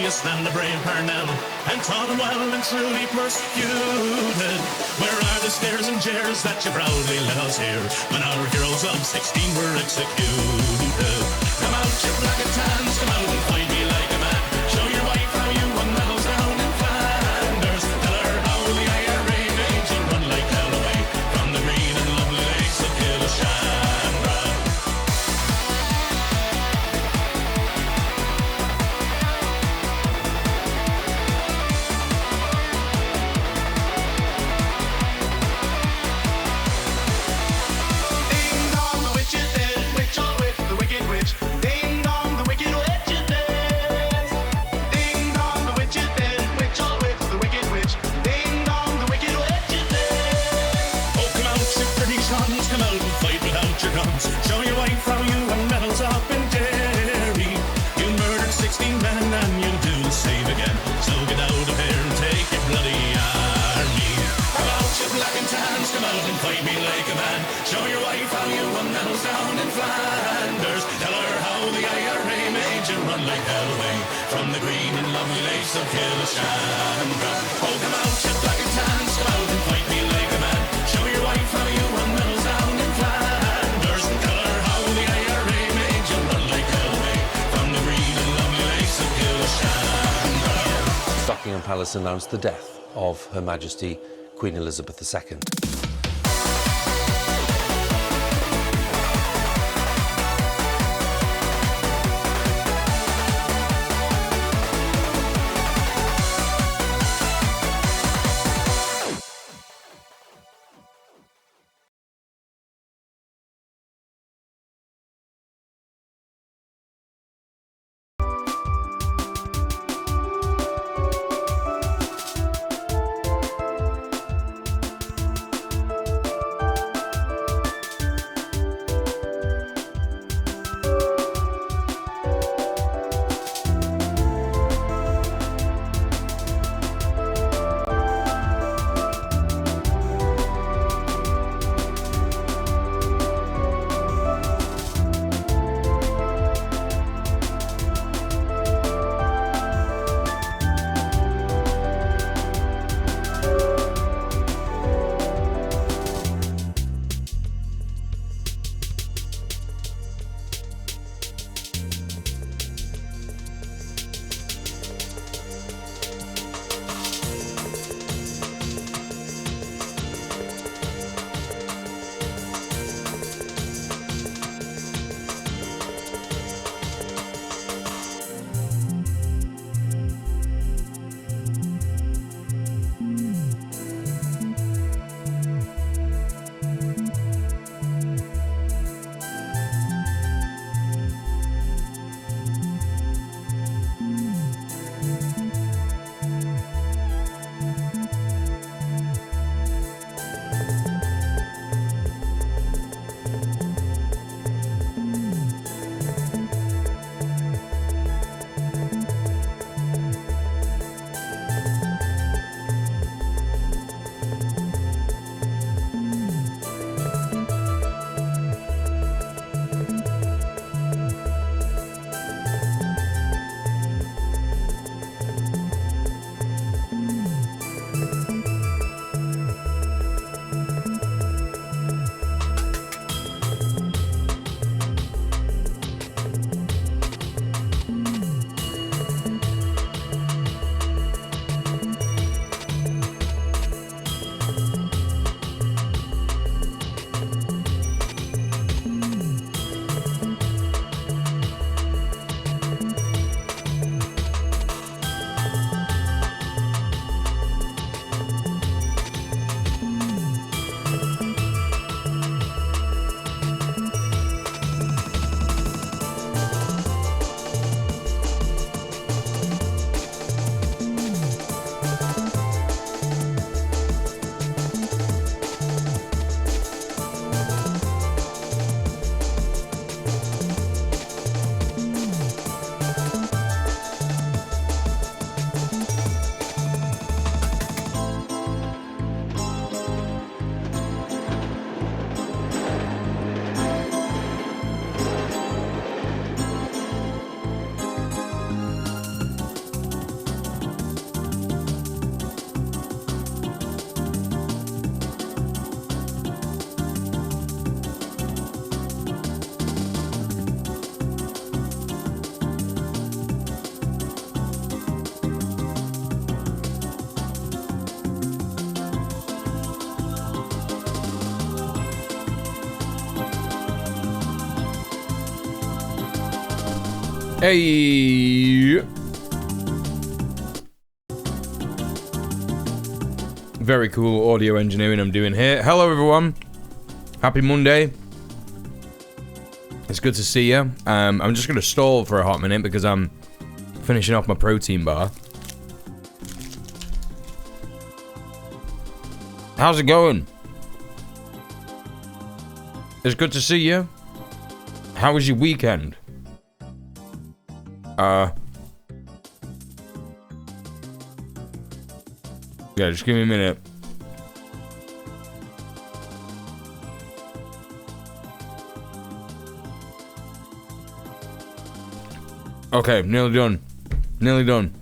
Stand a brave Parnell and trodden well and truly persecuted. Where are the stares and jeers that you proudly let us hear when our heroes of 16 were executed? Come out, you black and tans, come out and fight me like a man. Show your wife how you won medals down in Flanders. Tell her how the IRA made you run like hell away from the green and lovely lakes of Killashandra. Show your wife how you won medals up in Derry. You murdered 16 men and you'll do the same again. So get out of here and take your bloody army. Come out, you black and tans, come out and fight me like a man. Show your wife how you won medals down in Flanders. Tell her how the IRA made you run like hell away from the green and lovely lakes of Killashandra. Oh, come out, you black and tans, come out and fight me like a man. Show your wife how you won medals down in Flanders. Buckingham Palace announced the death of Her Majesty Queen Elizabeth II. Hey. Very cool audio engineering I'm doing here. Hello, everyone. Happy Monday. It's good to see you. I'm just going to stall for a hot minute because I'm finishing off my protein bar. How's it going? It's good to see you. How was your weekend? Yeah, just give me a minute. Okay, nearly done. Nearly done.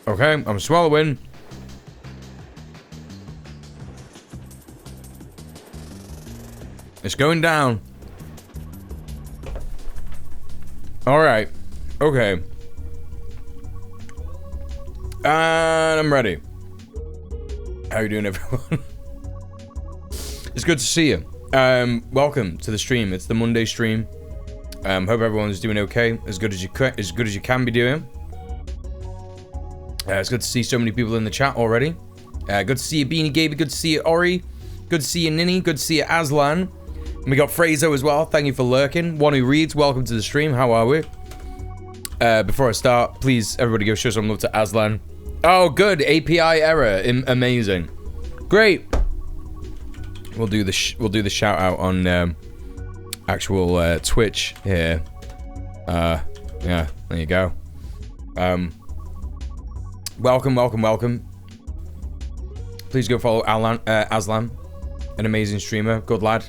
Okay, I'm swallowing. It's going down. Alright. Okay. And I'm ready. How you doing, everyone? It's good to see you. Welcome to the stream. It's the Monday stream. Hope everyone's doing okay. As good as you can be doing. It's good to see so many people in the chat already. Good to see you, Beanie Gaby. Good to see you, Ori. Good to see you, Ninny. Good to see you, Aslan. And we got Frazo as well. Thank you for lurking. One who reads. Welcome to the stream. How are we? Before I start, please everybody go show some love to Aslan. Oh, good. API error. Amazing. Great. We'll do the shout out on actual Twitch here. Yeah, there you go. Welcome. Please go follow Aslan, an amazing streamer, good lad.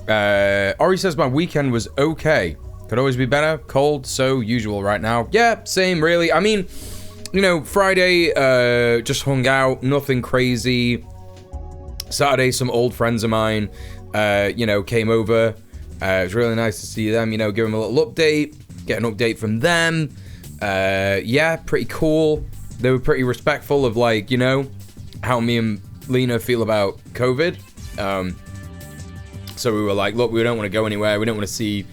Ori says my weekend was okay. Could always be better. Cold, so usual right now. Yeah, same really. I mean, you know, Friday, just hung out, nothing crazy. Saturday, some old friends of mine, you know, came over. It was really nice to see them, you know, give them a little update, get an update from them. Yeah, pretty cool. They were pretty respectful of, like, you know, how me and Lena feel about COVID. So we were like, look, we don't want to go anywhere. We don't want to see,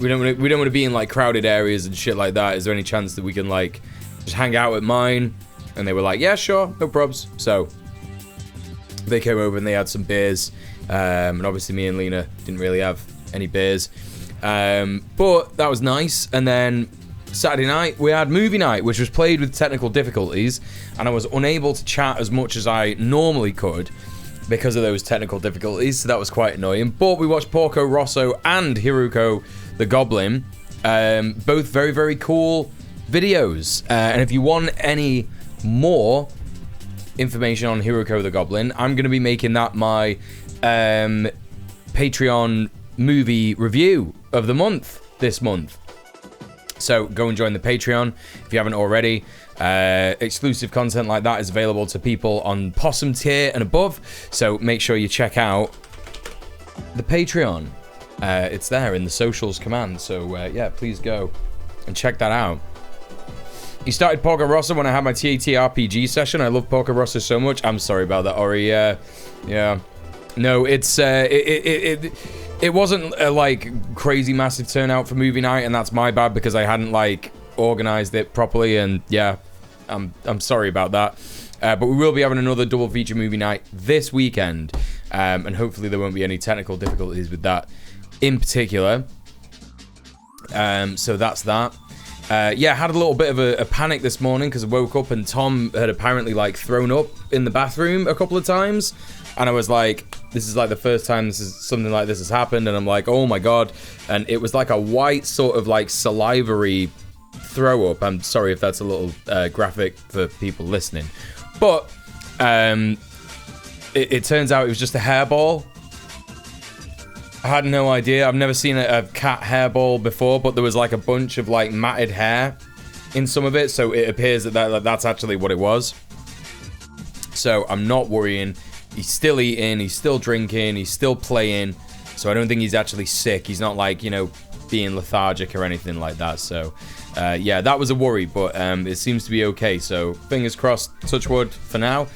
we don't want to be in like crowded areas and shit like that. Is there any chance that we can like just hang out at mine? And they were like, yeah, sure, no probs. So they came over and they had some beers. And obviously me and Lena didn't really have any beers. But that was nice. And then Saturday night, we had movie night, which was played with technical difficulties. And I was unable to chat as much as I normally could because of those technical difficulties. So that was quite annoying. But we watched Porco Rosso and Hiruko the Goblin. Both very, very cool videos. And if you want any more information on Hiruko the Goblin, I'm going to be making that my Patreon movie review of the month this month. So go and join the Patreon if you haven't already. Exclusive content like that is available to people on Possum tier and above. So make sure you check out the Patreon. It's there in the socials command. So yeah, please go and check that out. You started Porco Rosso when I had my TAT RPG session. I love Porco Rosso so much. I'm sorry about that, Ori. Yeah. No, it's it wasn't a like crazy massive turnout for movie night, and that's my bad because I hadn't like organized it properly. And yeah, I'm sorry about that. But we will be having another double feature movie night this weekend, and hopefully there won't be any technical difficulties with that in particular. So that's that. Yeah, I had a little bit of a panic this morning because I woke up and Tom had apparently like thrown up in the bathroom a couple of times, and I was like, this is like the first time something like this has happened, and I'm like, oh my god. And it was like a white sort of like salivary throw up. I'm sorry if that's a little graphic for people listening, but it turns out it was just a hairball. I had no idea. I've never seen a cat hairball before, but there was like a bunch of like matted hair in some of it, so it appears that that's actually what it was. So I'm not worrying. He's still eating, he's still drinking, he's still playing, so I don't think he's actually sick. He's not like, you know, being lethargic or anything like that. So yeah, that was a worry, but it seems to be okay. So fingers crossed, touch wood for now.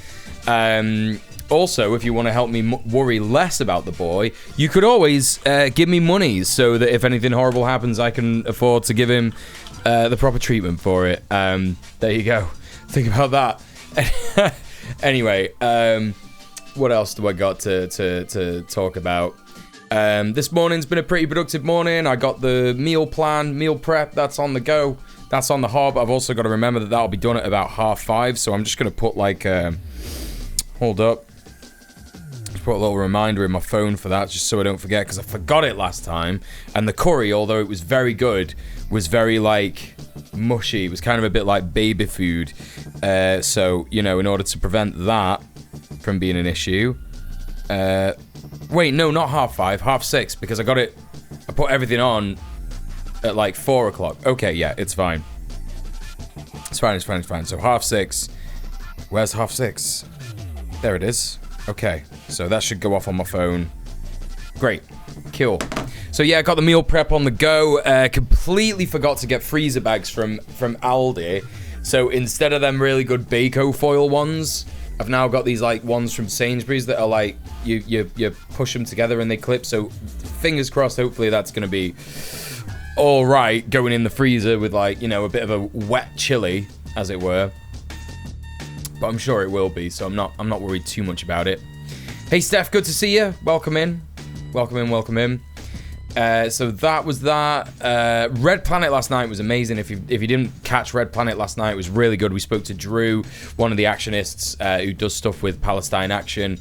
also, if you want to help me worry less about the boy, you could always give me money so that if anything horrible happens, I can afford to give him the proper treatment for it. There you go. Think about that. Anyway, what else do I got to talk about? This morning's been a pretty productive morning. I got the meal prep, that's on the go. That's on the hob. I've also got to remember that that'll be done at about 5:30, so I'm just going to put like, hold up. Just put a little reminder in my phone for that, just so I don't forget, because I forgot it last time. And the curry, although it was very good, was very, like, mushy. It was kind of a bit like baby food. So, you know, in order to prevent that from being an issue... wait, no, not 5:30, 6:30, because I put everything on at like 4 o'clock. Okay, yeah, it's fine. It's fine. So 6:30. Where's 6:30? There it is. Okay, so that should go off on my phone. Great. Cool. So yeah, I got the meal prep on the go. Completely forgot to get freezer bags from Aldi. So instead of them really good Bako foil ones, I've now got these like ones from Sainsbury's that are like you push them together and they clip. So fingers crossed, hopefully that's gonna be all right going in the freezer with like, you know, a bit of a wet chili, as it were. But I'm sure it will be, so I'm not worried too much about it. Hey Steph, good to see you. Welcome in. So that was that. Red Planet last night was amazing. If you didn't catch Red Planet last night, it was really good. We spoke to Drew, one of the actionists who does stuff with Palestine Action.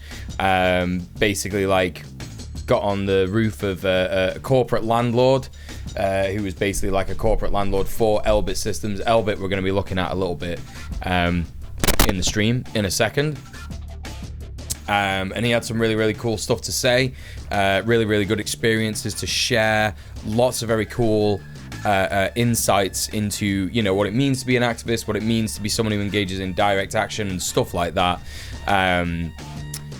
Basically, like, got on the roof of a corporate landlord who was basically like a corporate landlord for Elbit Systems. Elbit we're going to be looking at a little bit in the stream in a second. And he had some really, really cool stuff to say. Really, really good experiences to share. Lots of very cool insights into, you know, what it means to be an activist, what it means to be someone who engages in direct action and stuff like that.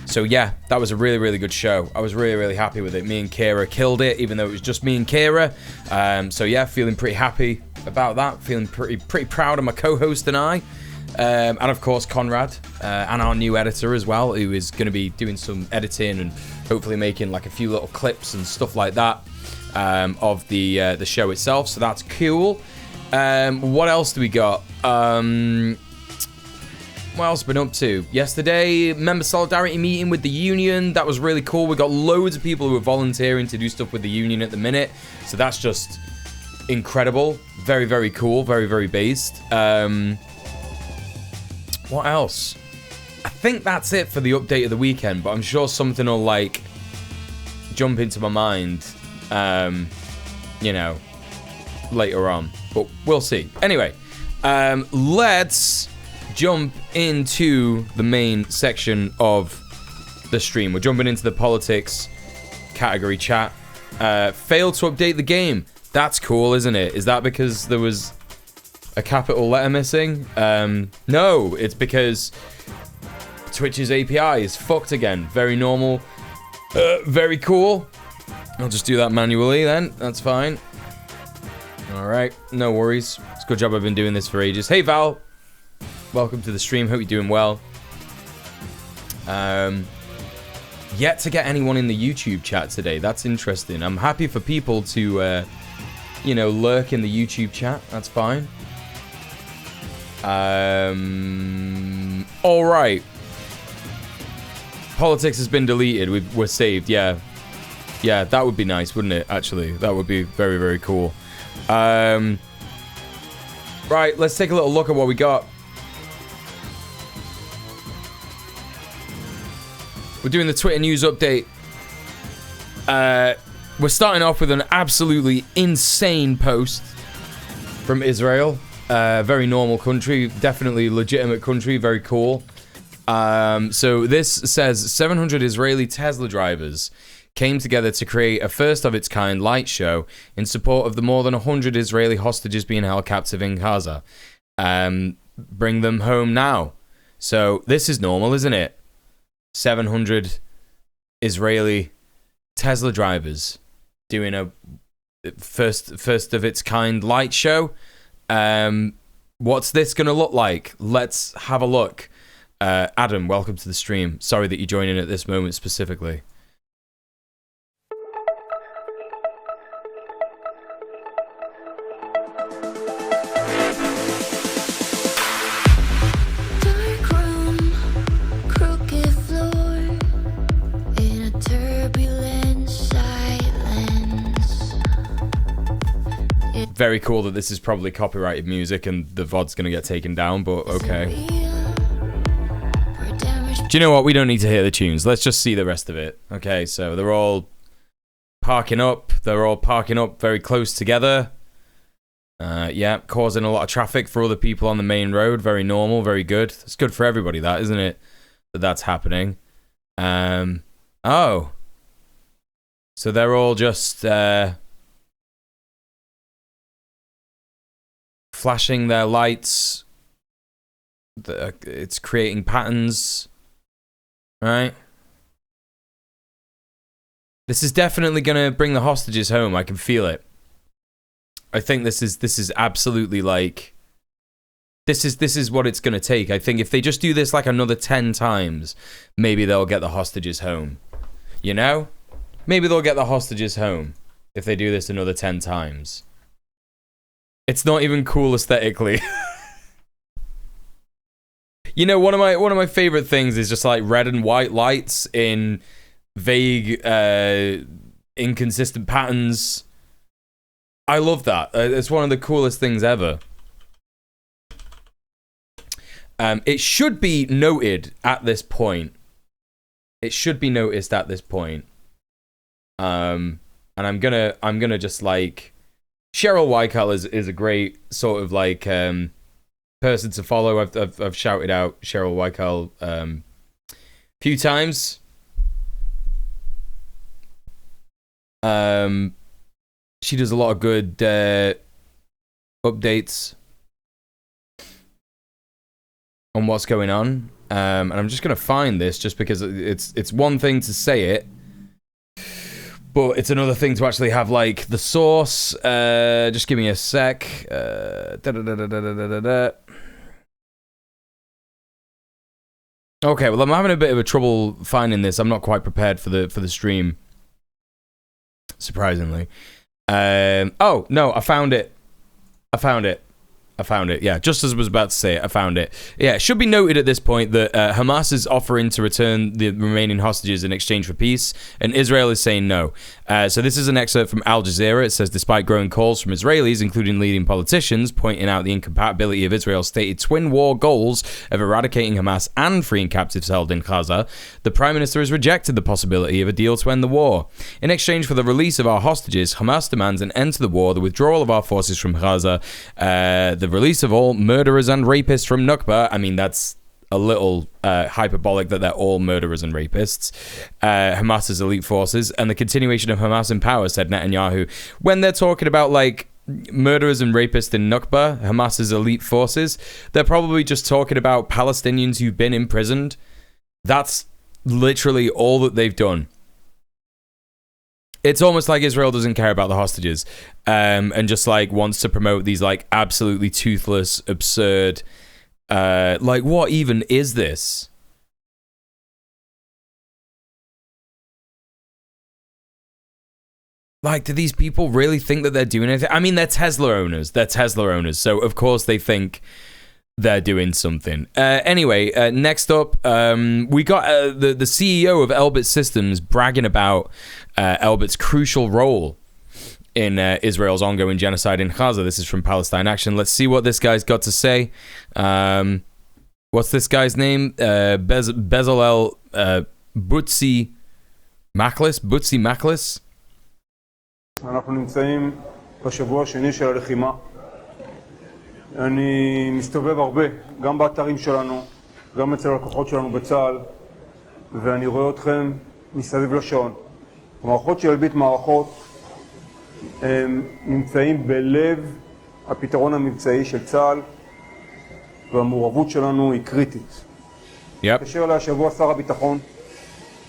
So yeah, that was a really, really good show. I was really, really happy with it. Me and Kira killed it, even though it was just me and Kira. So yeah, feeling pretty happy about that. Feeling pretty proud of my co-host and I. And of course Conrad and our new editor as well, who is going to be doing some editing and hopefully making like a few little clips and stuff like that of the show itself. So that's cool. What else do we got? What else been up to? Yesterday, member solidarity meeting with the union. That was really cool. We got loads of people who are volunteering to do stuff with the union at the minute. So that's just incredible. Very, very cool. Very, very based. What else? I think that's it for the update of the weekend, but I'm sure something will, like, jump into my mind, you know, later on. But we'll see. Anyway, let's jump into the main section of the stream. We're jumping into the politics category chat. Failed to update the game. That's cool, isn't it? Is that because there was a capital letter missing? No, it's because Twitch's API is fucked again. Very normal. Very cool. I'll just do that manually then. That's fine. Alright, no worries. It's a good job I've been doing this for ages. Hey Val, welcome to the stream. Hope you're doing well. Yet to get anyone in the YouTube chat today. That's interesting. I'm happy for people to you know, lurk in the YouTube chat. That's fine. Alright. Politics has been deleted. We're saved, yeah. Yeah, that would be nice, wouldn't it, actually? That would be very, very cool. Right, let's take a little look at what we got. We're doing the Twitter news update. We're starting off with an absolutely insane post from Israel. Very normal country, definitely legitimate country, very cool. So this says 700 Israeli Tesla drivers came together to create a first-of-its-kind light show in support of the more than 100 Israeli hostages being held captive in Gaza. Bring them home now. So this is normal, isn't it? 700 Israeli Tesla drivers doing a first-of-its-kind light show. What's this going to look like? Let's have a look. Adam, welcome to the stream. Sorry that you joined in at this moment specifically. Very cool that this is probably copyrighted music and the VOD's gonna get taken down, but okay. Do you know what? We don't need to hear the tunes. Let's just see the rest of it. Okay, so they're all parking up. They're all parking up very close together. Yeah, causing a lot of traffic for other people on the main road. Very normal, very good. It's good for everybody, that, isn't it? That's happening. Oh. So they're all just... flashing their lights. It's creating patterns, right? This is definitely gonna bring the hostages home. I can feel it. I think this is absolutely like this is what it's gonna take. I think if they just do this like another 10 times, maybe they'll get the hostages home. You know? Maybe they'll get the hostages home if they do this another 10 times. It's not even cool aesthetically. You know, one of my favorite things is just like red and white lights in vague, inconsistent patterns. I love that. It's one of the coolest things ever. It should be noted at this point. It should be noticed at this point. And I'm gonna just like. Cheryl Weichel is a great sort of like person to follow. I've shouted out Cheryl Weichel a few times. She does a lot of good updates on what's going on. And I'm just gonna find this just because it's one thing to say it. But it's another thing to actually have, like, the source. Just give me a sec. Okay, well, I'm having a bit of a trouble finding this. I'm not quite prepared for the stream. Surprisingly. Oh, no, I found it. Yeah, just as I was about to say it, I found it. Yeah, it should be noted at this point that Hamas is offering to return the remaining hostages in exchange for peace, and Israel is saying no. So this is an excerpt from Al Jazeera. It says, despite growing calls from Israelis, including leading politicians, pointing out the incompatibility of Israel's stated twin war goals of eradicating Hamas and freeing captives held in Gaza, the Prime Minister has rejected the possibility of a deal to end the war. In exchange for the release of our hostages, Hamas demands an end to the war, the withdrawal of our forces from Gaza, the release of all murderers and rapists from Nukba. I mean, that's a little hyperbolic that they're all murderers and rapists. Hamas's elite forces and the continuation of Hamas in power, said Netanyahu. When they're talking about like murderers and rapists in Nukba, Hamas's elite forces, they're probably just talking about Palestinians who've been imprisoned. That's literally all that they've done. It's almost like Israel doesn't care about the hostages, and just like wants to promote these like absolutely toothless, absurd, like what even is this? Like, do these people really think that they're doing anything? I mean, they're Tesla owners. So of course they think they're doing something. Anyway, next up, we got the CEO of Elbit Systems bragging about Elbit's crucial role in Israel's ongoing genocide in Gaza. This is from Palestine Action. Let's see what this guy's got to say. What's this guy's name? Bezalel Butzi Maklis. אנחנו נמצאים בשבוע השני של הלחימה. אני מסתובב הרבה, גם באתרים שלנו, גם אצל הלקוחות שלנו בצה"ל, ואני רואה אתכם מסביב לשעון. המערכות של אלביט מערכות הם נמצאים בלב הפתרון המבצעי של צה"ל, והמעורבות שלנו היא קריטית. התקשר אליי השבוע שר הביטחון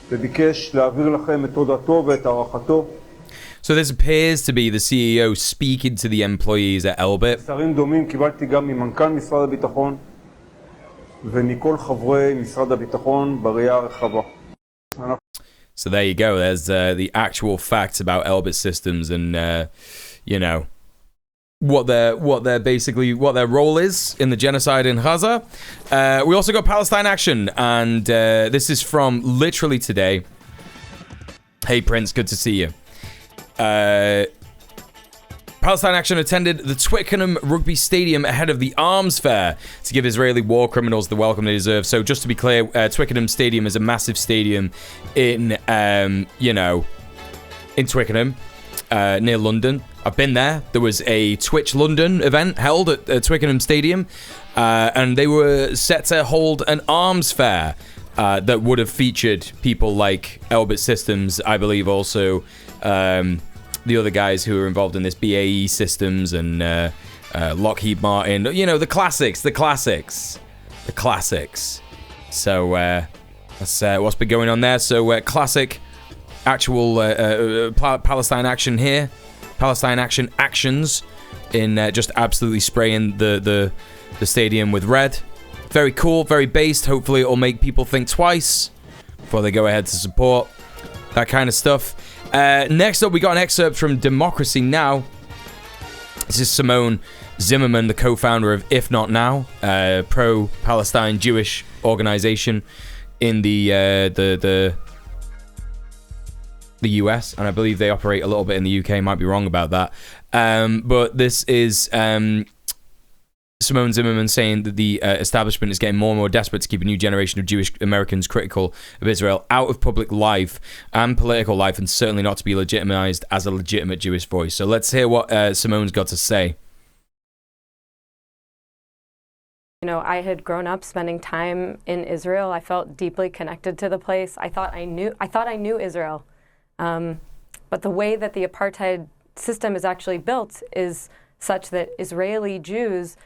וביקש להעביר לכם את תודתו ואת הערכתו. So this appears to be the CEO speaking to the employees at Elbit. שרים דומים קיבלתי גם ממנכ"ל משרד הביטחון, ומכל חברי משרד הביטחון בראייה הרחבה. So there you go. There's the actual facts about Elbit Systems and you know what their role is in the genocide in Gaza. We also got Palestine Action, and this is from literally today. Hey Prince, good to see you. Palestine Action attended the Twickenham Rugby Stadium ahead of the Arms Fair to give Israeli war criminals the welcome they deserve. So just to be clear, Twickenham Stadium is a massive stadium in Twickenham, near London. I've been there. There was a Twitch London event held at Twickenham Stadium, and they were set to hold an arms fair that would have featured people like Elbit Systems, I believe also the other guys who are involved in this, BAE Systems and Lockheed Martin. You know, the classics. So that's what's been going on there. So classic, actual Palestine action here. Palestine action actions in just absolutely spraying the stadium with red. Very cool, very based. Hopefully it'll make people think twice before they go ahead to support that kind of stuff. Next up, we got an excerpt from Democracy Now! This is Simone Zimmerman, the co-founder of If Not Now, pro-Palestine Jewish organization in the US, and I believe they operate a little bit in the UK. Might be wrong about that, but this is Simone Zimmerman saying that the establishment is getting more and more desperate to keep a new generation of Jewish Americans critical of Israel out of public life and political life, and certainly not to be legitimized as a legitimate Jewish voice. So let's hear what Simone's got to say. You know, I had grown up spending time in Israel. I felt deeply connected to the place. I thought I knew Israel. But the way that the apartheid system is actually built is such that Israeli Jews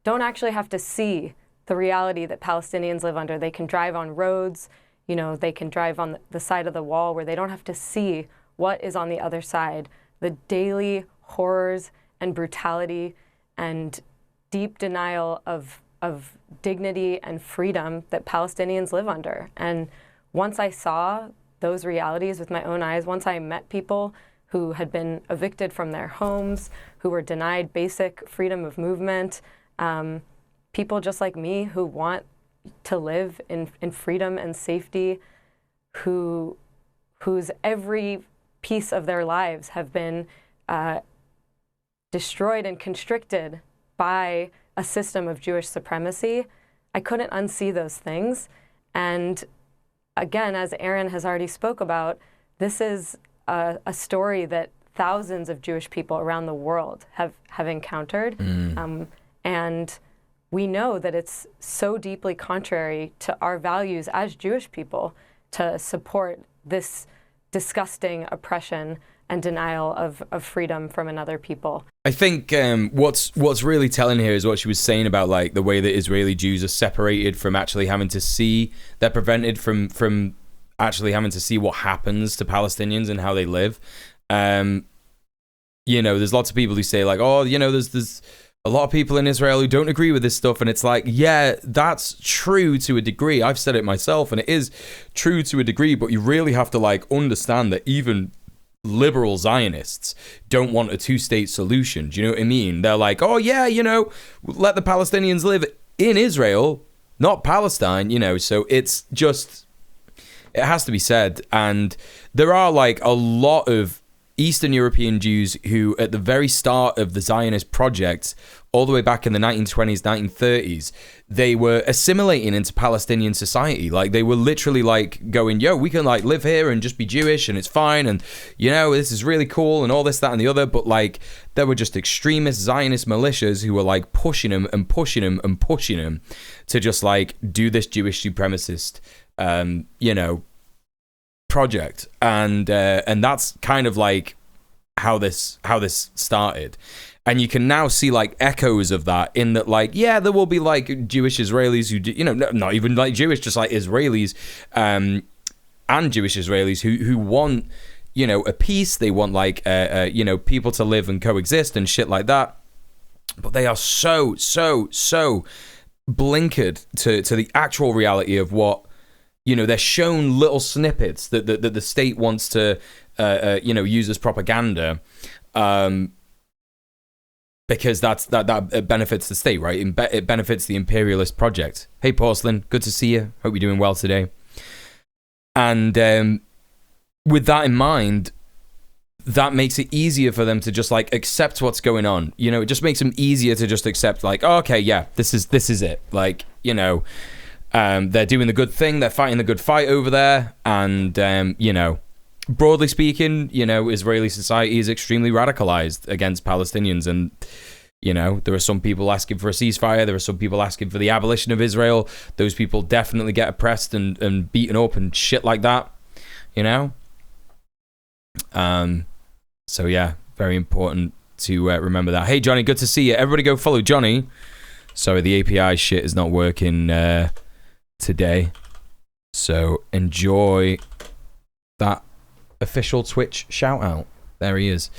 don't actually have to see the reality that Palestinians live under. They can drive on roads, you know, they can drive on the side of the wall where they don't have to see what is on the other side, the daily horrors and brutality and deep denial of dignity and freedom that Palestinians live under. And once I saw those realities with my own eyes, once I met people who had been evicted from their homes, who were denied basic freedom of movement, people just like me who want to live in freedom and safety, whose every piece of their lives have been destroyed and constricted by a system of Jewish supremacy, I couldn't unsee those things. And again, as Aaron has already spoke about, this is a story that thousands of Jewish people around the world have encountered. And we know that it's so deeply contrary to our values as Jewish people to support this disgusting oppression and denial of freedom from another people. I think what's really telling here is what she was saying about like the way that Israeli Jews are separated from actually having to see, they're prevented from actually having to see what happens to Palestinians and how they live. You know, there's lots of people who say like, oh, you know, there's a lot of people in Israel who don't agree with this stuff, and it's like, yeah, that's true to a degree. I've said it myself, and it is true to a degree, but you really have to like understand that even liberal Zionists don't want a two-state solution. Do you know what I mean? They're like, oh yeah, you know, let the Palestinians live in Israel, not Palestine, you know. So it's just, it has to be said. And there are like a lot of Eastern European Jews who, at the very start of the Zionist project, all the way back in the 1920s, 1930s, they were assimilating into Palestinian society. Like, they were literally like going, yo, we can like live here and just be Jewish and it's fine. And, you know, this is really cool and all this, that, and the other. But like, there were just extremist Zionist militias who were like pushing them and pushing them and pushing them to just like do this Jewish supremacist, you know, project. And that's kind of like how this started. And you can now see like echoes of that in that, like, yeah, there will be like Jewish Israelis who do, you know, not even like Jewish, just like Israelis and Jewish Israelis who want, you know, a peace. They want like you know, people to live and coexist and shit like that. But they are so blinkered to the actual reality of what, they're shown little snippets that the state wants to, use as propaganda, because that it benefits the state, right? It benefits the imperialist project. Hey, Porcelain, good to see you. Hope you're doing well today. And with that in mind, that makes it easier for them to just like accept what's going on. It just makes them easier to just accept, like, oh, okay, yeah, this is it. Like, they're doing the good thing. They're fighting the good fight over there. And, broadly speaking, Israeli society is extremely radicalized against Palestinians. And, there are some people asking for a ceasefire. There are some people asking for the abolition of Israel. Those people definitely get oppressed and beaten up and shit like that, So, yeah, very important to remember that. Hey, Johnny, good to see you. Everybody go follow Johnny. Sorry, the API shit is not working today. So enjoy that official Twitch shout out. There he is.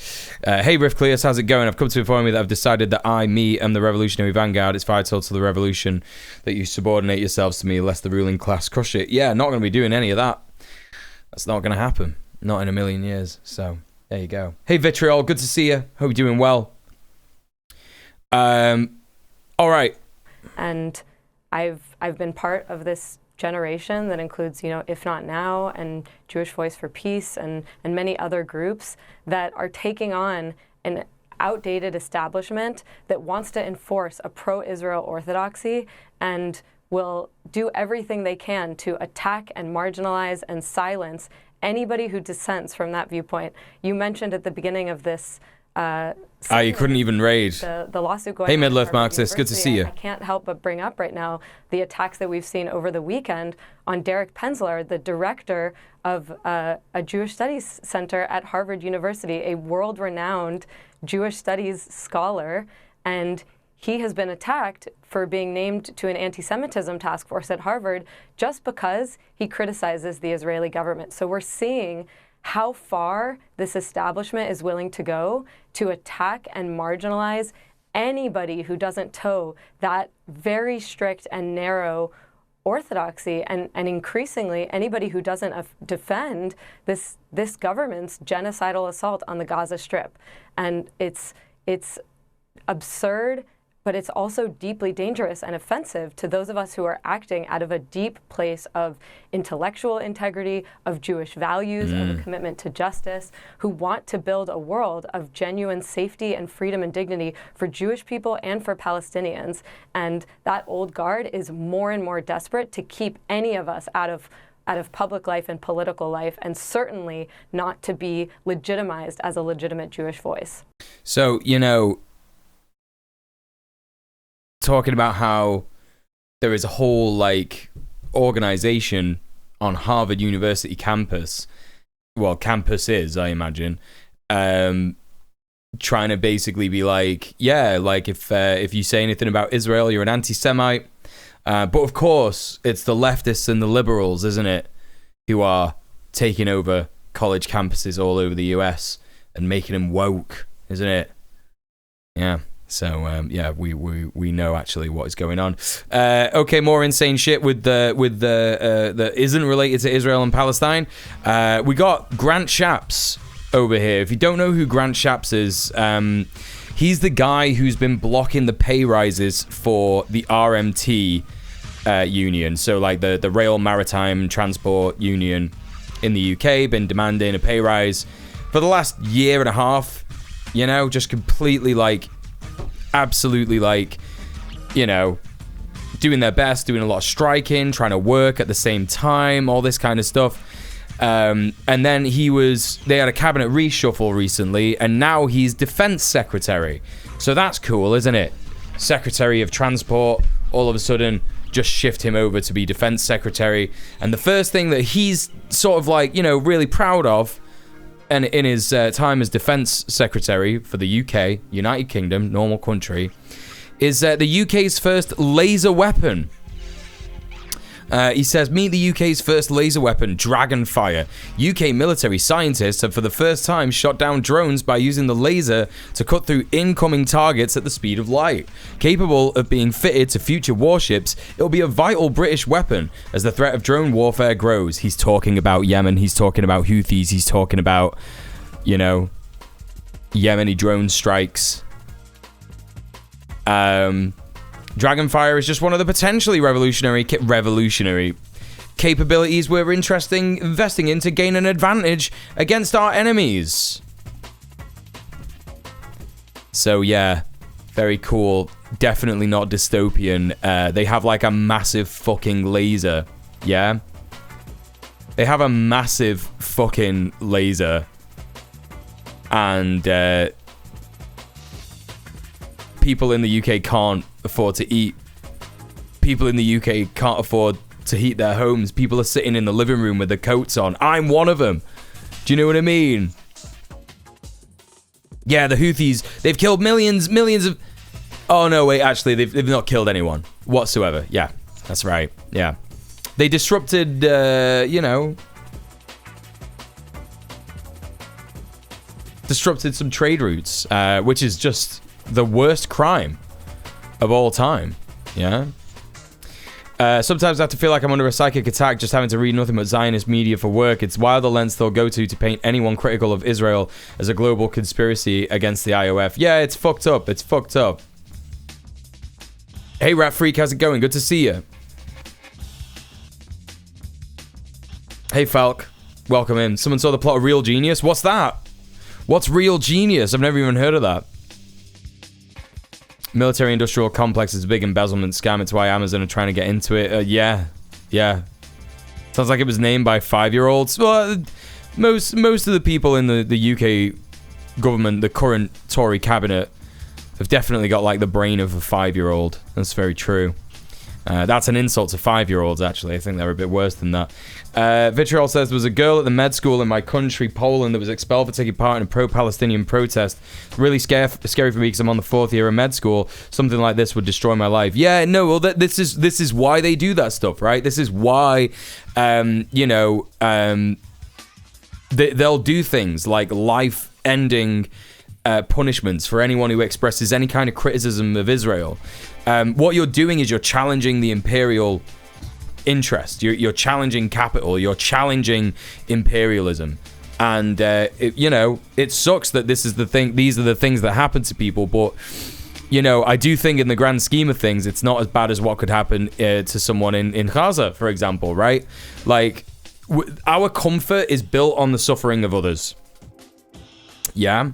Hey, Riff Clears, how's it going? I've come to inform you that I've decided that me, am the revolutionary vanguard. It's vital to the revolution that you subordinate yourselves to me, lest the ruling class crush it. Yeah, not going to be doing any of that. That's not going to happen. Not in a million years. So there you go. Hey, Vitriol, good to see you. Hope you're doing well. All right. And I've been part of this generation that includes, If Not Now and Jewish Voice for Peace and many other groups that are taking on an outdated establishment that wants to enforce a pro-Israel orthodoxy and will do everything they can to attack and marginalize and silence anybody who dissents from that viewpoint. You mentioned at the beginning of this you couldn't even raid. The lawsuit going Hey, on at Midlife Harvard Marxist, good to see you. I can't help but bring up right now the attacks that we've seen over the weekend on Derek Penzler, the director of a Jewish Studies Center at Harvard University, a world-renowned Jewish studies scholar, and he has been attacked for being named to an anti-Semitism task force at Harvard just because he criticizes the Israeli government. So we're seeing how far this establishment is willing to go to attack and marginalize anybody who doesn't toe that very strict and narrow orthodoxy, and increasingly anybody who doesn't defend this government's genocidal assault on the Gaza Strip. And it's absurd, but it's also deeply dangerous and offensive to those of us who are acting out of a deep place of intellectual integrity, of Jewish values, of a commitment to justice, who want to build a world of genuine safety and freedom and dignity for Jewish people and for Palestinians. And that old guard is more and more desperate to keep any of us out of public life and political life, and certainly not to be legitimized as a legitimate Jewish voice. So, talking about how there is a whole organization on Harvard University campus, campuses, I imagine, trying to basically be if you say anything about Israel, you're an anti-Semite. But of course, it's the leftists and the liberals, isn't it, who are taking over college campuses all over the US and making them woke, isn't it? Yeah. So we know actually what is going on. Okay, more insane shit with the that isn't related to Israel and Palestine. We got Grant Shapps over here. If you don't know who Grant Shapps is, he's the guy who's been blocking the pay rises for the RMT union. So the Rail Maritime Transport Union in the UK, been demanding a pay rise for the last year and a half. Just completely absolutely doing their best, doing a lot of striking, trying to work at the same time, all this kind of stuff. And then they had a cabinet reshuffle recently, and now he's defense secretary. So that's cool, isn't it? Secretary of Transport, all of a sudden just shift him over to be defense secretary. And the first thing that he's sort of really proud of, and in his time as defense secretary for the UK, United Kingdom, normal country, is the UK's first laser weapon. He says, meet the UK's first laser weapon, Dragonfire. UK military scientists have for the first time shot down drones by using the laser to cut through incoming targets at the speed of light. Capable of being fitted to future warships, it will be a vital British weapon as the threat of drone warfare grows. He's talking about Yemen, he's talking about Houthis, he's talking about, you know, Yemeni drone strikes. Dragonfire is just one of the potentially revolutionary capabilities we're investing in to gain an advantage against our enemies. So yeah, very cool. Definitely not dystopian. They have like a massive fucking laser. Yeah? They have a massive fucking laser. And people in the UK can't afford to eat. People in the UK can't afford to heat their homes. People are sitting in the living room with their coats on. I'm one of them. Do you know what I mean? Yeah, the Houthis, they've killed millions of... Oh, no, wait, actually, they've not killed anyone whatsoever. Yeah, that's right. Yeah. They disrupted, disrupted some trade routes, which is just the worst crime of all time. Yeah. Sometimes I have to feel like I'm under a psychic attack just having to read nothing but Zionist media for work. It's wild the lens they'll go to paint anyone critical of Israel as a global conspiracy against the IOF. Yeah, it's fucked up. It's fucked up. Hey, Rat Freak, how's it going? Good to see you. Hey, Falk. Welcome in. Someone saw the plot of Real Genius? What's that? What's Real Genius? I've never even heard of that. Military-industrial complex is a big embezzlement scam. It's why Amazon are trying to get into it. Yeah. Sounds like it was named by 5-year-olds. Well, most of the people in the UK government, the current Tory cabinet, have definitely got like the brain of a 5-year-old. That's very true. That's an insult to 5-year-olds, actually. I think they're a bit worse than that. Vitriol says, there was a girl at the med school in my country, Poland, that was expelled for taking part in a pro-Palestinian protest. Really scary for me because I'm on the 4th year of med school. Something like this would destroy my life. Yeah, no, well, this is why they do that stuff, right? This is why, they'll do things like life-ending punishments for anyone who expresses any kind of criticism of Israel. What you're doing is you're challenging the imperial interest. You're challenging capital. You're challenging imperialism. And, it sucks that this is the thing. These are the things that happen to people. But, I do think in the grand scheme of things, it's not as bad as what could happen to someone in Gaza, for example, right? Like, our comfort is built on the suffering of others. Yeah?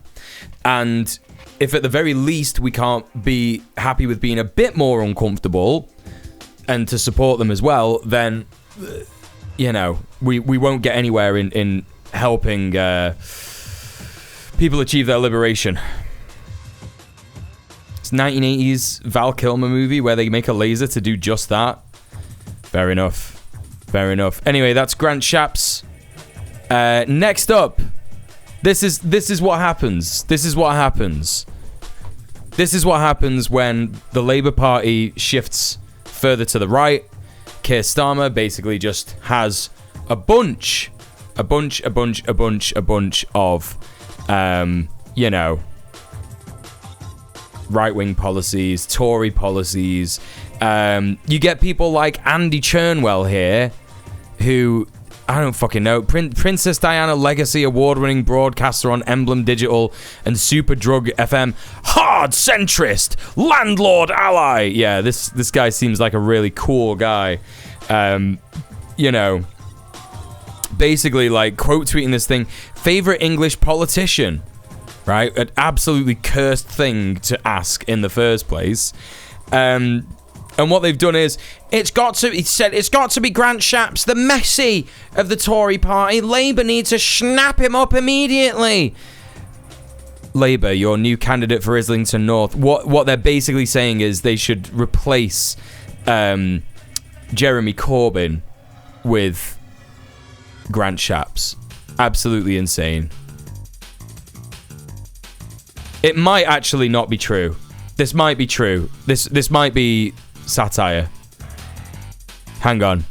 And if at the very least we can't be happy with being a bit more uncomfortable and to support them as well, then, we won't get anywhere in helping people achieve their liberation. It's 1980s Val Kilmer movie where they make a laser to do just that. Fair enough. Anyway, that's Grant Shapps. Next up, this is what happens. This is what happens when the Labour Party shifts further to the right. Keir Starmer basically just has a bunch of right-wing policies, Tory policies. You get people like Andy Chernwell here, who, I don't fucking know, Princess Diana Legacy award-winning broadcaster on Emblem Digital and Superdrug FM, hard centrist, landlord ally. Yeah, this guy seems like a really cool guy. Basically like quote tweeting this thing, favorite English politician, right? An absolutely cursed thing to ask in the first place. And what they've done is, he said it's got to be Grant Shapps, the Messi of the Tory party. Labour need to snap him up immediately. Labour, your new candidate for Islington North. What they're basically saying is they should replace Jeremy Corbyn with Grant Shapps. Absolutely insane. It might actually not be true. This might be true. This might be satire. Hang on.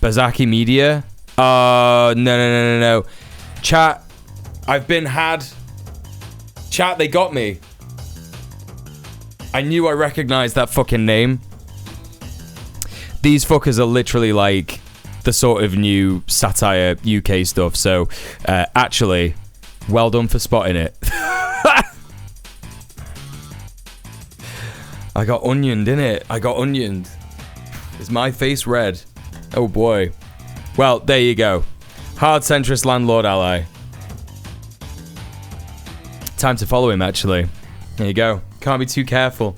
Bazaki Media. No. Chat, I've been had. Chat, they got me. I knew I recognized that fucking name. These fuckers are literally like the sort of new satire UK stuff. So, actually, well done for spotting it. I got onioned, innit? I got onioned. Is my face red? Oh boy. Well, there you go. Hard centrist landlord ally. Time to follow him, actually. There you go. Can't be too careful.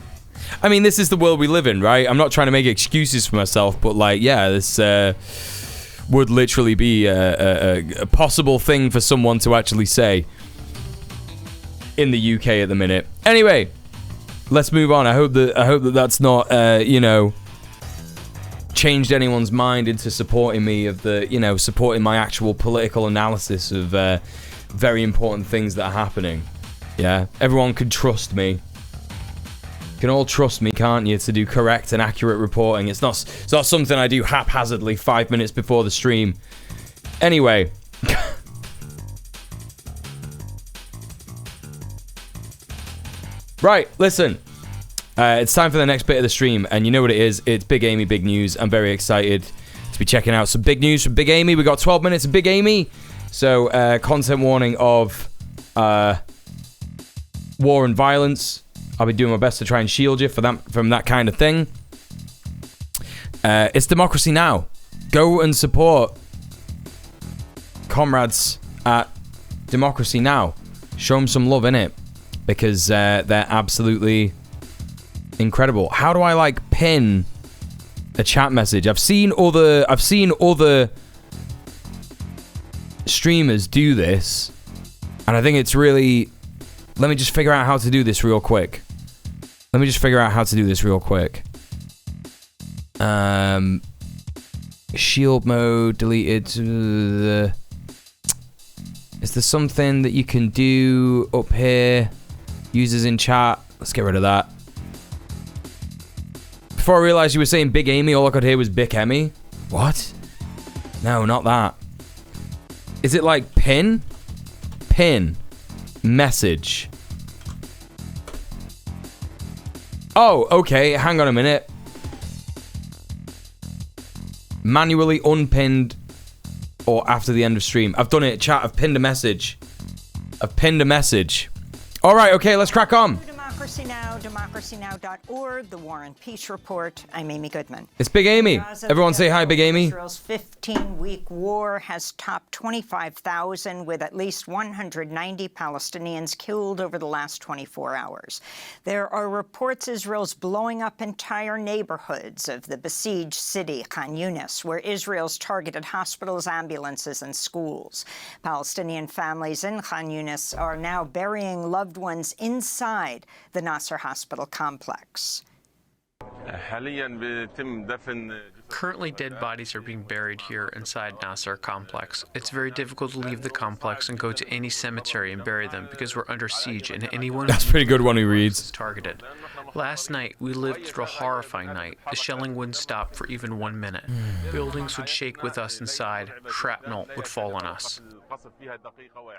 I mean, this is the world we live in, right? I'm not trying to make excuses for myself, but like, yeah, this would literally be a possible thing for someone to actually say in the UK at the minute. Anyway, let's move on. I hope that that's not, changed anyone's mind into supporting me supporting my actual political analysis of very important things that are happening. Yeah, everyone can trust me. You can all trust me, can't you, to do correct and accurate reporting. It's not something I do haphazardly 5 minutes before the stream. Anyway. Right, listen. It's time for the next bit of the stream, and you know what it is. It's Big Amy, Big News. I'm very excited to be checking out some big news from Big Amy. We got 12 minutes of Big Amy. So, content warning of war and violence. I'll be doing my best to try and shield you from that kind of thing. It's Democracy Now! Go and support comrades at Democracy Now! Show them some love, innit? Because they're absolutely incredible. How do I pin a chat message? I've seen other streamers do this, and I think it's really. Let me just figure out how to do this real quick. Shield mode deleted. Is there something that you can do up here? Users in chat. Let's get rid of that. Before I realized you were saying Big Amy, all I could hear was Big Emmy. What? No, not that. Is it like pin? Pin. Message. Oh, okay. Hang on a minute. Manually unpinned or after the end of stream. I've done it, chat. I've pinned a message. All right, okay, let's crack on. Democracy Now!, democracynow.org, The War and Peace Report. I'm Amy Goodman. It's Big Amy. Everyone say hi, Big Amy. Israel's 15-week war has topped 25,000, with at least 190 Palestinians killed over the last 24 hours. There are reports Israel's blowing up entire neighborhoods of the besieged city, Khan Yunis, where Israel's targeted hospitals, ambulances, and schools. Palestinian families in Khan Yunis are now burying loved ones inside the Nasser Hospital complex. Currently, dead bodies are being buried here inside Nasser complex. It's very difficult to leave the complex and go to any cemetery and bury them because we're under siege and anyone That's pretty good one he reads. is targeted. Last night, we lived through a horrifying night. The shelling wouldn't stop for even 1 minute. Buildings would shake with us inside. Shrapnel would fall on us.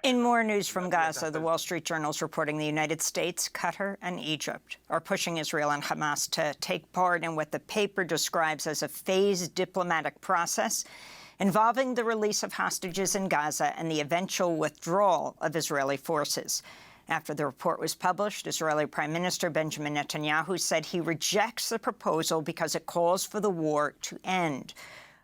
In more news from Gaza, the Wall Street Journal is reporting the United States, Qatar, and Egypt are pushing Israel and Hamas to take part in what the paper describes as a phased diplomatic process involving the release of hostages in Gaza and the eventual withdrawal of Israeli forces. After the report was published, Israeli Prime Minister Benjamin Netanyahu said he rejects the proposal because it calls for the war to end.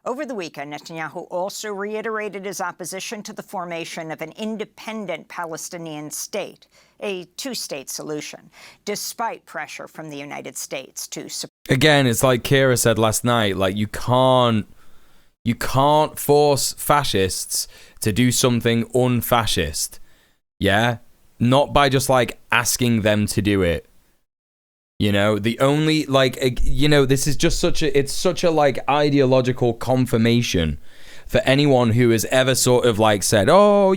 Over the weekend, Netanyahu also reiterated his opposition to the formation of an independent Palestinian state, a two-state solution, despite pressure from the United States to support. Again, it's like Kira said last night, you can't force fascists to do something un-fascist. Yeah? Not by just asking them to do it. The only this is just such a ideological confirmation for anyone who has ever sort of said, you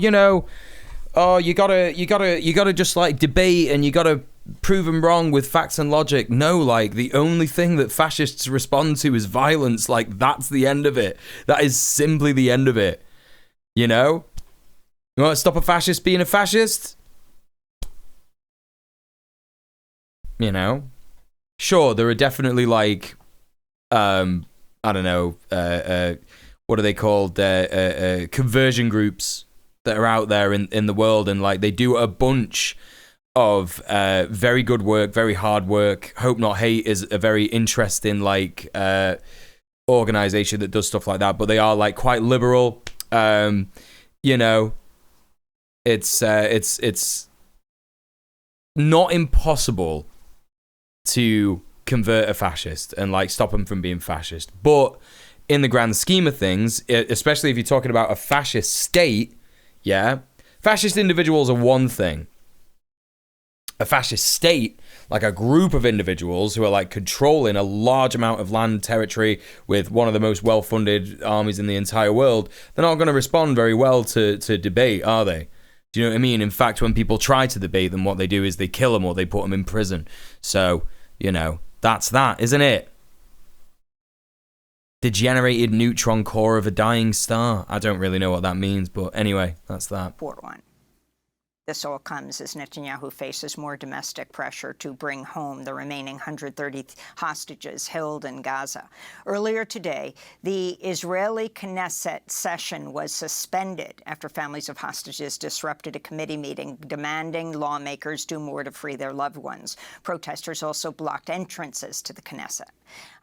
gotta just debate and you gotta prove them wrong with facts and logic. No, like, the only thing that fascists respond to is violence. Like, that's the end of it. That is simply the end of it. You know? You want to stop a fascist being a fascist? You know? Sure, there are definitely, like, I don't know, what are they called? Conversion groups that are out there in the world, and, like, they do a bunch of very good work, very hard work. Hope Not Hate is a very interesting, like, organization that does stuff like that, but they are, like, quite liberal. You know, it's not impossible to convert a fascist and, like, stop them from being fascist. But in the grand scheme of things, especially if you're talking about a fascist state, yeah, fascist individuals are one thing. A fascist state, like a group of individuals who are, like, controlling a large amount of land territory with one of the most well-funded armies in the entire world, they're not going to respond very well to debate, are they? Do you know what I mean? In fact, when people try to debate them, what they do is they kill them or they put them in prison. So, you know, that's that, isn't it? Degenerated neutron core of a dying star. I don't really know what that means, but anyway, that's that. Port one. This all comes as Netanyahu faces more domestic pressure to bring home the remaining 130 hostages held in Gaza. Earlier today, the Israeli Knesset session was suspended after families of hostages disrupted a committee meeting demanding lawmakers do more to free their loved ones. Protesters also blocked entrances to the Knesset.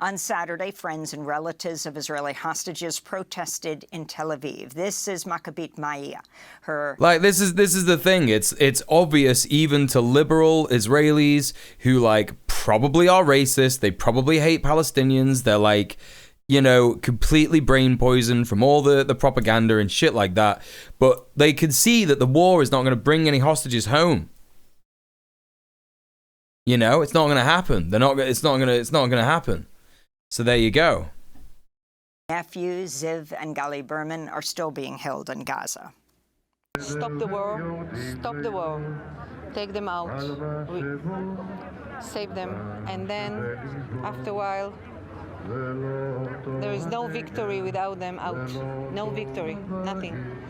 On Saturday, friends and relatives of Israeli hostages protested in Tel Aviv. This is Maccabit Maya. Like, this is the thing. It's obvious even to liberal Israelis who, like, probably are racist. They probably hate Palestinians. They're, like, you know, completely brain poisoned from all the propaganda and shit like that. But they can see that the war is not going to bring any hostages home. You know, it's not going to happen. It's not going to happen. So there you go. Nephews Ziv and Gali Berman are still being held in Gaza. Stop the war. Stop the war. Take them out. Save them. And then, after a while, there is no victory without them out. No victory. Nothing.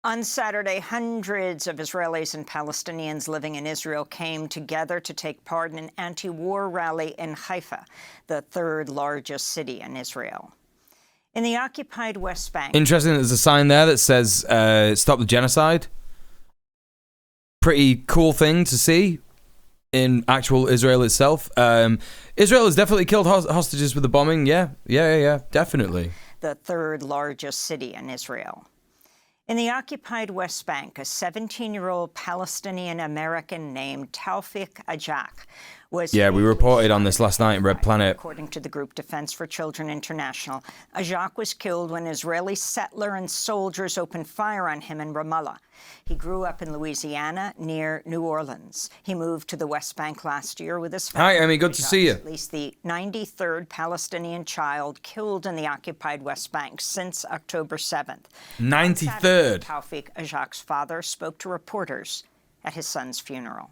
On Saturday, hundreds of Israelis and Palestinians living in Israel came together to take part in an anti-war rally in Haifa, the third largest city in Israel. In the occupied West Bank... Interesting, there's a sign there that says, stop the genocide. Pretty cool thing to see in actual Israel itself. Israel has definitely killed hostages with the bombing, yeah, definitely. The third largest city in Israel. In the occupied West Bank, a 17-year-old Palestinian-American named Taufik Ajak was... Yeah, we reported on this last night in Red Planet. According to the group Defense for Children International, Ajak was killed when Israeli settler and soldiers opened fire on him in Ramallah. He grew up in Louisiana near New Orleans. He moved to the West Bank last year with his family. Hi, Emmy. Good to see you. At least the 93rd Palestinian child killed in the occupied West Bank since October 7th. 93rd. Taufik Ajak's father spoke to reporters at his son's funeral.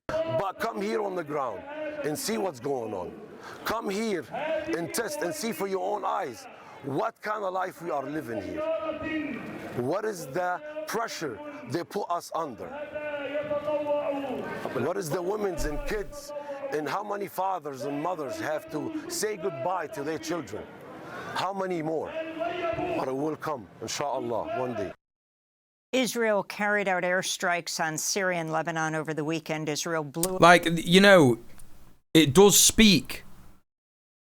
But come here on the ground and see what's going on. Come here and test and see for your own eyes what kind of life we are living here. What is the pressure they put us under? What is the women and kids and how many fathers and mothers have to say goodbye to their children? How many more? But it will come, inshallah, one day. Israel carried out airstrikes on Syria and Lebanon over the weekend. Israel blew... Like, you know, it does speak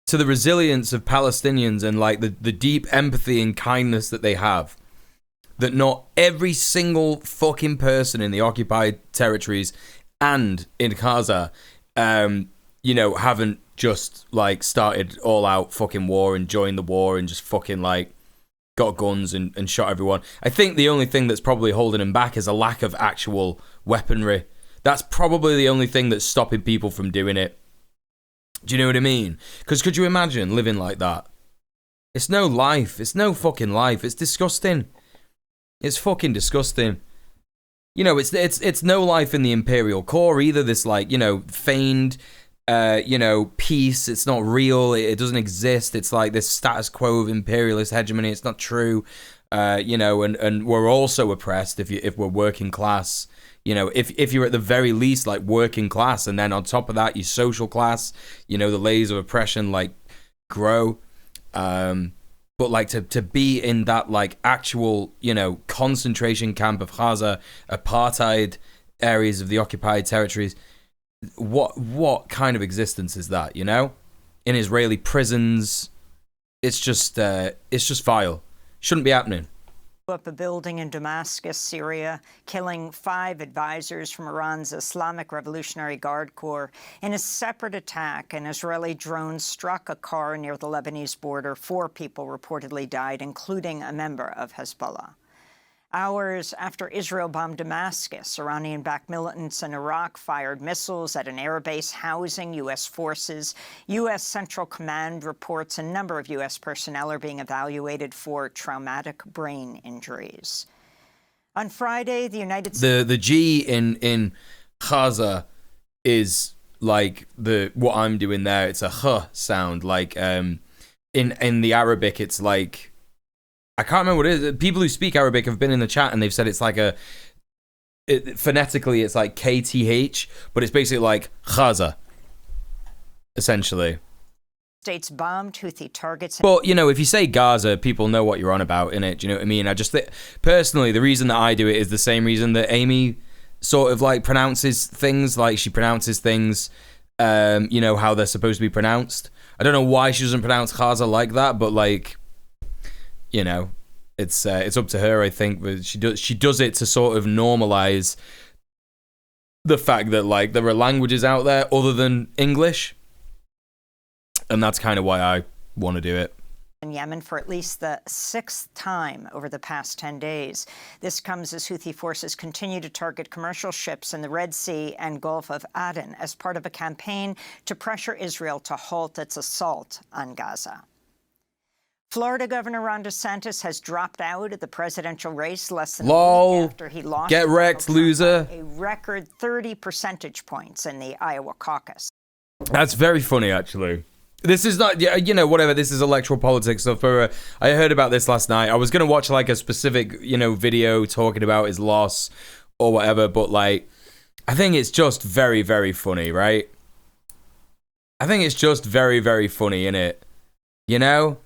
to the resilience of Palestinians and, like, the deep empathy and kindness that they have. That not every single fucking person in the occupied territories and in Gaza, you know, haven't just, like, started all-out fucking war and joined the war and just fucking, like, got guns and shot everyone. I think the only thing that's probably holding him back is a lack of actual weaponry. That's probably the only thing that's stopping people from doing it. Do you know what I mean? Because could you imagine living like that? It's no life. It's no fucking life. It's disgusting. It's fucking disgusting. you know, it's no life in the imperial core either. This like, you know, feigned, you know, peace. It's not real. It doesn't exist. It's like this status quo of imperialist hegemony. It's not true. You know, and we're also oppressed if we're working class. You know, if you're at the very least like working class, and then on top of that, your social class, you know, the layers of oppression like grow. But like to be in that like actual, you know, concentration camp of Gaza, apartheid areas of the occupied territories, what kind of existence is that, you know? In Israeli prisons, it's just vile. Shouldn't be happening. Up a building in Damascus, Syria, killing 5 advisors from Iran's Islamic Revolutionary Guard Corps. In a separate attack, an Israeli drone struck a car near the Lebanese border. 4 people reportedly died, including a member of Hezbollah. Hours after Israel bombed Damascus, Iranian-backed militants in Iraq fired missiles at an air base housing U.S. forces. U.S. Central Command reports a number of U.S. personnel are being evaluated for traumatic brain injuries. On Friday, the United States... The G in Gaza is like what I'm doing there. It's a H sound. Like in the Arabic, it's like... I can't remember what it is. People who speak Arabic have been in the chat and they've said it's like phonetically it's like KTH, but it's basically like Gaza, essentially. States bombed Houthi targets. But, you know, if you say Gaza, people know what you're on about, innit? Do you know what I mean? I just think, personally, the reason that I do it is the same reason that Amy sort of like pronounces things. Like she pronounces things, you know, how they're supposed to be pronounced. I don't know why she doesn't pronounce Gaza like that, but like... You know, it's up to her, I think, but she does it to sort of normalize the fact that like there are languages out there other than English, and that's kind of why I want to do it. In Yemen for at least the 6th time over the past 10 days. This comes as Houthi forces continue to target commercial ships in the Red Sea and Gulf of Aden as part of a campaign to pressure Israel to halt its assault on Gaza. Florida Governor Ron DeSantis has dropped out of the presidential race less than a week after he lost. Get wrecked, loser. A record 30 percentage points in the Iowa caucus. That's very funny, actually. This is not, you know, whatever. This is electoral politics stuff. I heard about this last night. I was gonna watch like a specific, you know, video talking about his loss or whatever, but like, I think it's just very, very funny, right? I think it's just very, very funny, innit? You know?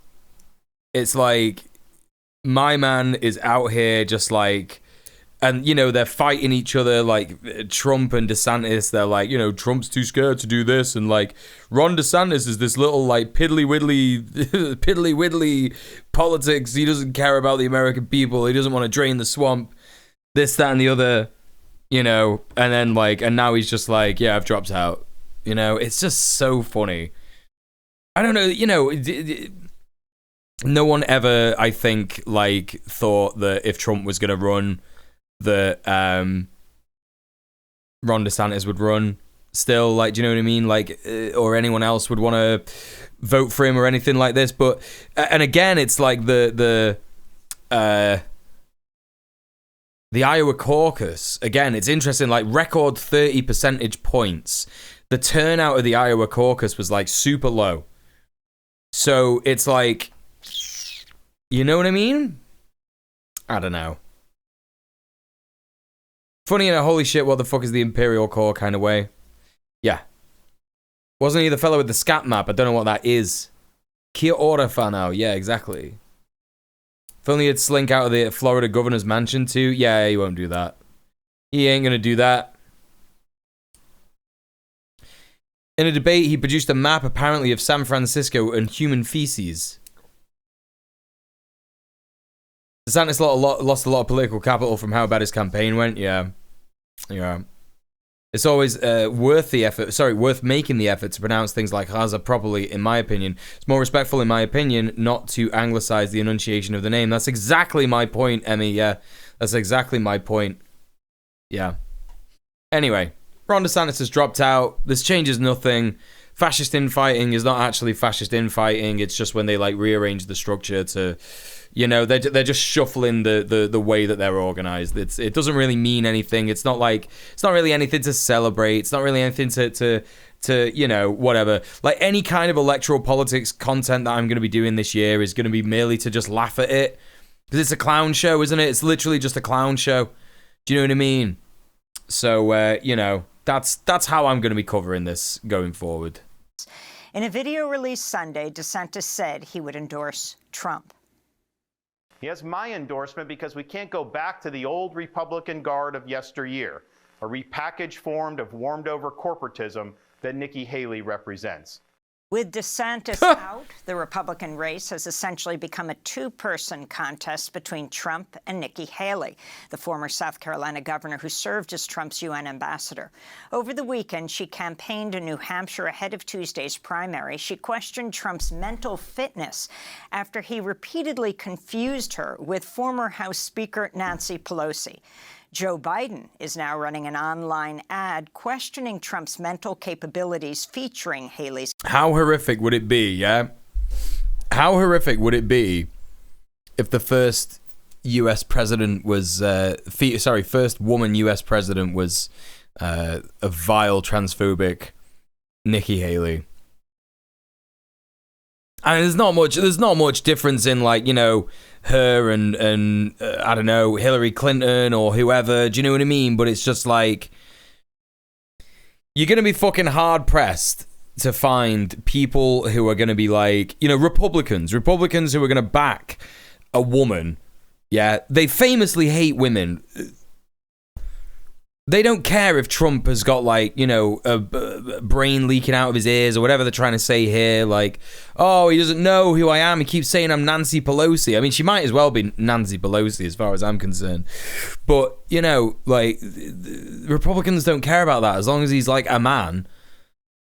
It's like, my man is out here just like, and, you know, they're fighting each other, like, Trump and DeSantis, they're like, you know, Trump's too scared to do this, and, like, Ron DeSantis is this little, like, piddly-widdly politics, he doesn't care about the American people, he doesn't want to drain the swamp, this, that, and the other, you know, and then, like, and now he's just like, yeah, I've dropped out, you know, it's just so funny. I don't know, you know, no one ever, I think, like, thought that if Trump was going to run, that Ron DeSantis would run still, like, do you know what I mean? Like, or anyone else would want to vote for him or anything like this. But, and again, it's like the Iowa caucus, again, it's interesting, like, record 30 percentage points. The turnout of the Iowa caucus was, like, super low. So it's like, you know what I mean? I don't know. Funny in a holy shit, what the fuck is the Imperial Core kind of way. Yeah. Wasn't he the fellow with the scat map? I don't know what that is. Kia ora, whanau. Yeah, exactly. If only he'd slink out of the Florida governor's mansion too. Yeah, he won't do that. He ain't gonna do that. In a debate, he produced a map apparently of San Francisco and human feces. DeSantis lost a lot of political capital from how bad his campaign went. Yeah. It's always worth making the effort to pronounce things like Gaza properly, in my opinion. It's more respectful, in my opinion, not to anglicize the enunciation of the name. That's exactly my point, Emmy. Yeah, that's exactly my point. Yeah. Anyway, Ron DeSantis has dropped out. This changes nothing. fascist infighting is not actually fascist infighting. It's just when they like rearrange the structure to, you know, they're just shuffling the way that they're organized. It doesn't really mean anything. It's not really anything to celebrate. It's not really anything to you know, whatever. Like any kind of electoral politics content that I'm going to be doing this year is going to be merely to just laugh at it, because it's a clown show, isn't it? It's literally just a clown show. Do you know what I mean? So you know, that's how I'm going to be covering this going forward. In a video released Sunday, DeSantis said he would endorse Trump. He has my endorsement because we can't go back to the old Republican guard of yesteryear, a repackaged form of warmed-over corporatism that Nikki Haley represents. With DeSantis out, the Republican race has essentially become a two-person contest between Trump and Nikki Haley, the former South Carolina governor who served as Trump's UN ambassador. Over the weekend, she campaigned in New Hampshire ahead of Tuesday's primary. She questioned Trump's mental fitness after he repeatedly confused her with former House Speaker Nancy Pelosi. Joe Biden is now running an online ad questioning Trump's mental capabilities featuring Haley's. How horrific would it be, yeah? How horrific would it be if the first U.S. president was, first woman U.S. president was a vile transphobic Nikki Haley? And there's not much difference in, like, you know, her and I don't know, Hillary Clinton or whoever. Do you know what I mean? But it's just like, you're gonna be fucking hard pressed to find people who are gonna be like, you know, Republicans who are gonna back a woman. Yeah, they famously hate women. They don't care if Trump has got, like, you know, a brain leaking out of his ears or whatever they're trying to say here. Like, oh, he doesn't know who I am. He keeps saying I'm Nancy Pelosi. I mean, she might as well be Nancy Pelosi as far as I'm concerned. But, you know, like, Republicans don't care about that as long as he's, like, a man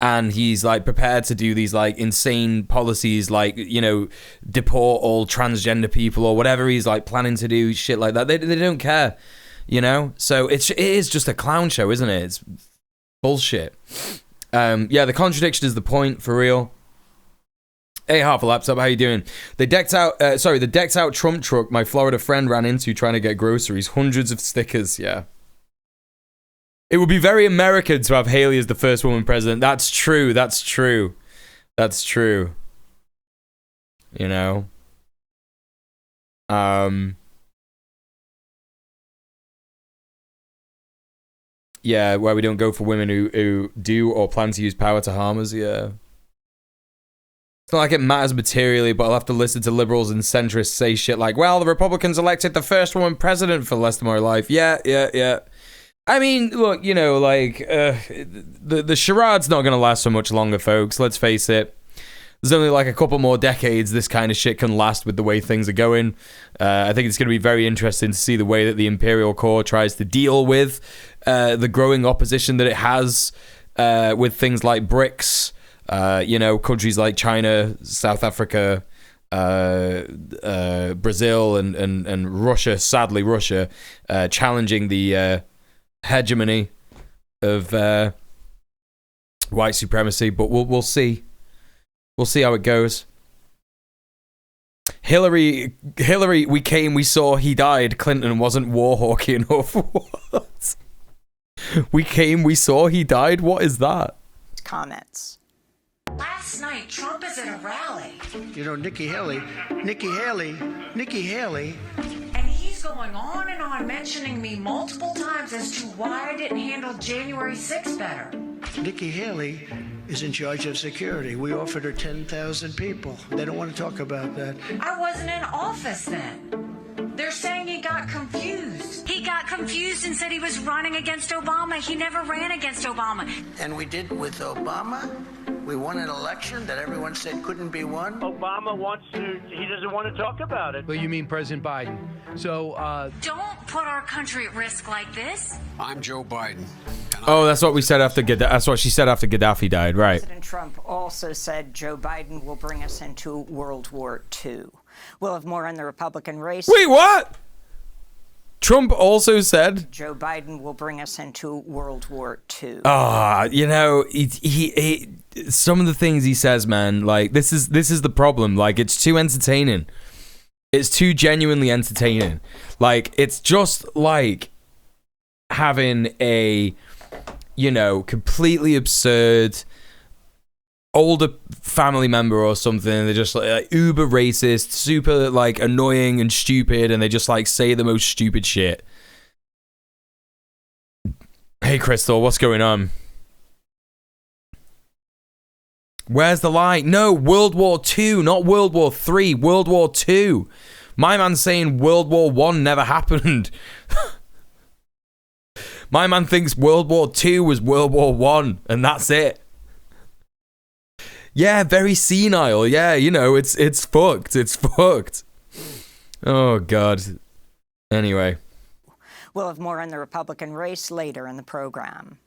and he's, like, prepared to do these, like, insane policies, like, you know, deport all transgender people or whatever he's, like, planning to do, shit like that. They don't care. You know, so it is just a clown show, isn't it? It's bullshit. Yeah, the contradiction is the point, for real. Hey, half a laptop, how you doing? The decked out Trump truck my Florida friend ran into trying to get groceries. Hundreds of stickers, yeah. It would be very American to have Haley as the first woman president. That's true. You know? Yeah, where we don't go for women who do or plan to use power to harm us, yeah. It's not like it matters materially, but I'll have to listen to liberals and centrists say shit like, well, the Republicans elected the first woman president for the rest of my life. Yeah. I mean, look, you know, like, the charade's not going to last so much longer, folks. Let's face it. There's only like a couple more decades this kind of shit can last with the way things are going. I think it's going to be very interesting to see the way that the Imperial Core tries to deal with the growing opposition that it has with things like BRICS, you know, countries like China, South Africa, Brazil, and Russia, sadly Russia, challenging the hegemony of white supremacy. But we'll see. We'll see how it goes. Hillary, we came, we saw, he died. Clinton wasn't war hawky enough. What? We came, we saw, he died? What is that? Comments. Last night, Trump is at a rally. You know, Nikki Haley. And he's going on and on mentioning me multiple times as to why I didn't handle January 6th better. Nikki Haley is in charge of security. We offered her 10,000 people. They don't want to talk about that. I wasn't in office then. They're saying he got confused. He got confused and said he was running against Obama. He never ran against Obama. And we did with Obama. We won an election that everyone said couldn't be won. Obama he doesn't want to talk about it. Well, you mean President Biden. So, don't put our country at risk like this. I'm Joe Biden. Oh, that's what we said after that's what she said after Gaddafi died, right? President Trump also said Joe Biden will bring us into World War II. We'll have more on the Republican race. Wait, what? Trump also said Joe Biden will bring us into World War II. You know, he some of the things he says, man, like this is the problem. Like, it's too entertaining. It's too genuinely entertaining. Like, it's just like having a, you know, completely absurd older family member or something. They're just like uber racist, super like annoying and stupid, and they just like say the most stupid shit. Hey Crystal, what's going on? Where's the lie? No, World War II, not World War III, World War II. My man's saying World War I never happened. My man thinks World War II was World War I, and that's it. Yeah, very senile. Yeah, you know, it's fucked. It's fucked. Oh, God. Anyway. We'll have more on the Republican race later in the program.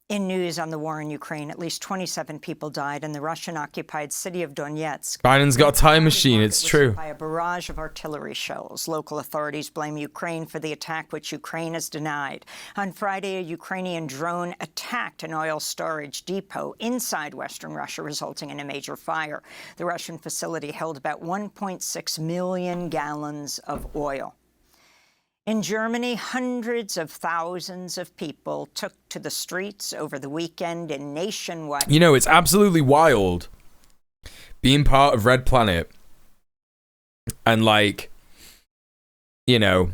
In news on the war in Ukraine, at least 27 people died in the Russian-occupied city of Donetsk. Biden's got a time machine, it's true. By a barrage of artillery shells. Local authorities blame Ukraine for the attack, which Ukraine has denied. On Friday, a Ukrainian drone attacked an oil storage depot inside western Russia, resulting in a major fire. The Russian facility held about 1.6 million gallons of oil. In Germany, hundreds of thousands of people took to the streets over the weekend in nationwide... You know, it's absolutely wild being part of Red Planet. And, like, you know,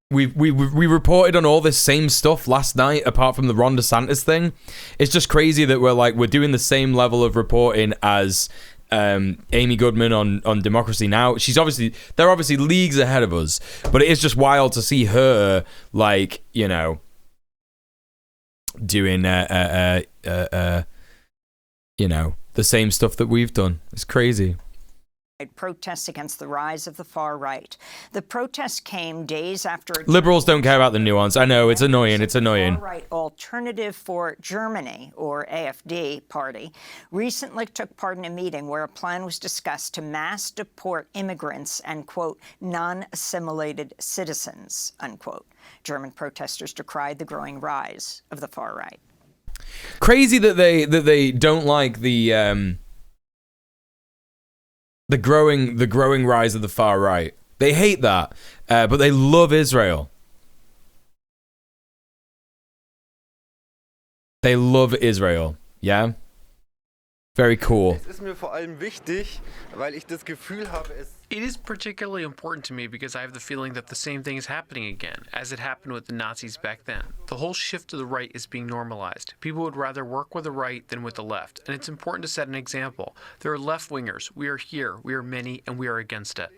we reported on all this same stuff last night, apart from the Ron DeSantis thing. It's just crazy that we're doing the same level of reporting as... Amy Goodman on Democracy Now! They're obviously leagues ahead of us, but it is just wild to see her, like, you know, doing you know, the same stuff that we've done. It's crazy. Protests against the rise of the far right. The protests came days after... Liberals don't care about the nuance. I know, it's annoying. It's annoying. Far-right Alternative for Germany, or AfD party, recently took part in a meeting where a plan was discussed to mass deport immigrants and, quote, non-assimilated citizens, unquote. German protesters decried the growing rise of the far right. Crazy that they don't like the growing rise of the far right. They hate that, but they love Israel. They love Israel. Yeah? Very cool. It is particularly important to me because I have the feeling that the same thing is happening again, as it happened with the Nazis back then. The whole shift to the right is being normalized. People would rather work with the right than with the left, and it's important to set an example. There are left-wingers. We are here. We are many, and we are against it.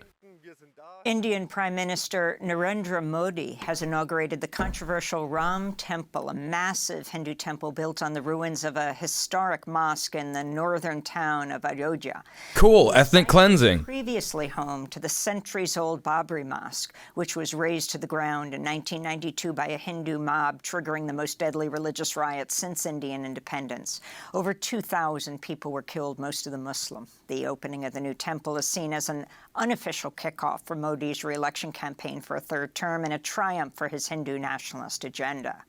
Indian Prime Minister Narendra Modi has inaugurated the controversial Ram Temple, a massive Hindu temple built on the ruins of a historic mosque in the northern town of Ayodhya. Cool, ethnic cleansing. Previously home to the centuries-old Babri Mosque, which was razed to the ground in 1992 by a Hindu mob, triggering the most deadly religious riots since Indian independence. Over 2,000 people were killed, most of them Muslim. The opening of the new temple is seen as an unofficial kickoff for Modi's re-election campaign for a third term and a triumph for his Hindu nationalist agenda.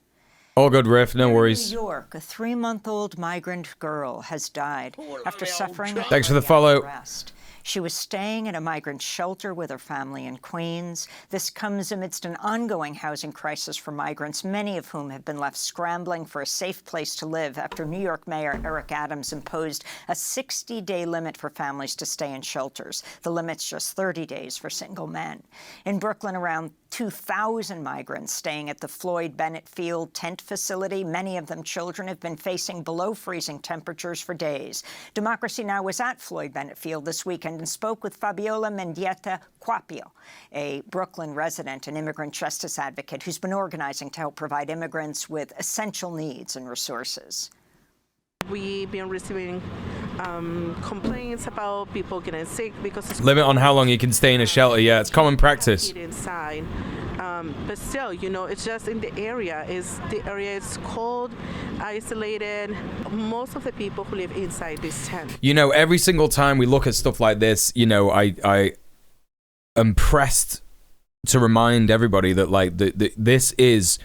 All good, Riff. No worries. In New York, a 3-month-old migrant girl has died after suffering... Thanks for the follow. Arrest. She was staying at a migrant shelter with her family in Queens. This comes amidst an ongoing housing crisis for migrants, many of whom have been left scrambling for a safe place to live after New York Mayor Eric Adams imposed a 60-day limit for families to stay in shelters. The limit's just 30 days for single men. In Brooklyn, around 2,000 migrants staying at the Floyd Bennett Field tent facility, many of them children, have been facing below freezing temperatures for days. Democracy Now! Was at Floyd Bennett Field this weekend and spoke with Fabiola Mendieta Quapio, a Brooklyn resident and immigrant justice advocate who's been organizing to help provide immigrants with essential needs and resources. We've been receiving complaints about people getting sick because it's limit on how long you can stay in a shelter. Yeah, it's common practice. Inside, but still, you know, it's just in the area. The area is cold, isolated. Most of the people who live inside this tent. You know, every single time we look at stuff like this, you know, I am pressed to remind everybody that like this is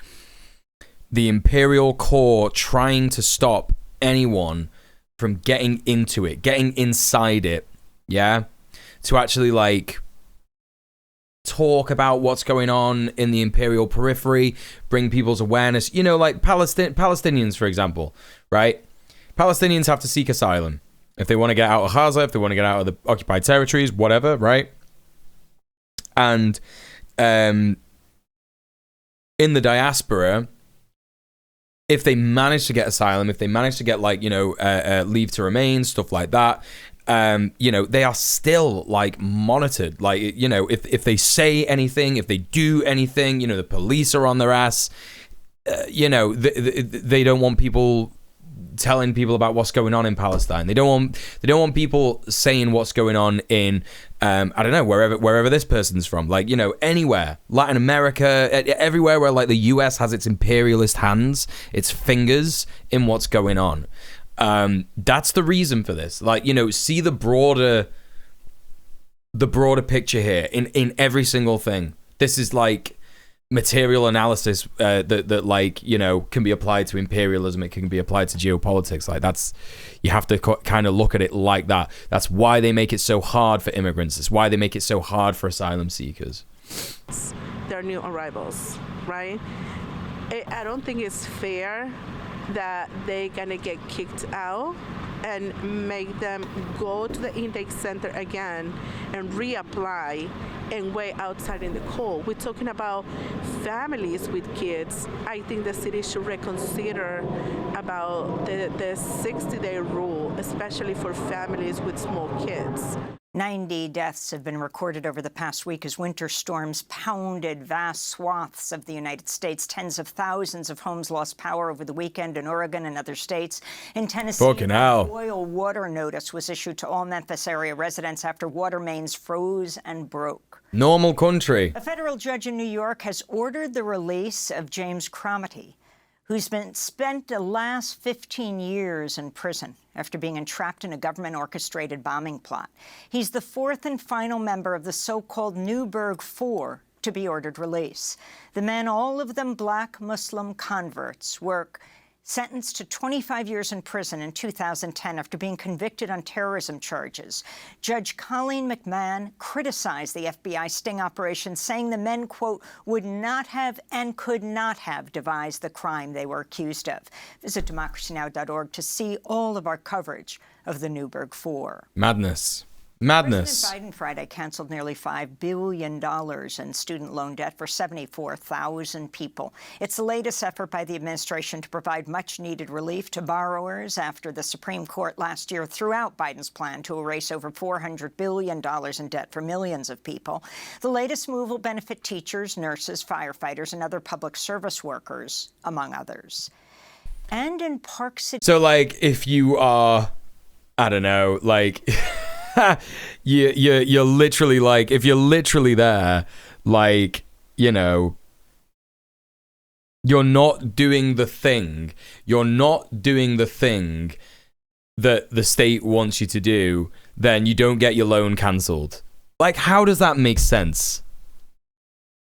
the imperial core trying to stop anyone from getting into it, getting inside it, yeah, to actually like talk about what's going on in the imperial periphery, bring people's awareness. You know, like Palestinians, for example, right? Palestinians have to seek asylum if they want to get out of Gaza, if they want to get out of the occupied territories, whatever, right? And in the diaspora, if they manage to get asylum, if they manage to get like, you know, leave to remain, stuff like that, you know, they are still like monitored. Like, you know, if they say anything, if they do anything, you know, the police are on their ass. You know, they don't want people telling people about what's going on in Palestine. They don't want people saying what's going on in I don't know, wherever this person's from, like, you know, anywhere, Latin America, everywhere where like the US has its imperialist hands, its fingers in what's going on. That's the reason for this. Like, you know, see the broader picture here in every single thing. This is like material analysis that like, you know, can be applied to imperialism. It can be applied to geopolitics. Like, that's, you have to kind of look at it like that. That's why they make it so hard for immigrants. It's why they make it so hard for asylum seekers. They're new arrivals, right? I don't think it's fair that they're gonna get kicked out and make them go to the intake center again and reapply and wait outside in the cold. We're talking about families with kids. I think the city should reconsider about the 60-day rule, especially for families with small kids. 90 deaths have been recorded over the past week as winter storms pounded vast swaths of the United States. Tens of thousands of homes lost power over the weekend in Oregon and other states. In Tennessee, a boil water notice was issued to all Memphis area residents after water mains froze and broke. Normal country. A federal judge in New York has ordered the release of James Cromity, who's been spent the last 15 years in prison after being entrapped in a government-orchestrated bombing plot. He's the fourth and final member of the so-called Newburgh Four to be ordered release. The men, all of them black Muslim converts, were sentenced to 25 years in prison in 2010 after being convicted on terrorism charges. Judge Colleen McMahon criticized the FBI sting operation, saying the men, quote, would not have and could not have devised the crime they were accused of. Visit democracynow.org to see all of our coverage of the Newburgh Four. Madness. President Biden Friday canceled nearly $5 billion in student loan debt for 74,000 people. It's the latest effort by the administration to provide much-needed relief to borrowers after the Supreme Court last year threw out Biden's plan to erase over $400 billion in debt for millions of people. The latest move will benefit teachers, nurses, firefighters, and other public service workers, among others. And in Park City... So, like, if you are, I don't know, like... you're literally like, if you're literally there, like, you know, you're not doing the thing that the state wants you to do, then you don't get your loan cancelled. Like, how does that make sense?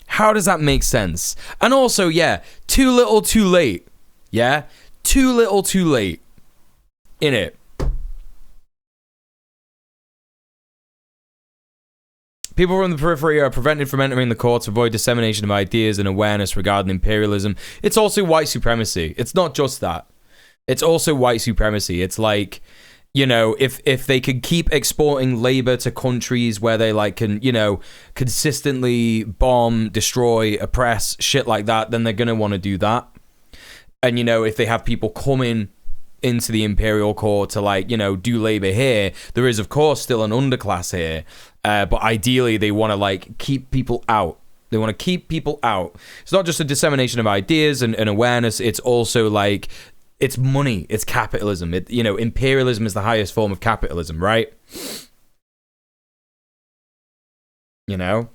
How does that make sense? And also, yeah, too little too late. Yeah, too little too late in it. People from the periphery are prevented from entering the court to avoid dissemination of ideas and awareness regarding imperialism. It's also white supremacy. It's not just that. It's also white supremacy. It's like, you know, if they could keep exporting labor to countries where they like can, you know, consistently bomb, destroy, oppress, shit like that, then they're going to want to do that. And, you know, if they have people coming into the imperial core to, like, you know, do labor here, there is of course still an underclass here, but ideally they want to like keep people out. They want to keep people out. It's not just a dissemination of ideas and awareness, it's also like, it's money, it's capitalism. You know, imperialism is the highest form of capitalism, right? You know,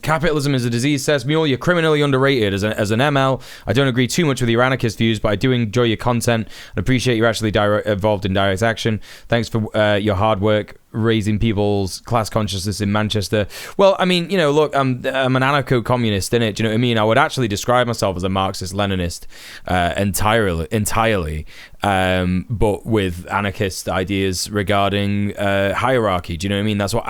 capitalism is a disease, says Mule. You're criminally underrated as an ML. I don't agree too much with your anarchist views, but I do enjoy your content and appreciate you're actually involved in direct action. Thanks for your hard work. raising people's class consciousness in Manchester. Well, I mean, you know, look, I'm an anarcho-communist, innit? Do you know what I mean? I would actually describe myself as a Marxist-Leninist entirely, but with anarchist ideas regarding hierarchy. Do you know what I mean? That's what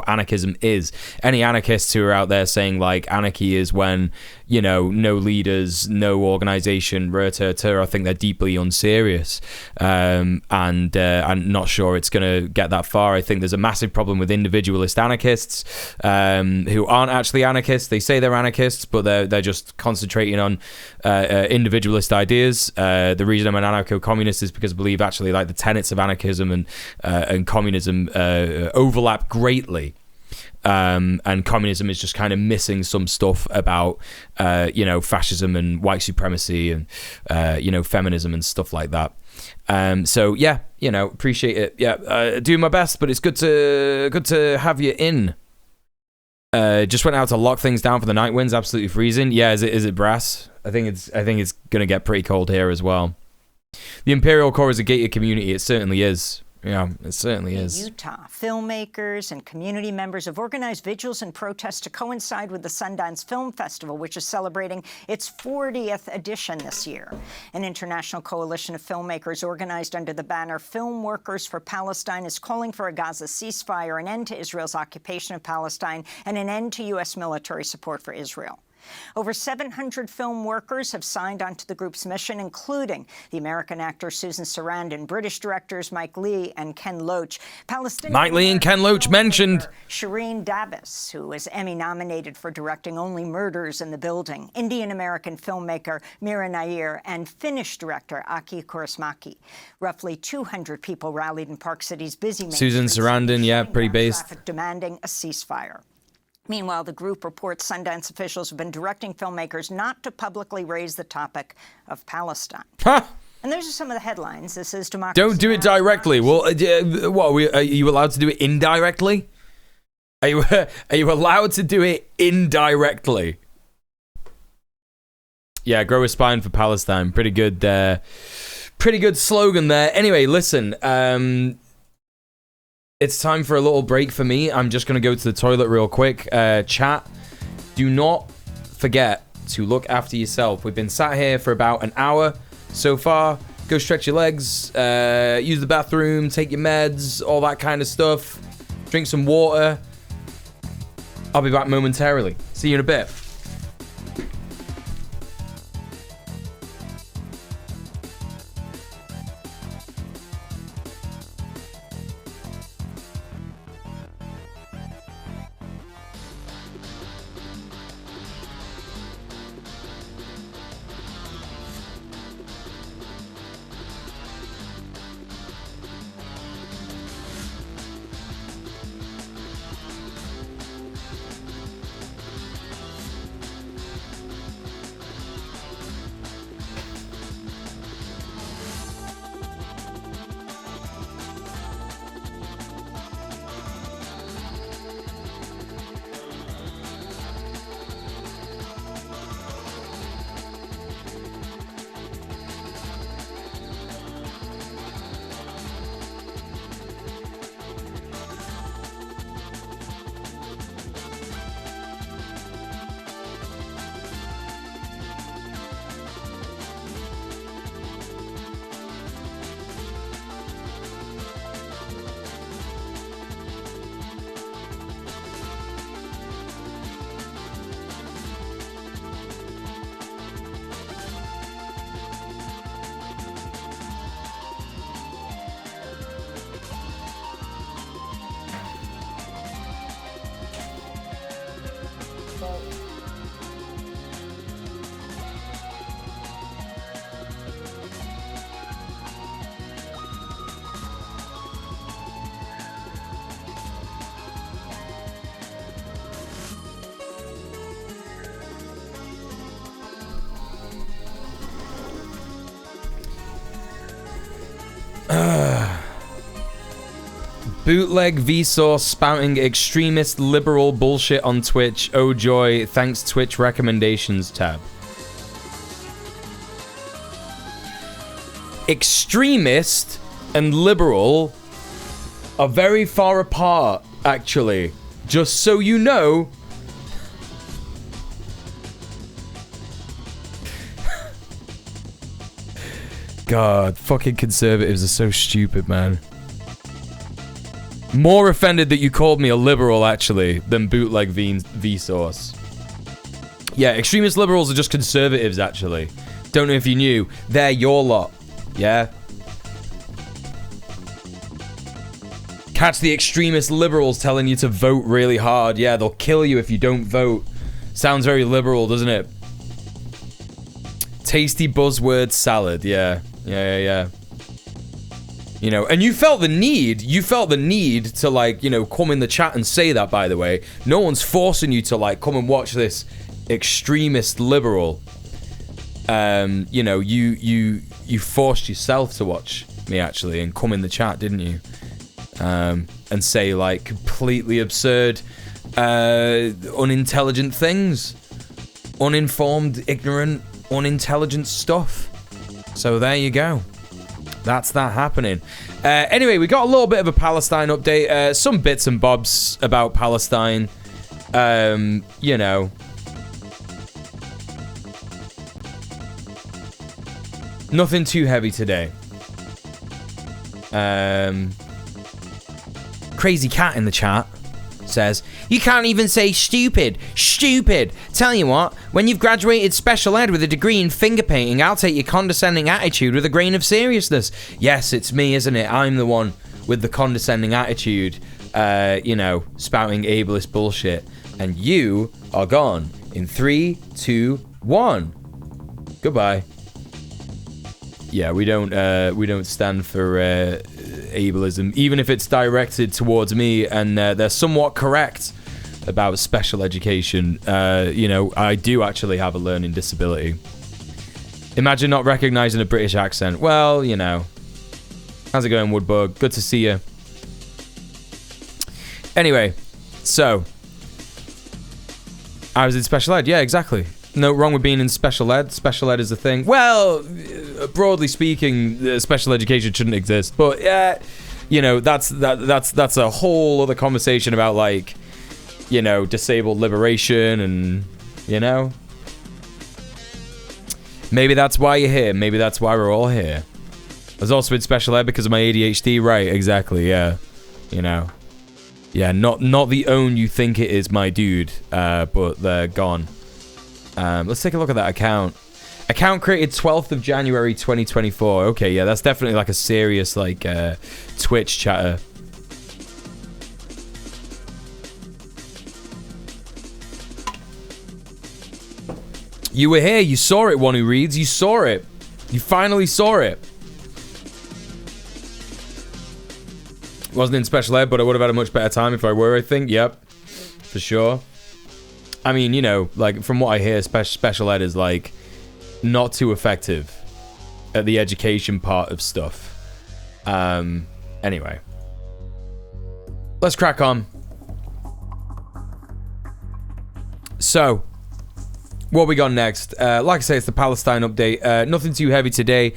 anarchism is. Any anarchists who are out there saying like anarchy is when, you know, no leaders, no organization, I think they're deeply unserious, and I'm not sure it's going to get that far. I think there's a massive problem with individualist anarchists who aren't actually anarchists. They say they're anarchists, but they're just concentrating on individualist ideas. The reason I'm an anarcho-communist is because I believe actually like the tenets of anarchism and communism overlap greatly. And communism is just kind of missing some stuff about, you know, fascism and white supremacy and, you know, feminism and stuff like that. So yeah, you know, appreciate it. Yeah, doing my best, but it's good to have you in. Just went out to lock things down for the night winds. Absolutely freezing. Yeah, is it brass? I think it's gonna get pretty cold here as well. The Imperial Core is a gated community. It certainly is. Yeah, it certainly is. In Utah, filmmakers and community members have organized vigils and protests to coincide with the Sundance Film Festival, which is celebrating its 40th edition this year. An international coalition of filmmakers organized under the banner Film Workers for Palestine is calling for a Gaza ceasefire, an end to Israel's occupation of Palestine, and an end to U.S. military support for Israel. Over 700 film workers have signed on to the group's mission, including the American actor Susan Sarandon, British directors Mike Leigh and Ken Loach, Palestinian Mike Leigh and Ken Loach mentioned, Shireen Davis, who was Emmy-nominated for directing Only Murders in the Building, Indian-American filmmaker Mira Nair, and Finnish director Aki Kaurismäki. Roughly 200 people rallied in Park City's busy main Susan streets, Sarandon, yeah, pretty based. demanding a ceasefire. Meanwhile, the group reports Sundance officials have been directing filmmakers not to publicly raise the topic of Palestine. Huh. And those are some of the headlines. This is Democracy Don't do it directly. Well, what are you allowed to do it indirectly? Are you allowed to do it indirectly? Yeah, grow a spine for Palestine. Pretty good slogan there. Anyway, listen. It's time for a little break for me. I'm just going to go to the toilet real quick. Chat, do not forget to look after yourself. We've been sat here for about an hour so far. Go stretch your legs, use the bathroom, take your meds, all that kind of stuff. Drink some water. I'll be back momentarily. See you in a bit. Bootleg Vsauce spouting extremist liberal bullshit on Twitch. Oh joy, thanks Twitch recommendations tab. Extremist and liberal are very far apart, actually. Just so you know. God, fucking conservatives are so stupid, man. More offended that you called me a liberal, actually, than bootleg Vsauce. Yeah, extremist liberals are just conservatives, actually. Don't know if you knew. They're your lot. Yeah? Catch the extremist liberals telling you to vote really hard. Yeah, they'll kill you if you don't vote. Sounds very liberal, doesn't it? Tasty buzzword salad. Yeah. Yeah. You know, and you felt the need to, like, you know, come in the chat and say that, by the way. No one's forcing you to, like, come and watch this extremist liberal. You know, you forced yourself to watch me, actually, and come in the chat, didn't you? And say, like, completely absurd, unintelligent things. Uninformed, ignorant, unintelligent stuff. So there you go. That's that happening. Anyway, we got a little bit of a Palestine update. Some bits and bobs about Palestine. You know. Nothing too heavy today. Crazy Cat in the chat says, you can't even say stupid. Stupid. Tell you what, when you've graduated special ed with a degree in finger painting, I'll take your condescending attitude with a grain of seriousness. Yes, it's me, isn't it? I'm the one with the condescending attitude, you know, spouting ableist bullshit. And you are gone in 3, 2, 1. Goodbye. Yeah, we don't stand for ableism, even if it's directed towards me, and they're somewhat correct about special education. You know, I do actually have a learning disability. Imagine not recognizing a British accent. Well, you know. How's it going, Woodbug? Good to see you. Anyway, so I was in special ed. Yeah, exactly. No wrong with being in special ed. Special ed is a thing. Well, broadly speaking, special education shouldn't exist. But yeah, you know, that's a whole other conversation about, like, you know, disabled liberation, and, you know, maybe that's why you're here. Maybe that's why we're all here. I was also in special ed because of my ADHD. Right? Exactly. Yeah. You know. Yeah. Not the own you think it is, my dude. But they're gone. Let's take a look at that account. Account created 12th of January 2024. Okay, yeah, that's definitely like a serious, like, Twitch chatter. You were here. You saw it, one who reads. You saw it. You finally saw it. Wasn't in special ed, but I would have had a much better time if I were, I think. Yep, for sure. I mean, you know, like, from what I hear, special ed is, like, not too effective at the education part of stuff. Anyway. Let's crack on. So, what we got next? Like I say, it's the Palestine update. Nothing too heavy today.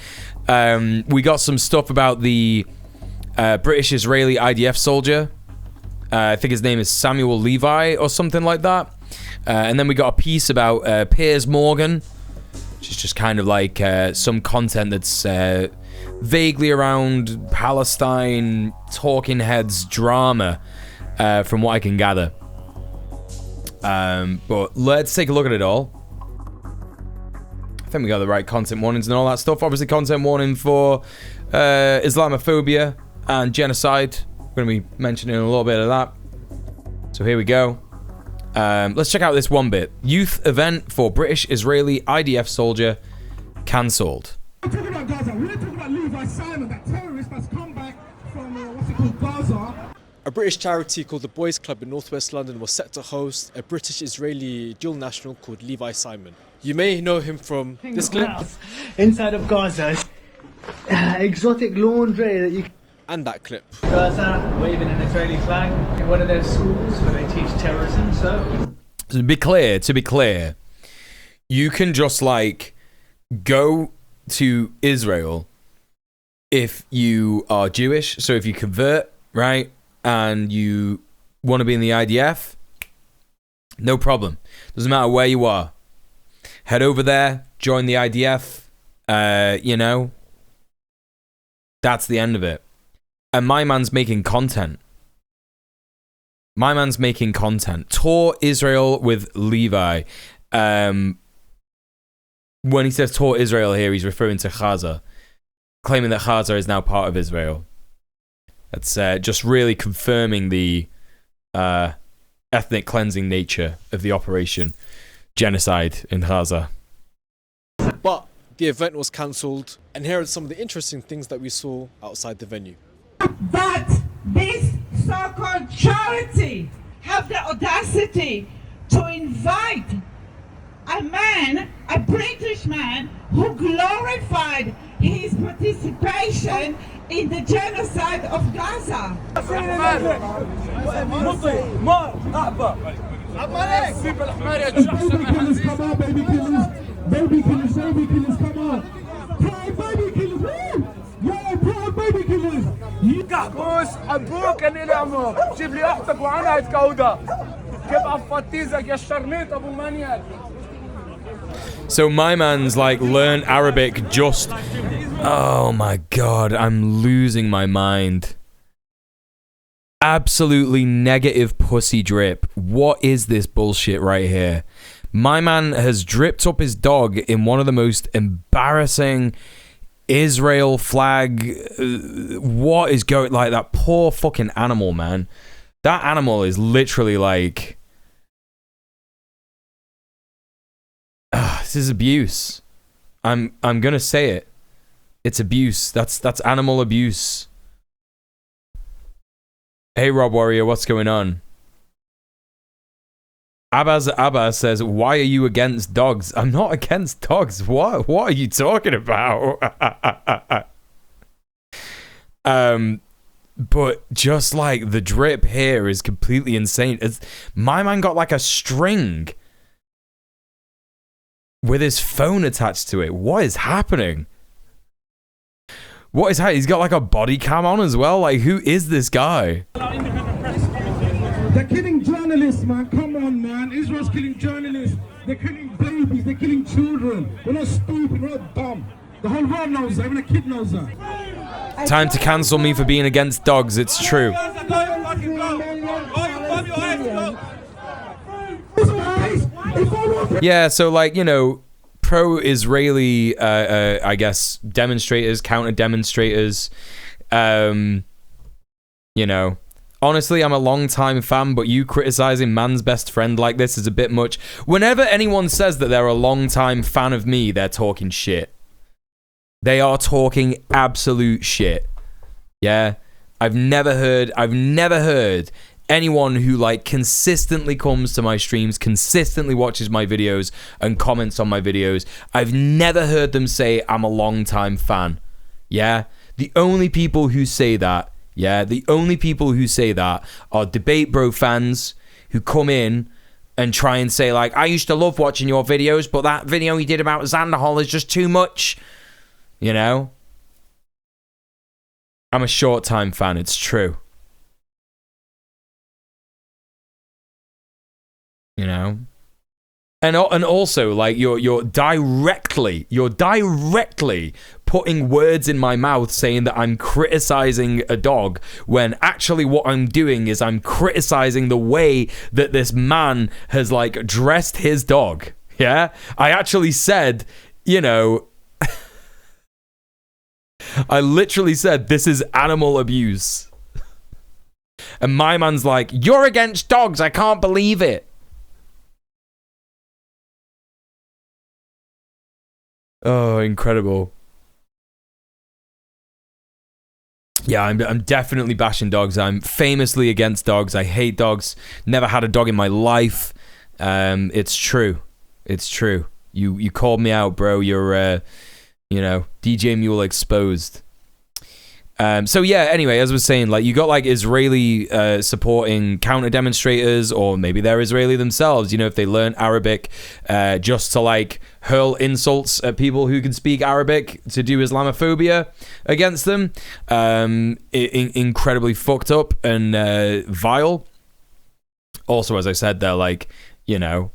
We got some stuff about the British-Israeli IDF soldier. I think his name is Samuel Levi or something like that. And then we got a piece about Piers Morgan, which is just kind of like some content that's vaguely around Palestine talking heads drama, from what I can gather. But let's take a look at it all. I think we got the right content warnings and all that stuff. Obviously, content warning for Islamophobia and genocide. We're going to be mentioning a little bit of that. So here we go. Let's check out this one bit. Youth event for British-Israeli IDF soldier cancelled. We're talking about Gaza. We're talking about Levi Simon, that terrorist that's come back from, what's it called, Gaza. A British charity called the Boys Club in northwest London was set to host a British-Israeli dual national called Levi Simon. You may know him from this clip. Inside of Gaza. Exotic laundry that you... And that clip. Gaza waving an Israeli flag in one of their schools where they teach terrorism, so... To be clear, you can just, like, go to Israel if you are Jewish. So if you convert right? And you want to be in the IDF, no problem. Doesn't matter where you are. Head over there, join the IDF, you know. That's the end of it. And my man's making content. My man's making content. Tour Israel with Levi. When he says tour Israel here, he's referring to Gaza, claiming that Gaza is now part of Israel. That's just really confirming the ethnic cleansing nature of the operation. Genocide in Gaza. But the event was cancelled, and here are some of the interesting things that we saw outside the venue. That this so-called charity have the audacity to invite a man, a British man, who glorified his participation in the genocide of Gaza. Baby killers, come on. Proud baby killers, woo! Yeah, proud baby killers. كحبوس ابوك اللي لعمه جيب لي اختك وعنها تكوده كيف عفطيزك يا الشرميط ابو المانيال. So my man's like learned Arabic just... Oh my god, I'm losing my mind. Absolutely negative pussy drip. What is this bullshit right here? My man has dripped up his dog in one of the most embarrassing Israel flag. What is going... Like, that poor fucking animal, man. That animal is literally like... This is abuse. I'm gonna say it. It's abuse. That's animal abuse. Hey, Rob Warrior, what's going on? Abbas says, why are you against dogs? I'm not against dogs. What are you talking about? But just like the drip here is completely insane. My man got like a string with his phone attached to it. What is happening? What is happening? He's got like a body cam on as well. Like, who is this guy? They're killing journalists, man. Come on, man. Israel's killing journalists. They're killing babies. They're killing children. We're not stupid. We're not dumb. The whole world knows that. Even a kid knows that. Time to cancel me for being against dogs. It's true. Yeah, so like, you know, pro-Israeli, I guess, demonstrators, counter-demonstrators, you know... Honestly, I'm a long-time fan, but you criticizing man's best friend like this is a bit much. Whenever anyone says that they're a long-time fan of me, they're talking shit. They are talking absolute shit. Yeah? I've never heard anyone who, like, consistently comes to my streams, consistently watches my videos, and comments on my videos. I've never heard them say, I'm a long-time fan. Yeah? The only people who say that are Debate Bro fans who come in and try and say, like, I used to love watching your videos, but that video you did about Zanderhol is just too much. You know? I'm a short-time fan, it's true. You know? And also, like, you're directly putting words in my mouth saying that I'm criticizing a dog, when actually what I'm doing is I'm criticizing the way that this man has, like, dressed his dog. Yeah? I actually said, you know... I literally said, this is animal abuse. And my man's like, you're against dogs, I can't believe it. Oh, incredible. Yeah, I'm definitely bashing dogs. I'm famously against dogs. I hate dogs. Never had a dog in my life. It's true. It's true. You called me out, bro. You're, you know, djmuel exposed. So yeah, anyway, as I was saying, like, you got like Israeli supporting counter demonstrators, or maybe they're Israeli themselves, you know, if they learn Arabic just to like hurl insults at people who can speak Arabic, to do Islamophobia against them. Incredibly fucked up and vile. Also, as I said, they're like, you know,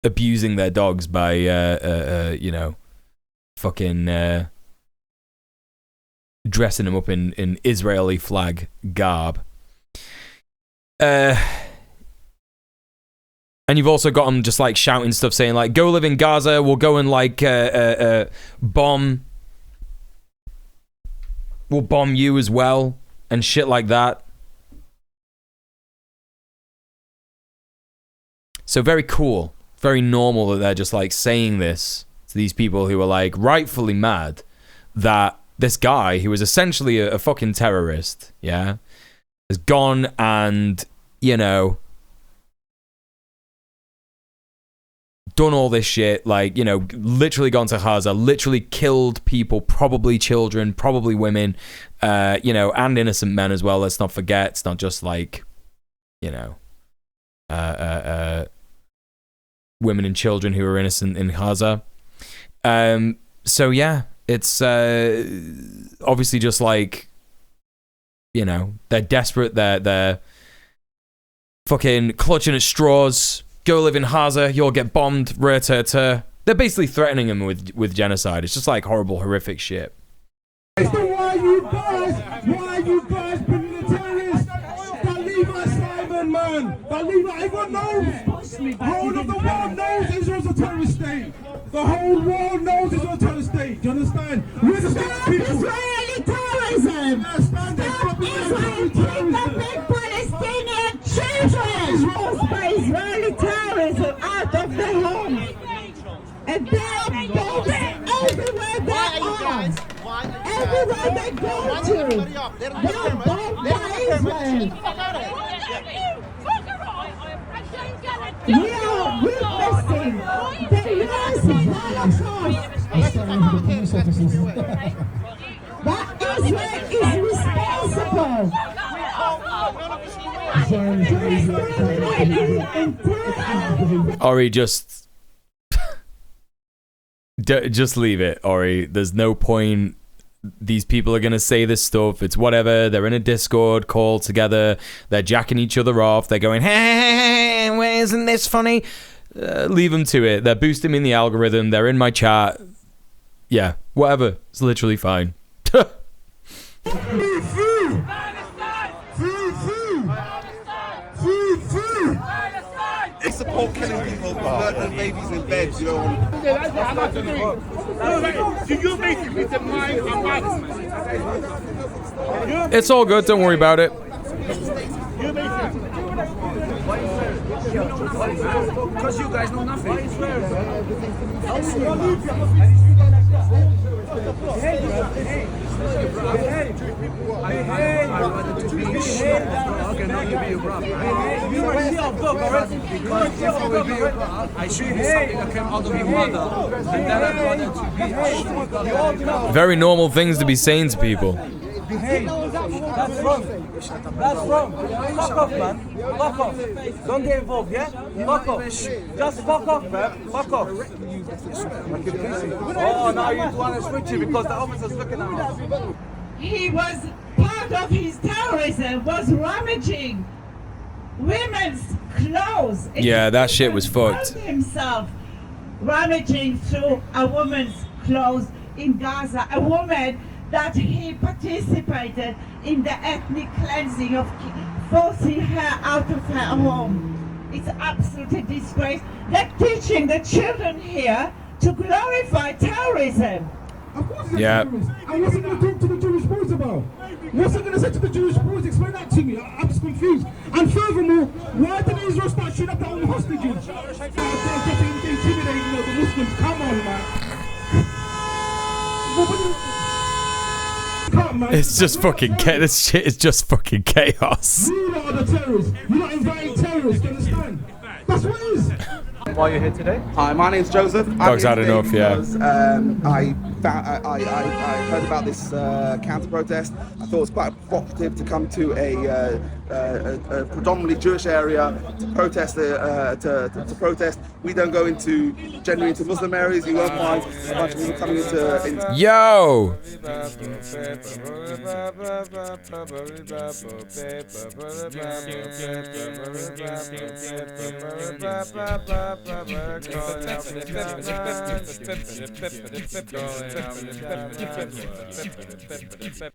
abusing their dogs by you know, fucking dressing them up in Israeli flag garb. And you've also got them just like shouting stuff, saying like, go live in Gaza, we'll go and like bomb, we'll bomb you as well, and shit like that. So very cool, very normal that they're just like saying this to these people who are like rightfully mad that this guy, who was essentially a fucking terrorist, yeah, has gone and, you know, done all this shit, like, you know, literally gone to Gaza, literally killed people, probably children, probably women, you know, and innocent men as well. Let's not forget, it's not just like, you know, women and children who are innocent in Gaza. So yeah, it's obviously just like, you know, they're desperate, they're fucking clutching at straws. Go live in Gaza, you'll get bombed. They're basically threatening him with genocide. It's just like horrible, horrific shit. Why you guys bringing the terrorists? That Levi Simon, man. That Levi, everyone knows. The whole of the world knows Israel's a terrorist state. The whole world knows Israel's a terrorist state. Do you understand? We're the Stop Israeli terrorism! Stop Israel kidnapping Palestinian children! Stop Israeli terrorism out of the home! And they are bombing everywhere they are! Everywhere they go to! They are bombed by Israel! We are witnessing the massive Holocaust that Israel is responsible. Ori, just leave it, Ori. There's no point. These people are going to say this stuff. It's whatever. They're in a Discord call together. They're jacking each other off. They're going, hey, isn't this funny? Leave them to it. They're boosting me in the algorithm. They're in my chat. Yeah, whatever. It's literally fine. They support killing people, murdering babies in bed, you know. Do you basically deny Hamas? It's all good. Don't worry about it. Because you guys know nothing. Very normal things to be saying to people. That's wrong. That's wrong. Fuck off, man. Fuck off. Don't get involved, yeah? Fuck off. Just fuck off, man. Fuck off. Oh, now you want to switch it because the officer's looking at us. He was part of his terrorism, was rummaging women's clothes. Yeah, that shit was fucked. Himself rummaging through a woman's clothes in Gaza, a woman that he participated in the ethnic cleansing of forcing her out of her home. It's absolutely disgrace. They're teaching the children here to glorify terrorism. Of course yeah. And what's he going to talk to the Jewish boys about? What's he going to say to the Jewish boys? Explain that to me. I'm just confused. And furthermore, why did Israel start shooting up their own hostages? Intimidating, the Muslims. Come on, man. It's just fucking this shit is just fucking chaos. You lot are the terrorists. You're not inviting terrorists, you understand? That's what it is. why you're here today? Hi, my name's Joseph. Dog's had enough, yeah. Because, I heard about this counter-protest. I thought it was quite provocative to come to a predominantly Jewish area to protest. To protest. We don't go generally into Muslim areas. You won't find a bunch of people coming into Yo!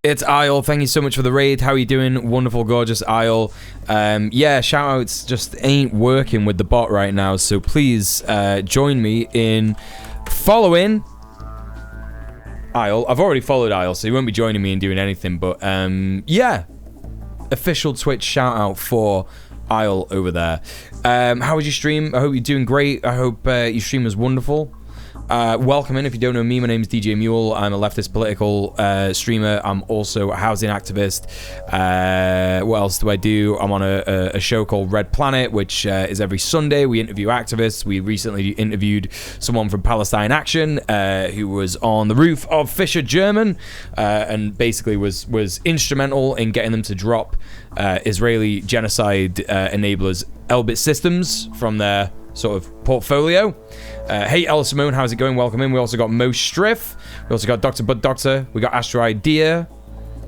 It's Isle. Thank you so much for the raid. How are you doing? Wonderful, gorgeous Isle. Yeah, shoutouts just ain't working with the bot right now, so please join me in following Isle. I've already followed Isle, so he won't be joining me and doing anything, but yeah, official Twitch shout out for Isle over there. How was your stream? I hope you're doing great. I hope your stream was wonderful. Welcome in. If you don't know me, my name is djmuel. I'm a leftist political streamer. I'm also a housing activist. What else do I do? I'm on a show called Red Planet, which is every Sunday. We interview activists. We recently interviewed someone from Palestine Action who was on the roof of Fisher German and basically was instrumental in getting them to drop Israeli genocide enablers Elbit Systems from their sort of portfolio. Hey Ella Simone, how's it going? Welcome in. We also got Mo Striff. We also got Dr. Bud Doctor. We got Astro Idea.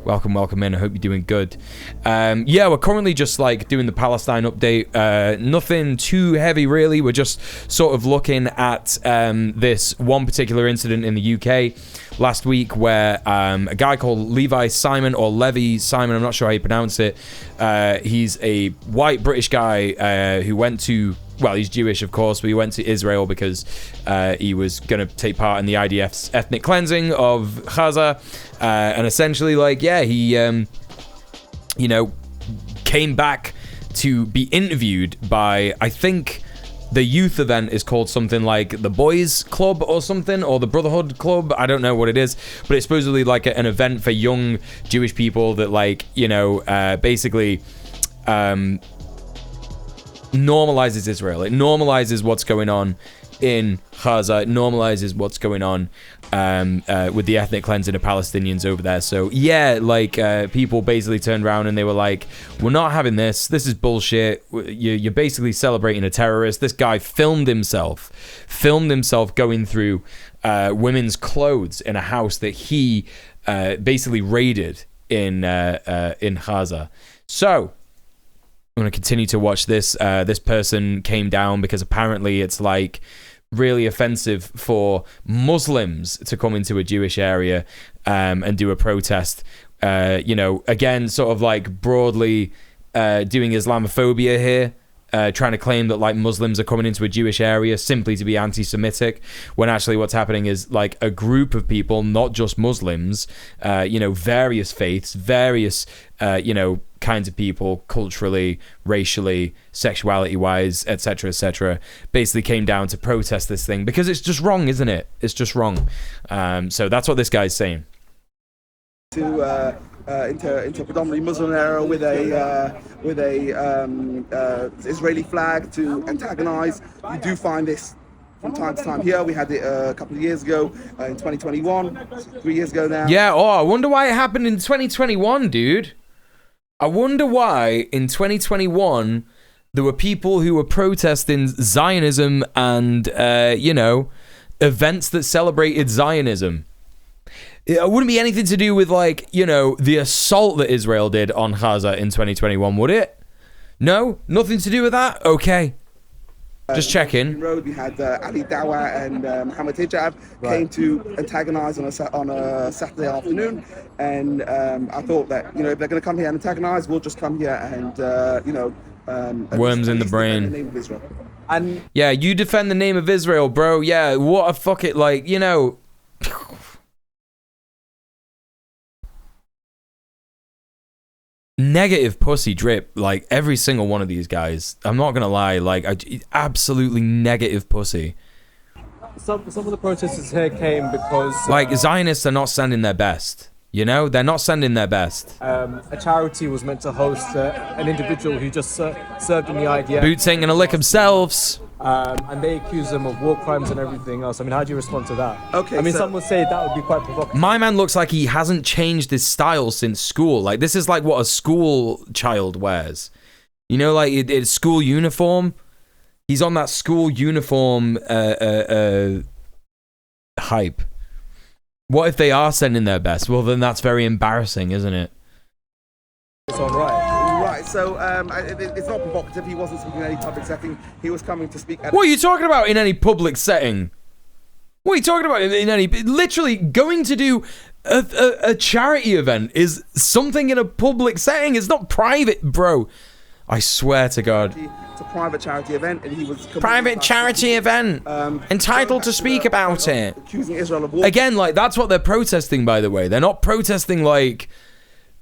Welcome in. I hope you're doing good. Yeah, we're currently just like doing the Palestine update. Nothing too heavy really. We're just sort of looking at this one particular incident in the UK last week where a guy called Levi Simon, or Levi Simon, I'm not sure how you pronounce it. He's a white British guy who went to, well, he's Jewish, of course, but he went to Israel because he was going to take part in the IDF's ethnic cleansing of Gaza. And essentially, like, yeah, he, you know, came back to be interviewed by, I think, the youth event is called something like the Boys Club or something, or the Brotherhood Club. I don't know what it is, but it's supposedly like an event for young Jewish people that, like, you know, basically normalizes Israel. It normalizes what's going on in Gaza. It normalizes what's going on with the ethnic cleansing of Palestinians over there. So yeah, like people basically turned around and they were like, we're not having this. This is bullshit. You're basically celebrating a terrorist. This guy filmed himself going through women's clothes in a house that he basically raided in Gaza. So I'm going to continue to watch this. This person came down because apparently it's like really offensive for Muslims to come into a Jewish area and do a protest. You know, again, sort of like broadly doing Islamophobia here. Trying to claim that like Muslims are coming into a Jewish area simply to be anti-Semitic, when actually what's happening is like a group of people, not just Muslims, you know, various faiths, various, you know, kinds of people, culturally, racially, sexuality-wise, etc., basically came down to protest this thing because it's just wrong, isn't it? It's just wrong. So that's what this guy's saying. Into predominantly Muslim area with a Israeli flag to antagonize. You do find this from time to time here. We had it a couple of years ago in 2021, 3 years ago now. Yeah, oh, I wonder why it happened in 2021, dude. I wonder why in 2021 there were people who were protesting Zionism and, you know, events that celebrated Zionism. It wouldn't be anything to do with, like, you know, the assault that Israel did on Gaza in 2021, would it? No? Nothing to do with that? Okay. Just checking. Road, we had Ali Dawa and Mohammed Hijab came to antagonize on a Saturday afternoon, and I thought that, you know, if they're going to come here and antagonize, we'll just come here and, you know, worms in the brain. The name of Israel. And yeah, you defend the name of Israel, bro. Yeah, what a fuck it, like, you know. Negative pussy drip, like every single one of these guys. I'm not gonna lie, like absolutely negative pussy. Some of the protesters here came because like Zionists are not sending their best. You know, they're not sending their best. A charity was meant to host an individual who just served in the IDF. Boots ain't gonna lick themselves. and they accuse them of war crimes and everything else. I mean, how do you respond to that? Okay, I mean, so- some would say that would be quite provocative. My man looks like he hasn't changed his style since school. Like, this is like what a school child wears. You know, like it's school uniform. He's on that school uniform hype. What if they are sending their best? Well, then that's very embarrassing, isn't it? It's all right. Right, so it's not provocative. He wasn't speaking in any public setting. He was coming to speak at... What are you talking about in any public setting? What are you talking about in any... Literally, going to do a charity event is something in a public setting. It's not private, bro. I swear to God. It's a private charity event, and he was... Private charity event. Entitled to speak about it. Accusing Israel of war. Again, like, that's what they're protesting, by the way. They're not protesting, like...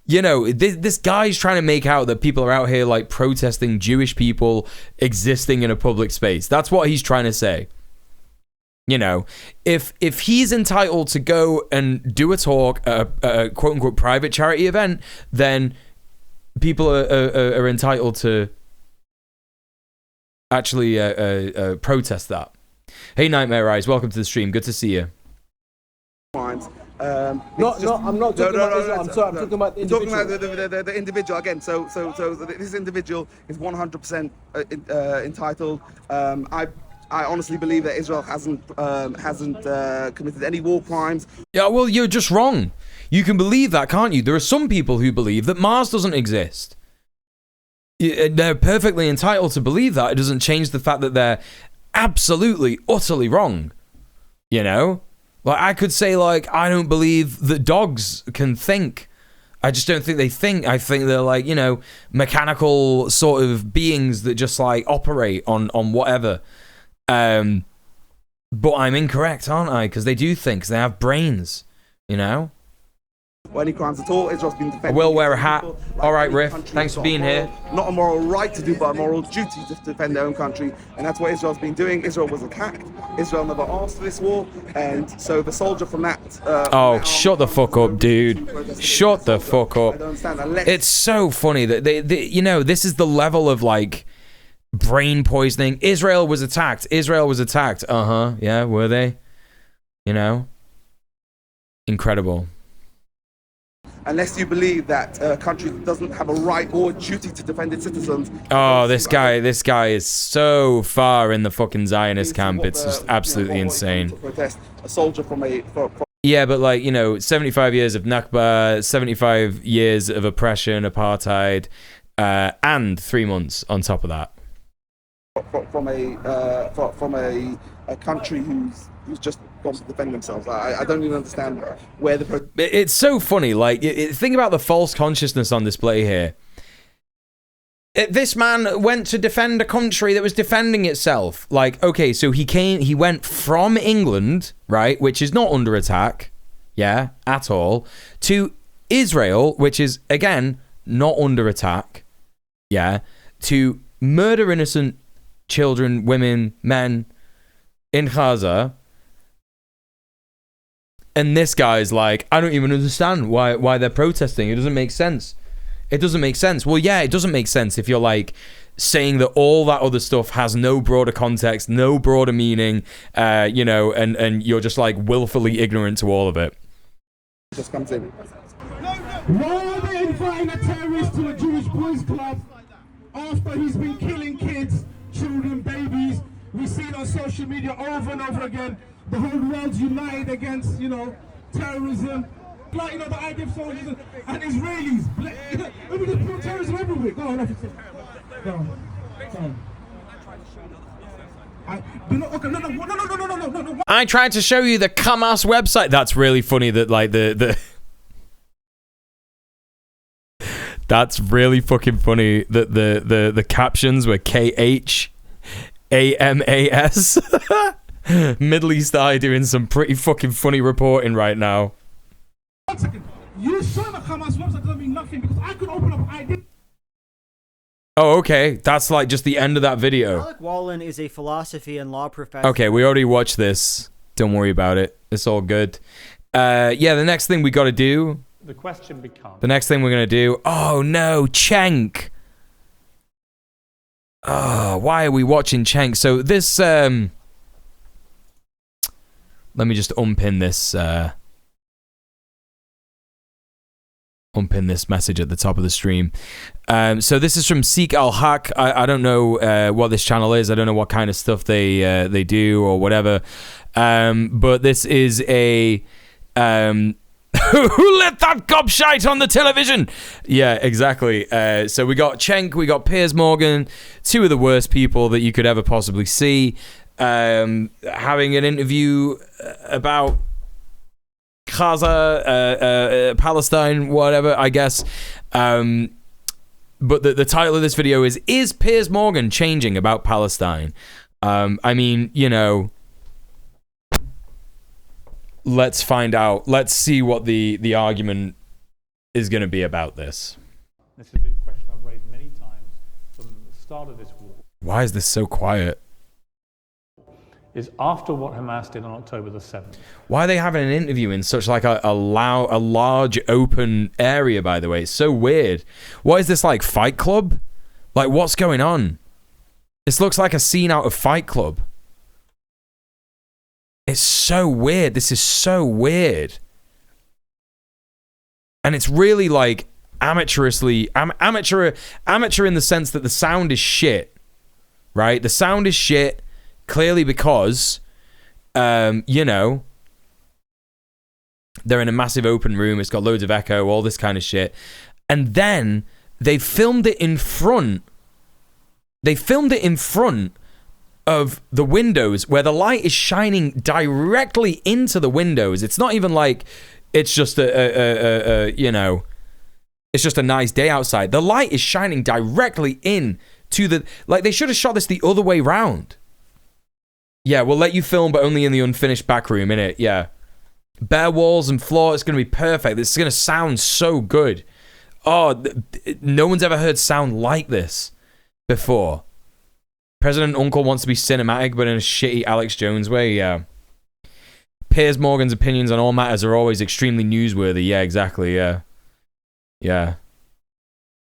You know, this guy's trying to make out that people are out here, like, protesting Jewish people existing in a public space. That's what he's trying to say. You know, if he's entitled to go and do a talk at a quote-unquote private charity event, then people are entitled to actually protest that. Hey, Nightmare Eyes, welcome to the stream. Good to see you. I'm not talking about Israel. I'm talking about the individual. Talking about the individual again. So this individual is 100% entitled. I honestly believe that Israel hasn't committed any war crimes. Yeah, well, you're just wrong. You can believe that, can't you? There are some people who believe that Mars doesn't exist. They're perfectly entitled to believe that. It doesn't change the fact that they're absolutely, utterly wrong. You know? Like, I could say, like, I don't believe that dogs can think. I just don't think they think. I think they're, like, you know, mechanical sort of beings that just, like, operate on whatever. But I'm incorrect, aren't I? Because they do think, 'cause they have brains, you know? Or any crimes at all. Israel's been defending... I will wear a hat. All right, Riff. Thanks for being here. Not a moral right to do, but a moral duty to defend their own country. And that's what Israel's been doing. Israel was attacked. Israel never asked for this war. And so the soldier from that... Shut the fuck up, dude. Shut the fuck up. It's so funny that they, you know, this is the level of, like, brain poisoning. Israel was attacked. Israel was attacked. Uh-huh. Yeah, were they? You know? Incredible. Unless you believe that a country doesn't have a right or duty to defend its citizens. Oh, this guy is so far in the fucking Zionist camp. It's just absolutely insane. A soldier from a... Yeah, but, like, you know, 75 years of Nakba, 75 years of oppression, apartheid, and 3 months on top of that. From a country who's just gone to defend themselves. I don't even understand where the... It's so funny. Like, think about the false consciousness on display here. This man went to defend a country that was defending itself. Like, okay, so he went from England, right, which is not under attack, yeah, at all, to Israel, which is, again, not under attack, yeah, to murder innocent children, women, men in Gaza. And this guy's like, I don't even understand why they're protesting. It doesn't make sense. It doesn't make sense. Well, yeah, it doesn't make sense if you're, like, saying that all that other stuff has no broader context, no broader meaning, you know, and you're just, like, willfully ignorant to all of it. Just comes in. Why are they inviting a terrorist to a Jewish boys club after he's been killing kids, children, babies? We see it on social media over and over again. The whole world's united against, you know, terrorism. Like, you know, the IDF soldiers and Israelis. We just put terrorism everywhere. Go on, officer. Go on. No. I tried to show you the Hamas website. That's really funny that, like, the that's really fucking funny that the captions were KHAMAS. Middle East Eye doing some pretty fucking funny reporting right now. 1 second. You show the Hamas website doesn't mean nothing because I could open up ID. Oh, okay. That's like just the end of that video. Alec Wallen is a philosophy and law professor. Okay, we already watched this. Don't worry about it. It's all good. Yeah, the next thing we got to do. The question becomes. The next thing we're going to do. Oh, no. Cenk. Why are we watching Cenk? So this, let me just unpin this message at the top of the stream. So this is from Seek Al Haq. I don't know what this channel is. I don't know what kind of stuff they do or whatever. But this is a who let that gobshite on the television? Yeah, exactly. So we got Cenk, we got Piers Morgan, two of the worst people that you could ever possibly see, having an interview about Gaza, Palestine, whatever, I guess. But the title of this video is Piers Morgan changing about Palestine? I mean, you know, let's find out. Let's see what the argument is going to be about this. This has been a question I've raised many times from the start of this war. Why is this so quiet? Is after what Hamas did on October the 7th. Why are they having an interview in such like a large open area, by the way? It's so weird. What is this, like Fight Club? Like, what's going on? This looks like a scene out of Fight Club. It's so weird. This is so weird. And it's really like amateur in the sense that the sound is shit. Right? The sound is shit. Clearly because, you know, they're in a massive open room. It's got loads of echo, all this kind of shit. And then they filmed it in front. They filmed it in front of the windows where the light is shining directly into the windows. It's not even like it's just you know, it's just a nice day outside. The light is shining directly in to the, like, they should have shot this the other way round. Yeah, we'll let you film, but only in the unfinished back room, innit? Yeah. Bare walls and floor, it's going to be perfect. This is going to sound so good. Oh, no one's ever heard sound like this before. President Uncle wants to be cinematic, but in a shitty Alex Jones way, yeah. Piers Morgan's opinions on all matters are always extremely newsworthy. Yeah, exactly, yeah. Yeah.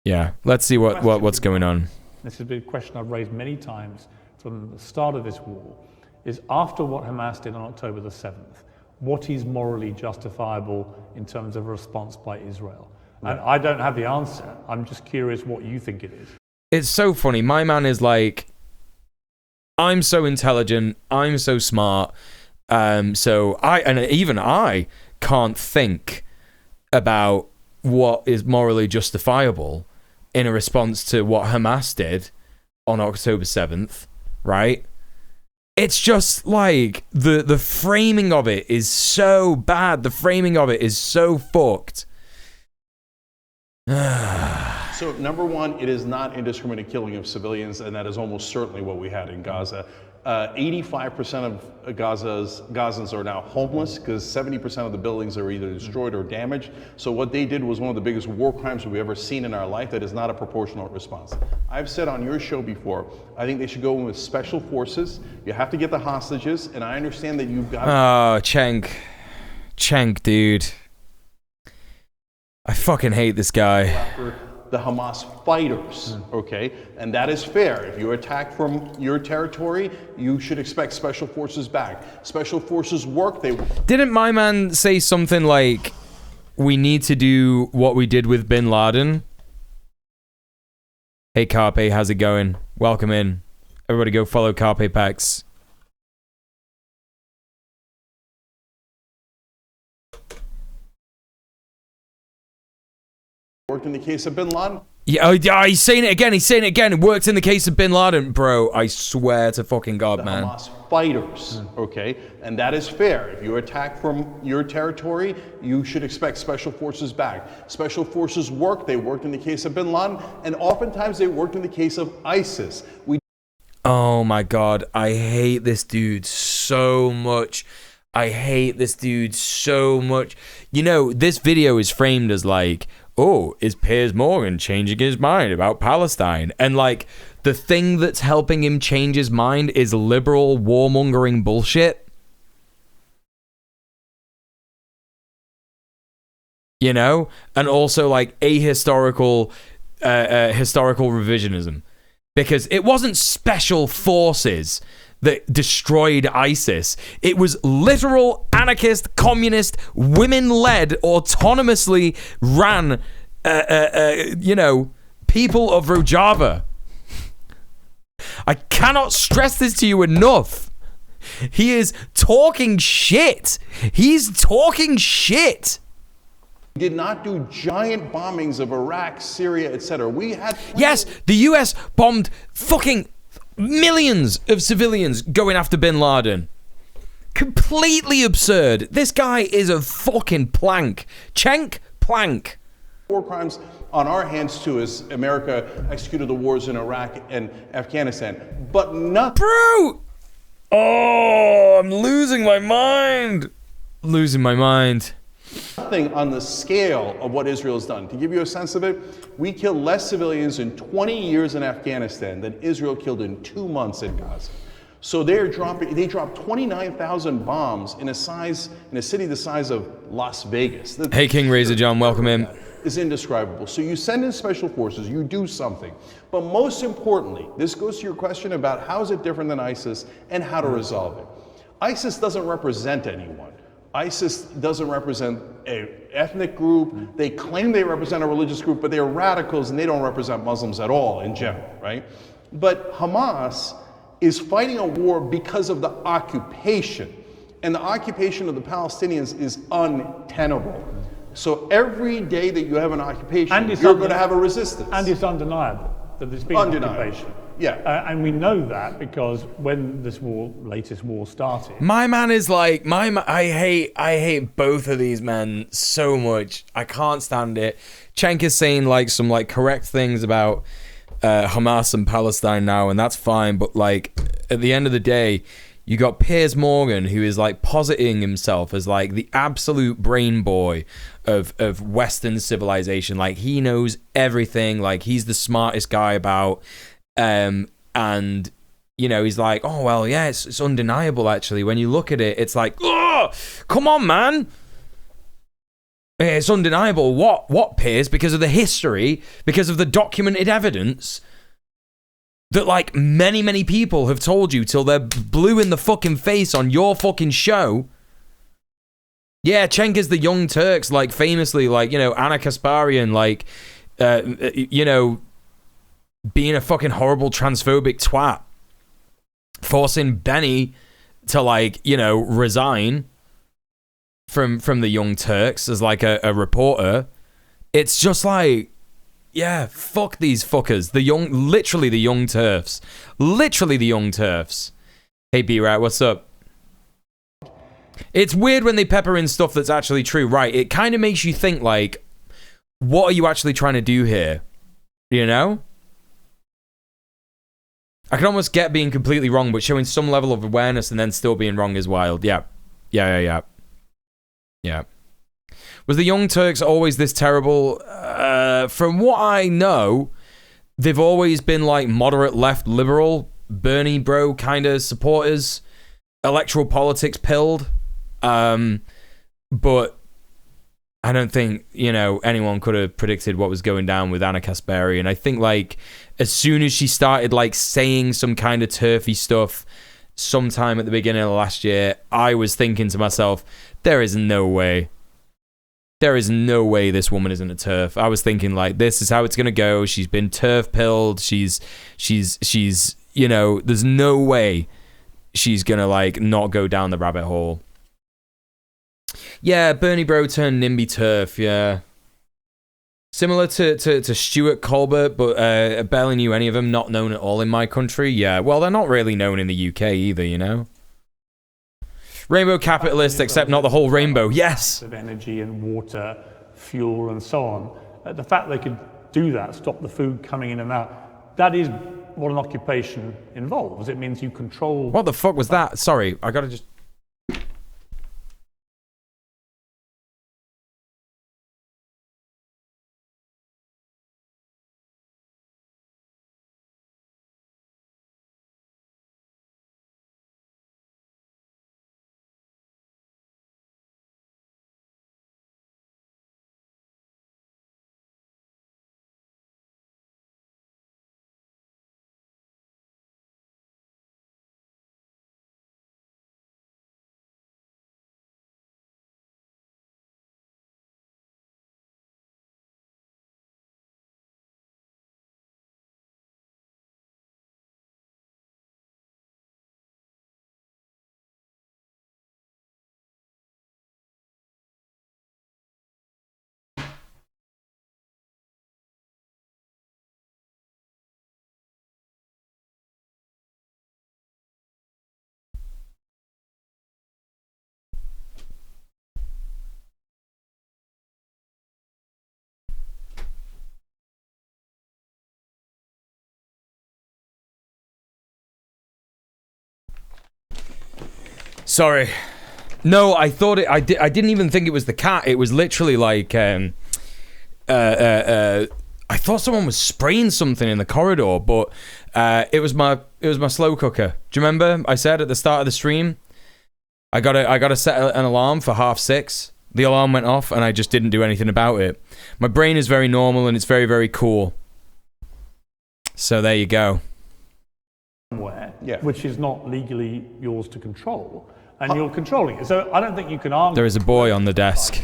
Yeah, let's see what's going on. This has been a question I've raised many times from the start of this war. Is after what Hamas did on October the 7th, what is morally justifiable in terms of a response by Israel? And I don't have the answer. I'm just curious what you think it is. It's so funny. My man is like, I'm so intelligent, I'm so smart, so I can't think about what is morally justifiable in a response to what Hamas did on October 7th, right? It's just like the framing of it is so bad. The framing of it is so fucked. So number one, it is not indiscriminate killing of civilians, and that is almost certainly what we had in Gaza. 85% of Gazans are now homeless because 70% of the buildings are either destroyed or damaged. So what they did was one of the biggest war crimes we've ever seen in our life. That is not a proportional response. I've said on your show before, I think they should go in with special forces. You have to get the hostages, and I understand that you've got... Oh, Cenk, dude. I fucking hate this guy. The Hamas fighters, okay? And that is fair. If you attack from your territory, you should expect special forces back. Special forces work, Didn't my man say something like, we need to do what we did with Bin Laden? Hey Carpe, how's it going? Welcome in. Everybody go follow Carpe Pax. Worked in the case of Bin Laden. Yeah, he's saying it again. It worked in the case of Bin Laden. Bro, I swear to fucking God, man. Hamas fighters, okay? And that is fair. If you attack from your territory, you should expect special forces back. Special forces work. They worked in the case of Bin Laden, and oftentimes they worked in the case of ISIS. Oh my God, I hate this dude so much. You know, this video is framed as like, oh, is Piers Morgan changing his mind about Palestine? And like, the thing that's helping him change his mind is liberal warmongering bullshit. You know? And also like ahistorical historical revisionism. Because it wasn't special forces that destroyed ISIS. It was literal anarchist, communist, women-led, autonomously ran, people of Rojava. I cannot stress this to you enough. He is talking shit. He's talking shit. We did not do giant bombings of Iraq, Syria, etc. We had... Yes, the US bombed fucking millions of civilians going after bin Laden. Completely absurd. This guy is a fucking plank. Cenk plank. War crimes on our hands too, as America executed the wars in Iraq and Afghanistan. But nothing... Bro! Oh, I'm losing my mind. Losing my mind. Nothing on the scale of what Israel has done. To give you a sense of it, we killed less civilians in 20 years in Afghanistan than Israel killed in 2 months in Gaza. So they dropped 29,000 bombs in a city the size of Las Vegas. Hey, King Razor John, welcome in. Is indescribable. So you send in special forces, you do something. But most importantly, this goes to your question about how is it different than ISIS and how to resolve it. ISIS doesn't represent anyone. ISIS doesn't represent an ethnic group. They claim they represent a religious group, but they're radicals and they don't represent Muslims at all in general, right? But Hamas is fighting a war because of the occupation. And the occupation of the Palestinians is untenable. So every day that you have an occupation, you're going to have a resistance. And it's undeniable that there's been an occupation. Yeah. And we know that because when this latest war started... My man is like, I hate both of these men so much. I can't stand it. Cenk is saying like some like correct things about Hamas and Palestine now, and that's fine. But like at the end of the day, you got Piers Morgan, who is like positing himself as like the absolute brain boy of Western civilization. Like he knows everything. Like he's the smartest guy about. And he's like, oh well, yeah, it's undeniable actually. When you look at it, it's like, oh, come on, man. It's undeniable. What, Piers? Because of the history, because of the documented evidence that like many people have told you till they're blue in the fucking face on your fucking show. Yeah, Cenk is the Young Turks, like famously, like, Anna Kasparian, like, being a fucking horrible transphobic twat, forcing Benny to like, resign from the Young Turks as like a reporter. It's just like, yeah, fuck these fuckers. Literally the Young Turfs. Literally the Young Turfs. Hey, B-Rat, what's up? It's weird when they pepper in stuff that's actually true, right? It kind of makes you think like, what are you actually trying to do here? I can almost get being completely wrong, but showing some level of awareness and then still being wrong is wild. Yeah. Was the Young Turks always this terrible? From what I know, they've always been like moderate left liberal, Bernie bro kind of supporters, electoral politics pilled. But I don't think, anyone could have predicted what was going down with Anna Kasparian. I think like as soon as she started like saying some kind of turfy stuff sometime at the beginning of last year, I was thinking to myself, there is no way this woman isn't a turf. I was thinking like, this is how it's going to go. She's been turf pilled. She's there's no way she's going to like not go down the rabbit hole. Yeah, Bernie bro turned NIMBY turf, yeah. Similar to Stuart Colbert, but barely knew any of them, not known at all in my country. Yeah, well, they're not really known in the UK either, Rainbow capitalist, except not the whole rainbow, yes! Of energy and water, fuel and so on. The fact they could do that, stop the food coming in and out, that is what an occupation involves. It means you control... What the fuck was that? Sorry, I gotta just... Sorry. No, I thought it. I didn't even think it was the cat. It was literally like. I thought someone was spraying something in the corridor, but it was my slow cooker. Do you remember? I said at the start of the stream, I gotta set an alarm for 6:30. The alarm went off, and I just didn't do anything about it. My brain is very normal, and it's very, very cool. So there you go. Which is not legally yours to control, and you're controlling it. So I don't think you can argue. There is a boy on the desk.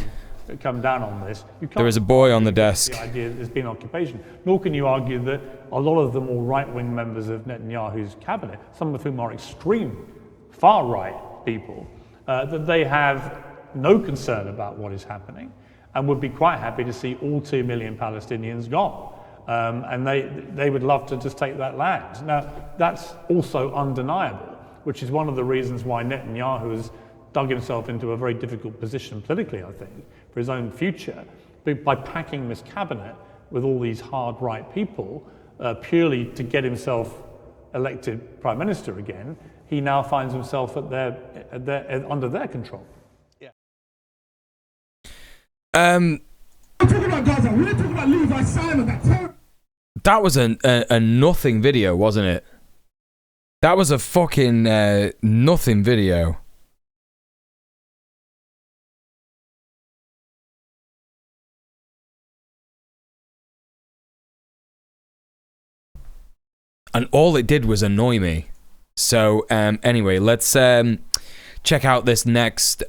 Come down on this. You can't There is a boy on the desk. The idea that there's been occupation. Nor can you argue that a lot of the more right-wing members of Netanyahu's cabinet, some of whom are extreme far-right people, that they have no concern about what is happening and would be quite happy to see all 2 million Palestinians gone. And they would love to just take that land. Now, that's also undeniable, which is one of the reasons why Netanyahu has dug himself into a very difficult position politically, I think, for his own future, by packing this cabinet with all these hard right people purely to get himself elected prime minister again. He now finds himself under their control. We're talking about Gaza. We're talking about Levi Simon. That was a nothing video, wasn't it? That was a fucking nothing video. And all it did was annoy me. So anyway, let's check out this next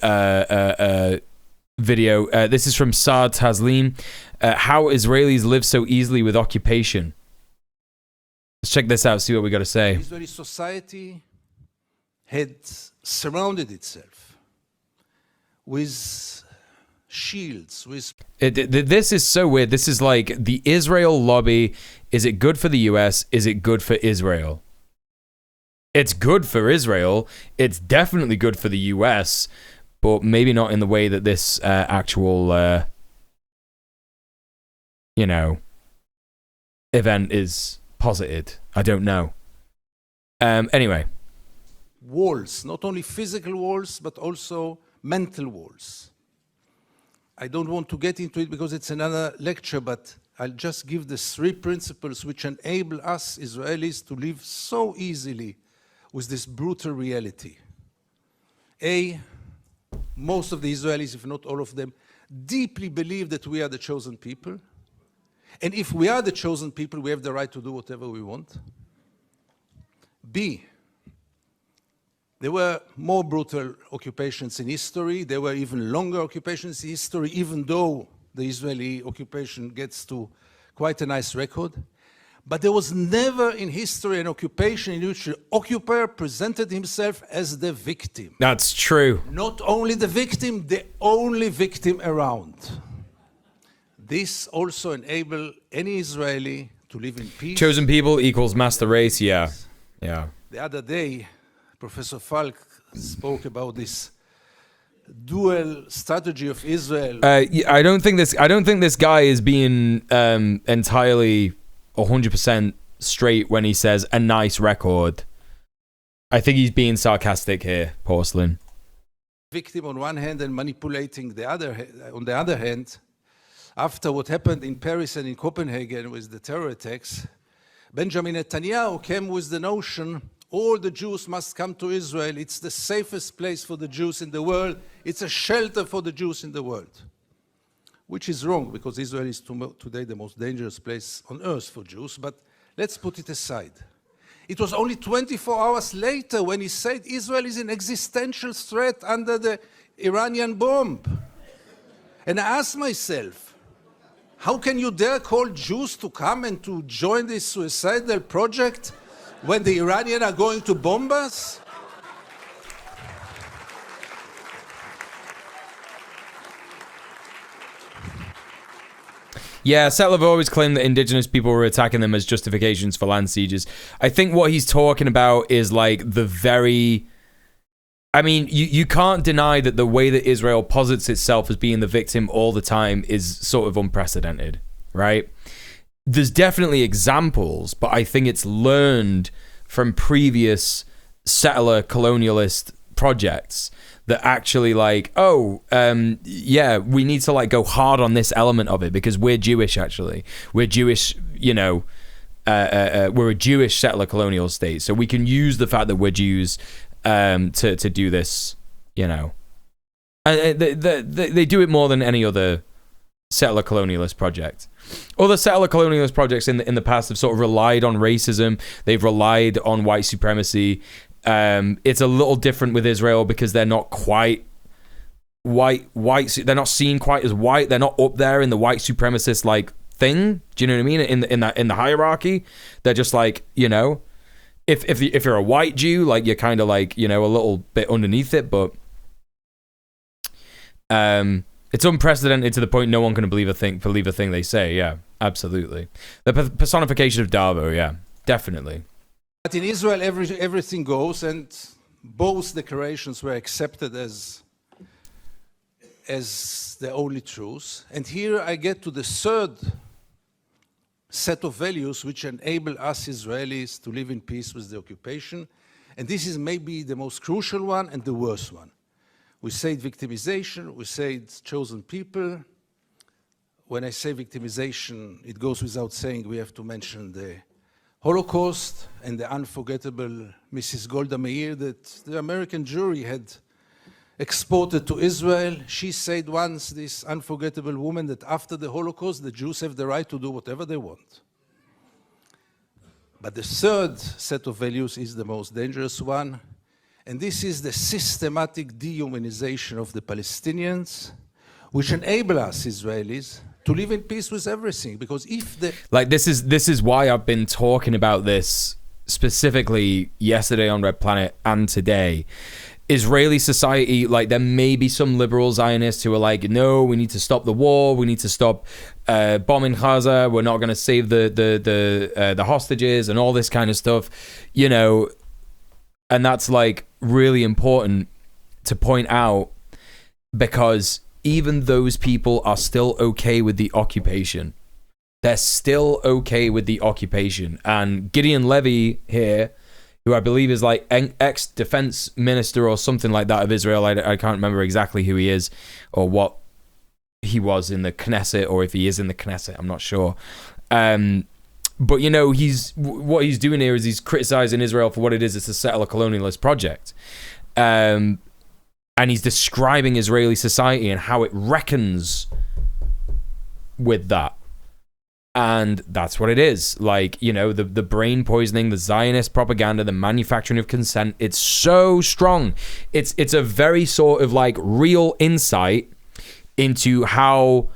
video. This is from Saad Taslim. How Israelis live so easily with occupation. Let's check this out, see what we got to say. Israeli society had surrounded itself with shields, with... This is so weird. This is like the Israel lobby. Is it good for the US? Is it good for Israel? It's good for Israel. It's definitely good for the US, but maybe not in the way that this actual, event is posited. I don't know. Anyway. Walls, not only physical walls, but also mental walls. I don't want to get into it because it's another lecture, but I'll just give the 3 principles which enable us Israelis to live so easily with this brutal reality. A, most of the Israelis, if not all of them, deeply believe that we are the chosen people. And if we are the chosen people, we have the right to do whatever we want. B, there were more brutal occupations in history. There were even longer occupations in history, even though the Israeli occupation gets to quite a nice record. But there was never in history an occupation in which the occupier presented himself as the victim. That's true. Not only the victim, the only victim around. This also enabled any Israeli to live in peace. Chosen people equals master race, yeah. Yeah. The other day, Professor Falk spoke about this dual strategy of Israel. I don't think this guy is being entirely 100% straight when he says a nice record. I think he's being sarcastic here, Porcelain. Victim on one hand and manipulating the other on the other hand. After what happened in Paris and in Copenhagen with the terror attacks, Benjamin Netanyahu came with the notion all the Jews must come to Israel. It's the safest place for the Jews in the world. It's a shelter for the Jews in the world. Which is wrong, because Israel is today the most dangerous place on earth for Jews. But let's put it aside. It was only 24 hours later when he said Israel is an existential threat under the Iranian bomb. And I asked myself, how can you dare call Jews to come and to join this suicidal project when the Iranians are going to bomb us? Yeah, Settler have always claimed that indigenous people were attacking them as justifications for land sieges. I think what he's talking about is like the very... I mean, you can't deny that the way that Israel posits itself as being the victim all the time is sort of unprecedented, right? There's definitely examples, but I think it's learned from previous settler colonialist projects that actually like, yeah, we need to like go hard on this element of it because we're Jewish. Actually, we're Jewish. You know, we're a Jewish settler colonial state, so we can use the fact that we're Jews to do this. You know, and they do it more than any other settler colonialist project. Other settler colonialist projects in the past have sort of relied on racism. They've relied on white supremacy. It's a little different with Israel because they're not quite white. They're not seen quite as white. They're not up there in the white supremacist like thing. Do you know what I mean? In the hierarchy, they're just like, you know, if you're a white Jew, like you're kind of like, you know, a little bit underneath it, but it's unprecedented to the point no one can believe a thing they say. Yeah, absolutely. The personification of Darbo. Yeah, definitely. But in Israel, everything goes, and both declarations were accepted as the only truth. And here I get to the third set of values which enable us Israelis to live in peace with the occupation. And this is maybe the most crucial one and the worst one. We say victimization, we say chosen people. When I say victimization, it goes without saying we have to mention the Holocaust and the unforgettable Mrs. Golda Meir that the American jury had exported to Israel. She said once, this unforgettable woman, that after the Holocaust, the Jews have the right to do whatever they want. But the third set of values is the most dangerous one. And this is the systematic dehumanization of the Palestinians, which enable us Israelis to live in peace with everything. Because if the this is why I've been talking about this specifically yesterday on Red Planet and today. Israeli society, like there may be some liberal Zionists who are like, no, we need to stop the war, we need to stop bombing Gaza, we're not going to save the hostages and all this kind of stuff, you know. And that's like really important to point out because even those people are still okay with the occupation. They're still okay with the occupation. And Gideon Levy here, who I believe is like ex-defense minister or something like that of Israel, I can't remember exactly who he is or what he was in the Knesset or if he is in the Knesset, I'm not sure. But, you know, what he's doing here is he's criticizing Israel for what it is. It's a settler colonialist project. And he's describing Israeli society and how it reckons with that. And that's what it is. Like, you know, the brain poisoning, the Zionist propaganda, the manufacturing of consent. It's so strong. It's a very sort of like real insight into how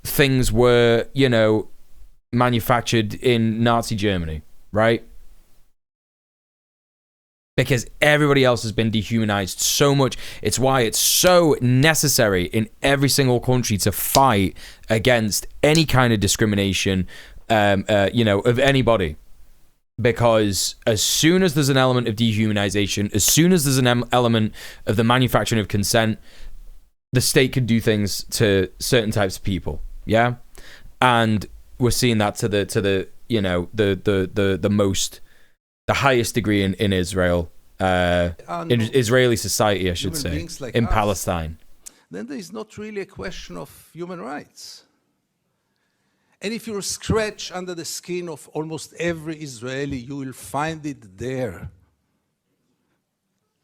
things were, you know, manufactured in Nazi Germany, right? Because everybody else has been dehumanized so much. It's why it's so necessary in every single country to fight against any kind of discrimination, you know, of anybody. Because as soon as there's an element of dehumanization, as soon as there's an element of the manufacturing of consent, the state can do things to certain types of people, yeah? And we're seeing that to the you know, the highest degree in Israel, in Israeli society, I should say, like in Palestine. Then there is not really a question of human rights. And if you scratch under the skin of almost every Israeli, you will find it there.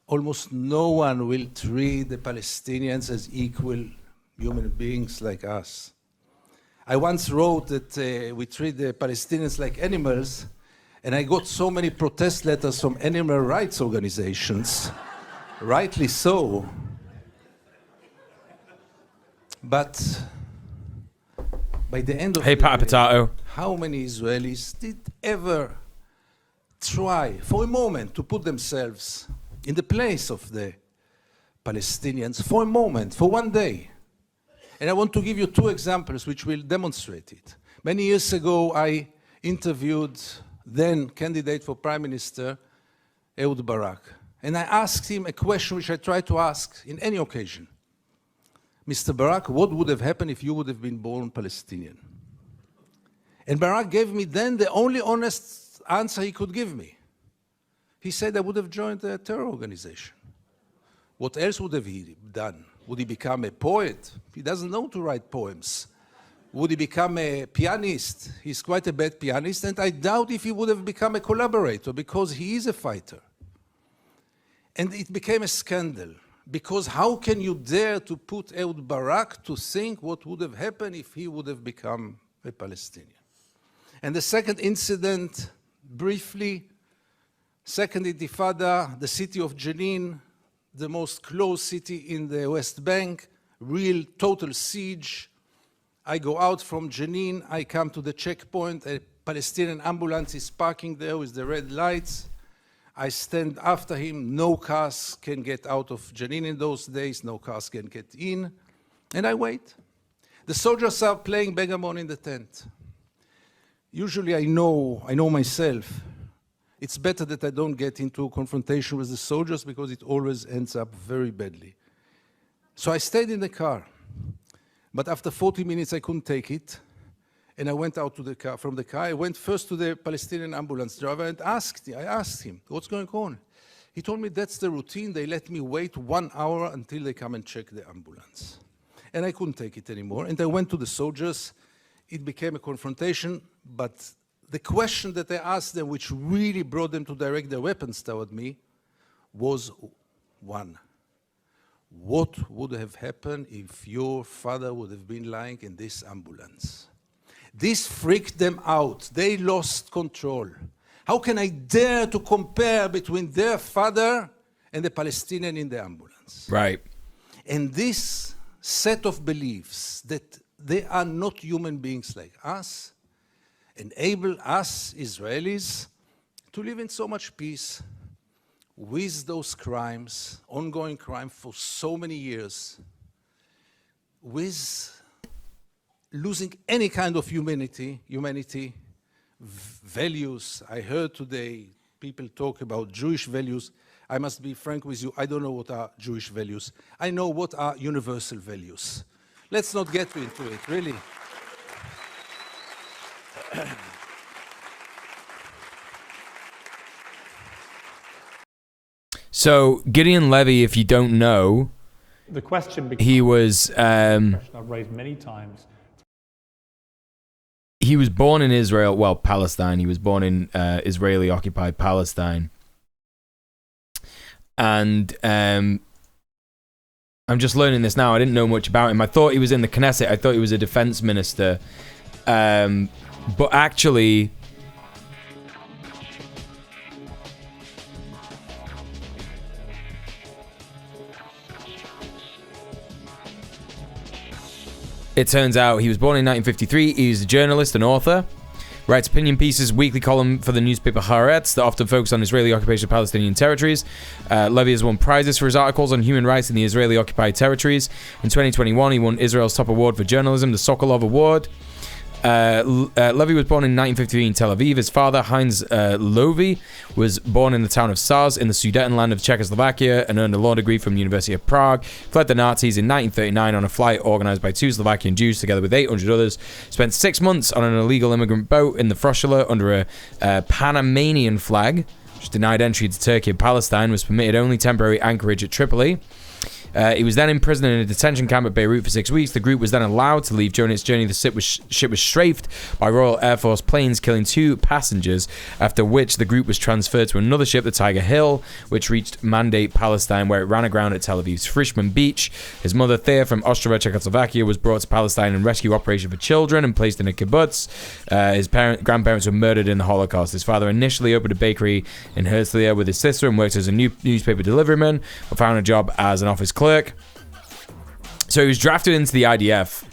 Almost no one will treat the Palestinians as equal human beings like us. I once wrote that we treat the Palestinians like animals, and I got so many protest letters from animal rights organizations, rightly so. But by the end of the day, how many Israelis did ever try for a moment to put themselves in the place of the Palestinians for a moment, for one day? And I want to give you two examples which will demonstrate it. Many years ago, I interviewed then candidate for Prime Minister, Ehud Barak. And I asked him a question which I try to ask in any occasion. Mr. Barak, what would have happened if you would have been born Palestinian? And Barak gave me then the only honest answer he could give me. He said I would have joined a terror organization. What else would have he done? Would he become a poet? He doesn't know to write poems. Would he become a pianist? He's quite a bad pianist, and I doubt if he would have become a collaborator, because he is a fighter. And it became a scandal, because how can you dare to put Ehud Barak to think what would have happened if he would have become a Palestinian? And the second incident, briefly, Second Intifada, the city of Jenin, the most closed city in the West Bank, real total siege. I go out from Jenin, I come to the checkpoint, a Palestinian ambulance is parking there with the red lights. I stand after him, no cars can get out of Jenin in those days, no cars can get in, and I wait. The soldiers are playing backgammon in the tent. Usually I know myself, it's better that I don't get into a confrontation with the soldiers because it always ends up very badly. So I stayed in the car. But after 40 minutes, I couldn't take it. And I went out to the car, from the car. I went first to the Palestinian ambulance driver and I asked him, what's going on? He told me that's the routine. They let me wait 1 hour until they come and check the ambulance. And I couldn't take it anymore. And I went to the soldiers. It became a confrontation. But the question that I asked them, which really brought them to direct their weapons toward me, was one. What would have happened if your father would have been lying in this ambulance? This freaked them out. They lost control. How can I dare to compare between their father and the Palestinian in the ambulance? Right. And this set of beliefs that they are not human beings like us enable us Israelis to live in so much peace with those crimes, ongoing crime for so many years, with losing any kind of humanity, values. I heard today people talk about Jewish values. I must be frank with you, I don't know what are Jewish values. I know what are universal values. Let's not get into it, really. So Gideon Levy, if you don't know, the question he was I've raised many times. He was born in Israel, well, Palestine. He was born in Israeli-occupied Palestine, and I'm just learning this now. I didn't know much about him. I thought he was in the Knesset. I thought he was a defense minister, but actually. It turns out he was born in 1953. He's a journalist and author. Writes opinion pieces, weekly column for the newspaper Haaretz that often focus on Israeli occupation of Palestinian territories. Levy has won prizes for his articles on human rights in the Israeli occupied territories. In 2021, he won Israel's top award for journalism, the Sokolov Award. Levy was born in 1953 in Tel Aviv. His father, Heinz Lovi, was born in the town of Sars in the Sudetenland of Czechoslovakia and earned a law degree from the University of Prague. Fled the Nazis in 1939 on a flight organized by 2 Slovakian Jews together with 800 others. Spent 6 months on an illegal immigrant boat in the Froschala under a Panamanian flag, which denied entry to Turkey and Palestine, was permitted only temporary anchorage at Tripoli. He was then imprisoned in a detention camp at Beirut for 6 weeks. The group was then allowed to leave. During its journey, the ship was strafed by Royal Air Force planes, killing 2 passengers, after which the group was transferred to another ship, the Tiger Hill, which reached Mandate, Palestine, where it ran aground at Tel Aviv's Frischman Beach. His mother, Thea, from Ostrava, Czechoslovakia, was brought to Palestine in a rescue operation for children and placed in a kibbutz. His grandparents were murdered in the Holocaust. His father initially opened a bakery in Herzliya with his sister and worked as a newspaper deliveryman, but found a job as an office clerk. So he was drafted into the IDF,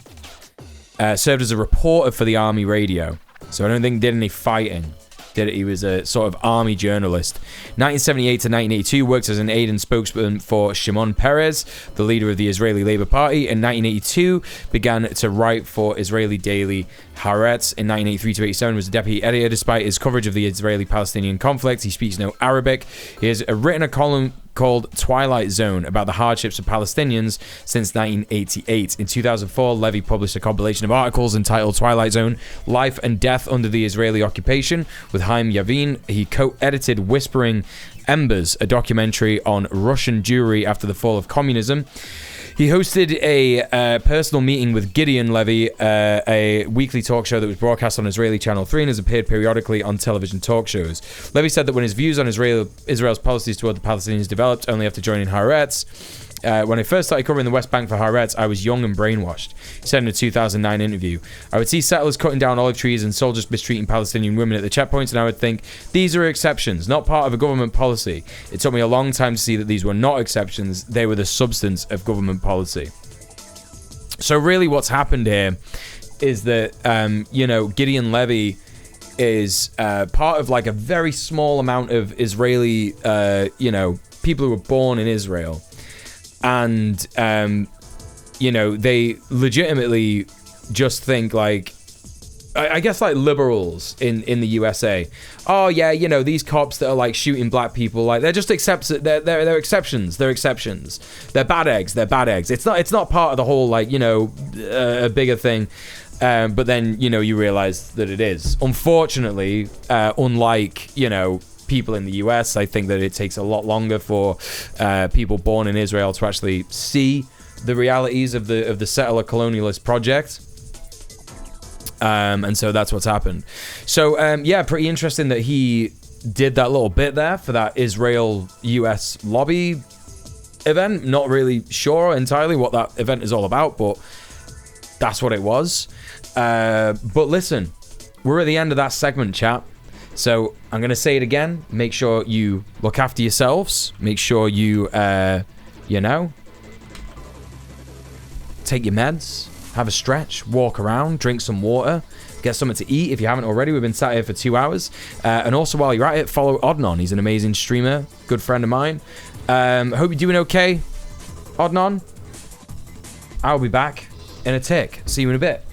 served as a reporter for the army radio. So I don't think did any fighting. He was a sort of army journalist. 1978 to 1982, worked as an aide and spokesman for Shimon Peres, the leader of the Israeli Labour Party. In 1982, began to write for Israeli daily Haaretz. In 1983 to 87, was a deputy editor. Despite his coverage of the Israeli-Palestinian conflict, he speaks no Arabic. He has written a column called Twilight Zone about the hardships of Palestinians since 1988. In 2004, Levy published a compilation of articles entitled Twilight Zone, Life and Death Under the Israeli Occupation with Chaim Yavin. He co-edited Whispering Embers, a documentary on Russian Jewry after the fall of communism. He hosted a personal meeting with Gideon Levy, a weekly talk show that was broadcast on Israeli Channel 3 and has appeared periodically on television talk shows. Levy said that when his views on Israel's policies toward the Palestinians developed only after joining Haaretz, when I first started covering the West Bank for Haaretz, I was young and brainwashed. He said in a 2009 interview, I would see settlers cutting down olive trees and soldiers mistreating Palestinian women at the checkpoints, and I would think, these are exceptions, not part of a government policy. It took me a long time to see that these were not exceptions, they were the substance of government policy. So really what's happened here is that, Gideon Levy is part of like a very small amount of Israeli, people who were born in Israel. And, they legitimately just think like, I guess like liberals in the USA. Oh yeah, these cops that are like shooting black people, like they're just they're exceptions. They're exceptions. They're bad eggs. It's not part of the whole like, a bigger thing. But then, you realize that it is. Unfortunately, unlike, people in the US, I think that it takes a lot longer for people born in Israel to actually see the realities of the settler colonialist project. And so that's what's happened. So, pretty interesting that he did that little bit there for that Israel-US lobby event. Not really sure entirely what that event is all about, but that's what it was. But listen, we're at the end of that segment, chat. So I'm going to say it again. Make sure you look after yourselves. Make sure you, take your meds, have a stretch, walk around, drink some water, get something to eat if you haven't already. We've been sat here for 2 hours. And also while you're at it, follow Odnon. He's an amazing streamer, good friend of mine. Hope you're doing okay, Odnon. I'll be back in a tick. See you in a bit.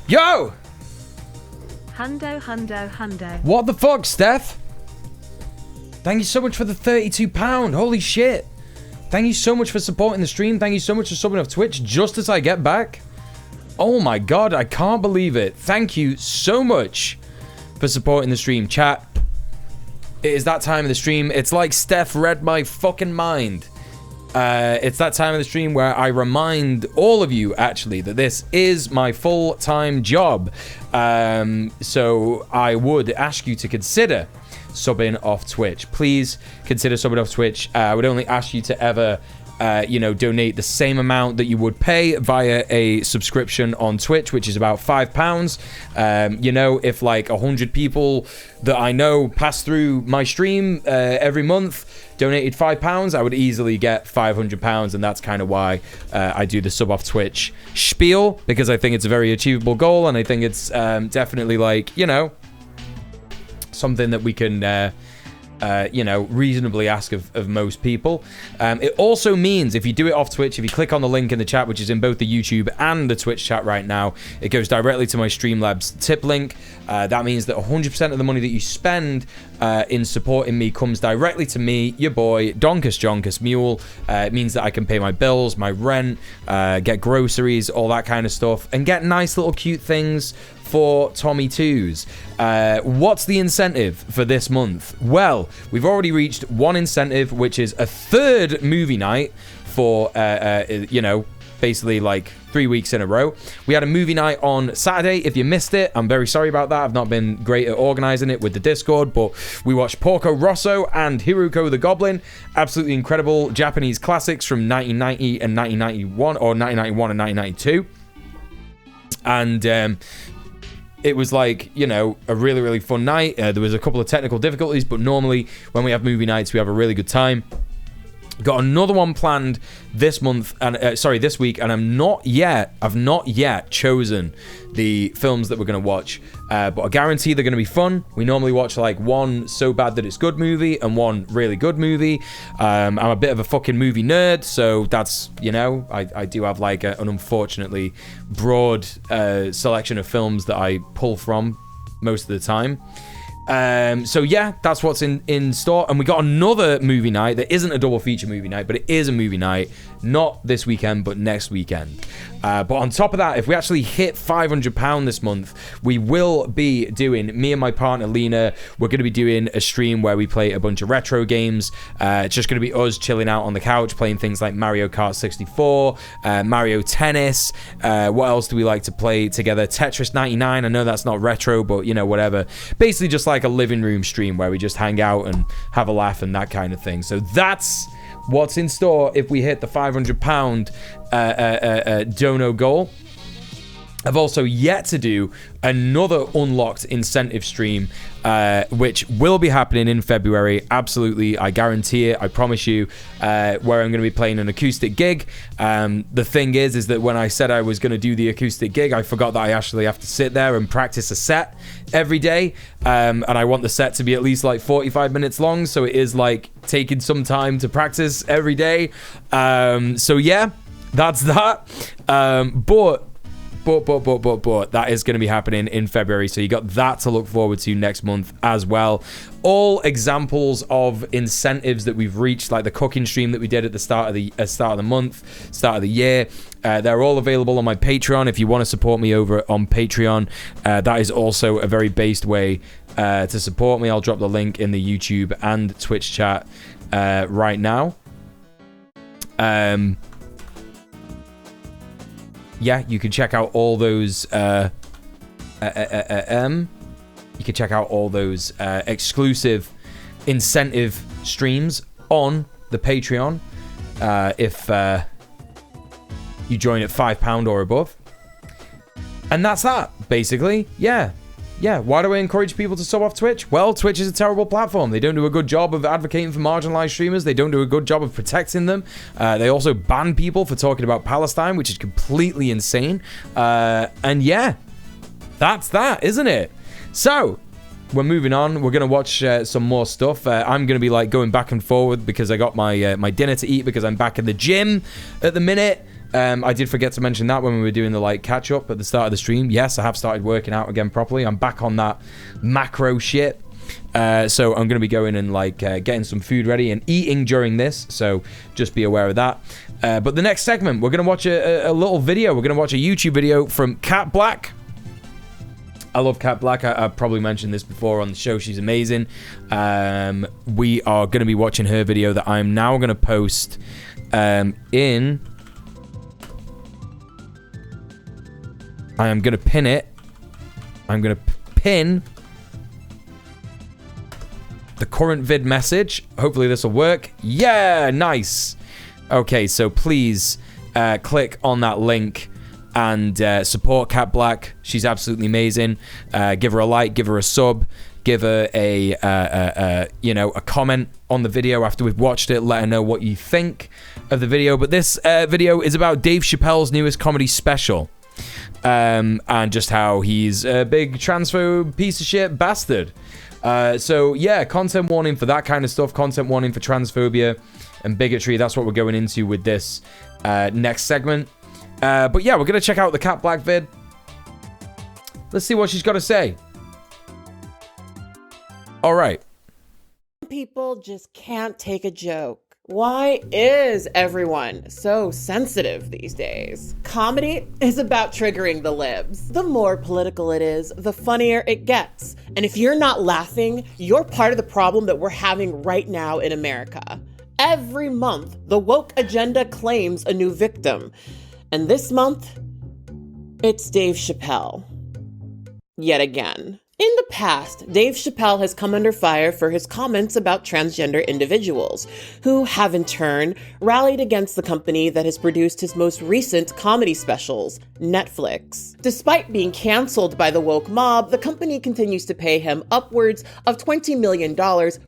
Yo! Hundo. What the fuck, Steph? Thank you so much for the £32. Holy shit. Thank you so much for supporting the stream. Thank you so much for subbing off Twitch just as I get back. Oh my god, I can't believe it. Thank you so much for supporting the stream, chat. It is that time of the stream. It's like Steph read my fucking mind. It's that time of the stream where I remind all of you, actually, that this is my full-time job. So I would ask you to consider subbing off Twitch. Please consider subbing off Twitch. I would only ask you to ever donate the same amount that you would pay via a subscription on Twitch, which is about £5. If like 100 people that I know pass through my stream every month donated £5, I would easily get £500, and that's kind of why I do the sub off Twitch spiel, because I think it's a very achievable goal, and I think it's definitely like, something that we can reasonably ask of most people. It also means if you do it off Twitch, if you click on the link in the chat, which is in both the YouTube and the Twitch chat right now, it goes directly to my Streamlabs tip link. That means that 100% of the money that you spend in supporting me comes directly to me, your boy, Donkus Mule. It means that I can pay my bills, my rent, get groceries, all that kind of stuff, and get nice little cute things for Tommy Twos. What's the incentive for this month? Well, we've already reached one incentive, which is a third movie night for, basically like 3 weeks in a row. We had a movie night on Saturday. If you missed it, I'm very sorry about that. I've not been great at organizing it with the Discord, but we watched Porco Rosso and Hiruko the Goblin. Absolutely incredible Japanese classics from 1990 and 1991, or 1991 and 1992. And, it was like, a really, really fun night. There was a couple of technical difficulties, but normally when we have movie nights, we have a really good time. Got another one planned this month, and this week, and I've not yet chosen the films that we're going to watch, but I guarantee they're going to be fun. We normally watch like one so bad that it's good movie and one really good movie. I'm a bit of a fucking movie nerd, so that's, I do have like an unfortunately broad selection of films that I pull from most of the time. So yeah, that's what's in store. And we got another movie night that isn't a double feature movie night, but it is a movie night, not this weekend, but next weekend. But on top of that, if we actually hit £500 this month, we will be doing, me and my partner Lena, we're going to be doing a stream where we play a bunch of retro games. It's just going to be us chilling out on the couch, playing things like Mario Kart 64, Mario Tennis. What else do we like to play together? Tetris 99. I know that's not retro, but whatever. Basically just like a living room stream where we just hang out and have a laugh and that kind of thing. So that's what's in store if we hit the £500 dono goal. I've also yet to do another unlocked incentive stream, which will be happening in February. Absolutely, I guarantee it. I promise you, where I'm going to be playing an acoustic gig. The thing is that when I said I was going to do the acoustic gig, I forgot that I actually have to sit there and practice a set every day. And I want the set to be at least like 45 minutes long. So it is like taking some time to practice every day. So yeah, that's that. But that is going to be happening in February, so you got that to look forward to next month as well. All examples of incentives that we've reached, like the cooking stream that we did at the start of the month, start of the year, they're all available on my Patreon. If you want to support me over on Patreon, that is also a very based way to support me. I'll drop the link in the YouTube and Twitch chat right now. Yeah, you can check out all those. You can check out all those exclusive incentive streams on the Patreon if you join at £5 or above. And that's that, basically. Yeah. Why do I encourage people to sub off Twitch? Well, Twitch is a terrible platform. They don't do a good job of advocating for marginalized streamers. They don't do a good job of protecting them. They also ban people for talking about Palestine, which is completely insane. And yeah, that's that, isn't it? So, we're moving on. We're going to watch some more stuff. I'm going to be like going back and forward because I got my dinner to eat because I'm back in the gym at the minute. I did forget to mention that when we were doing the like catch up at the start of the stream. Yes, I have started working out again properly. I'm back on that macro shit. So I'm going to be going and like getting some food ready and eating during this. So just be aware of that. But the next segment, we're going to watch a little video. We're going to watch a YouTube video from Cat Black. I love Cat Black. I've probably mentioned this before on the show. She's amazing. We are going to be watching her video that I'm now going to post in... I am going to pin it. I'm going to pin the current vid message. Hopefully this will work. Yeah, nice. Okay, so please click on that link and support Cat Black. She's absolutely amazing. Give her a like, give her a sub, give her a comment on the video after we've watched it. Let her know what you think of the video. But this video is about Dave Chappelle's newest comedy special, and just how he's a big transphobe piece of shit bastard. So yeah, content warning for that kind of stuff. Content warning for transphobia and bigotry. That's what we're going into with this next segment. But yeah, we're going to check out the Cat Black vid. Let's see what she's got to say. All right. People just can't take a joke. Why is everyone so sensitive these days? Comedy is about triggering the libs. The more political it is, the funnier it gets. And if you're not laughing, you're part of the problem that we're having right now in America. Every month, the woke agenda claims a new victim. And this month, it's Dave Chappelle. Yet again. In the past, Dave Chappelle has come under fire for his comments about transgender individuals, who have in turn rallied against the company that has produced his most recent comedy specials, Netflix. Despite being canceled by the woke mob, the company continues to pay him upwards of $20 million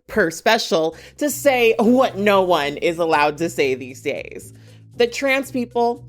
per special to say what no one is allowed to say these days. That trans people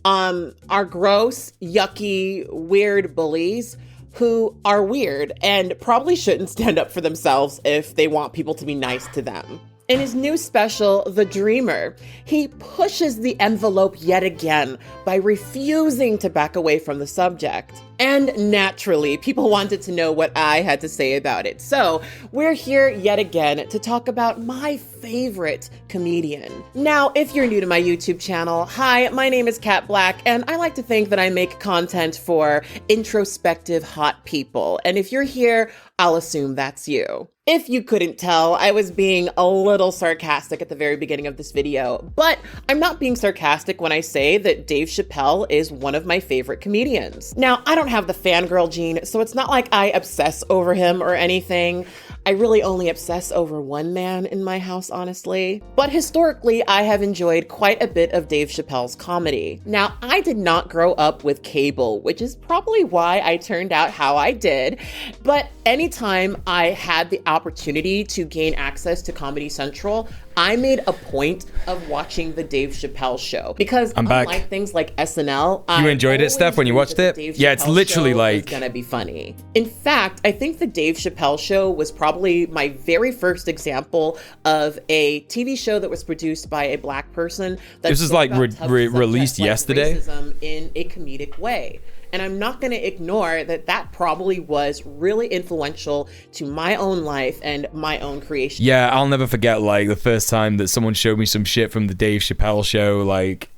are gross, yucky, weird bullies who are weird and probably shouldn't stand up for themselves if they want people to be nice to them. In his new special, The Dreamer, he pushes the envelope yet again by refusing to back away from the subject. And naturally, people wanted to know what I had to say about it. So we're here yet again to talk about my favorite comedian. Now, if you're new to my YouTube channel, hi, my name is Cat Black, and I like to think that I make content for introspective hot people. And if you're here, I'll assume that's you. If you couldn't tell, I was being a little sarcastic at the very beginning of this video, but I'm not being sarcastic when I say that Dave Chappelle is one of my favorite comedians. Now, I don't have the fangirl gene, so it's not like I obsess over him or anything. I really only obsess over one man in my house, honestly. But historically, I have enjoyed quite a bit of Dave Chappelle's comedy. Now, I did not grow up with cable, which is probably why I turned out how I did. But anytime I had the opportunity to gain access to Comedy Central, I made a point of watching the Dave Chappelle show because unlike things like SNL, you enjoyed it, Steph, when you watched it? Yeah, it's literally like gonna be funny. In fact, I think the Dave Chappelle show was probably my very first example of a TV show that was produced by a Black person. This is like released yesterday. Racism in a comedic way. And I'm not going to ignore that that probably was really influential to my own life and my own creation. Yeah, I'll never forget like the first time that someone showed me some shit from the Dave Chappelle show, like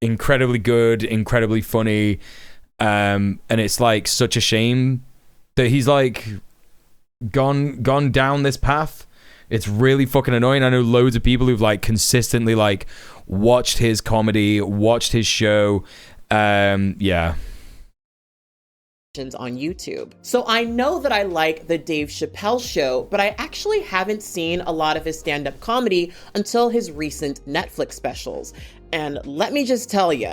incredibly good, incredibly funny. And it's like such a shame that he's like gone down this path. It's really fucking annoying. I know loads of people who've like consistently like watched his comedy, watched his show. Yeah. On YouTube. So I know that I like the Dave Chappelle show, but I actually haven't seen a lot of his stand-up comedy until his recent Netflix specials. And let me just tell you,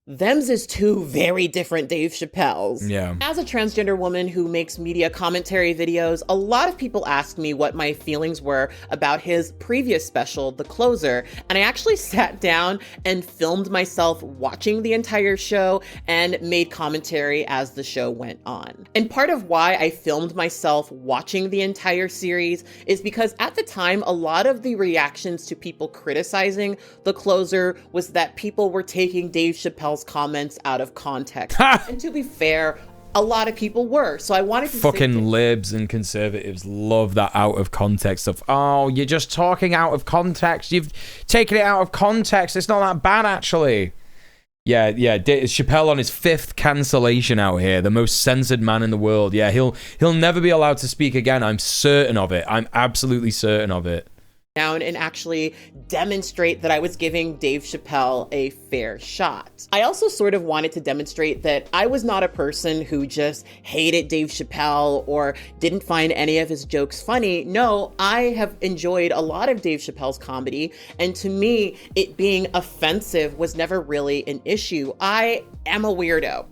Them's is two very different Dave Chappelles. Yeah. As a transgender woman who makes media commentary videos, a lot of people ask me what my feelings were about his previous special, The Closer, and I actually sat down and filmed myself watching the entire show and made commentary as the show went on. And part of why I filmed myself watching the entire series is because at the time, a lot of the reactions to people criticizing The Closer was that people were taking Dave Chappelle's comments out of context. And to be fair, a lot of people were. So I wanted to Fucking libs and conservatives love that out of context stuff. Oh, you're just talking out of context. You've taken it out of context. It's not that bad, actually. Yeah. Chappelle on his 5th cancellation out here, the most censored man in the world. Yeah, he'll never be allowed to speak again. I'm certain of it. I'm absolutely certain of it. Down and actually demonstrate that I was giving Dave Chappelle a fair shot. I also sort of wanted to demonstrate that I was not a person who just hated Dave Chappelle or didn't find any of his jokes funny. No, I have enjoyed a lot of Dave Chappelle's comedy, and to me, it being offensive was never really an issue. I am a weirdo.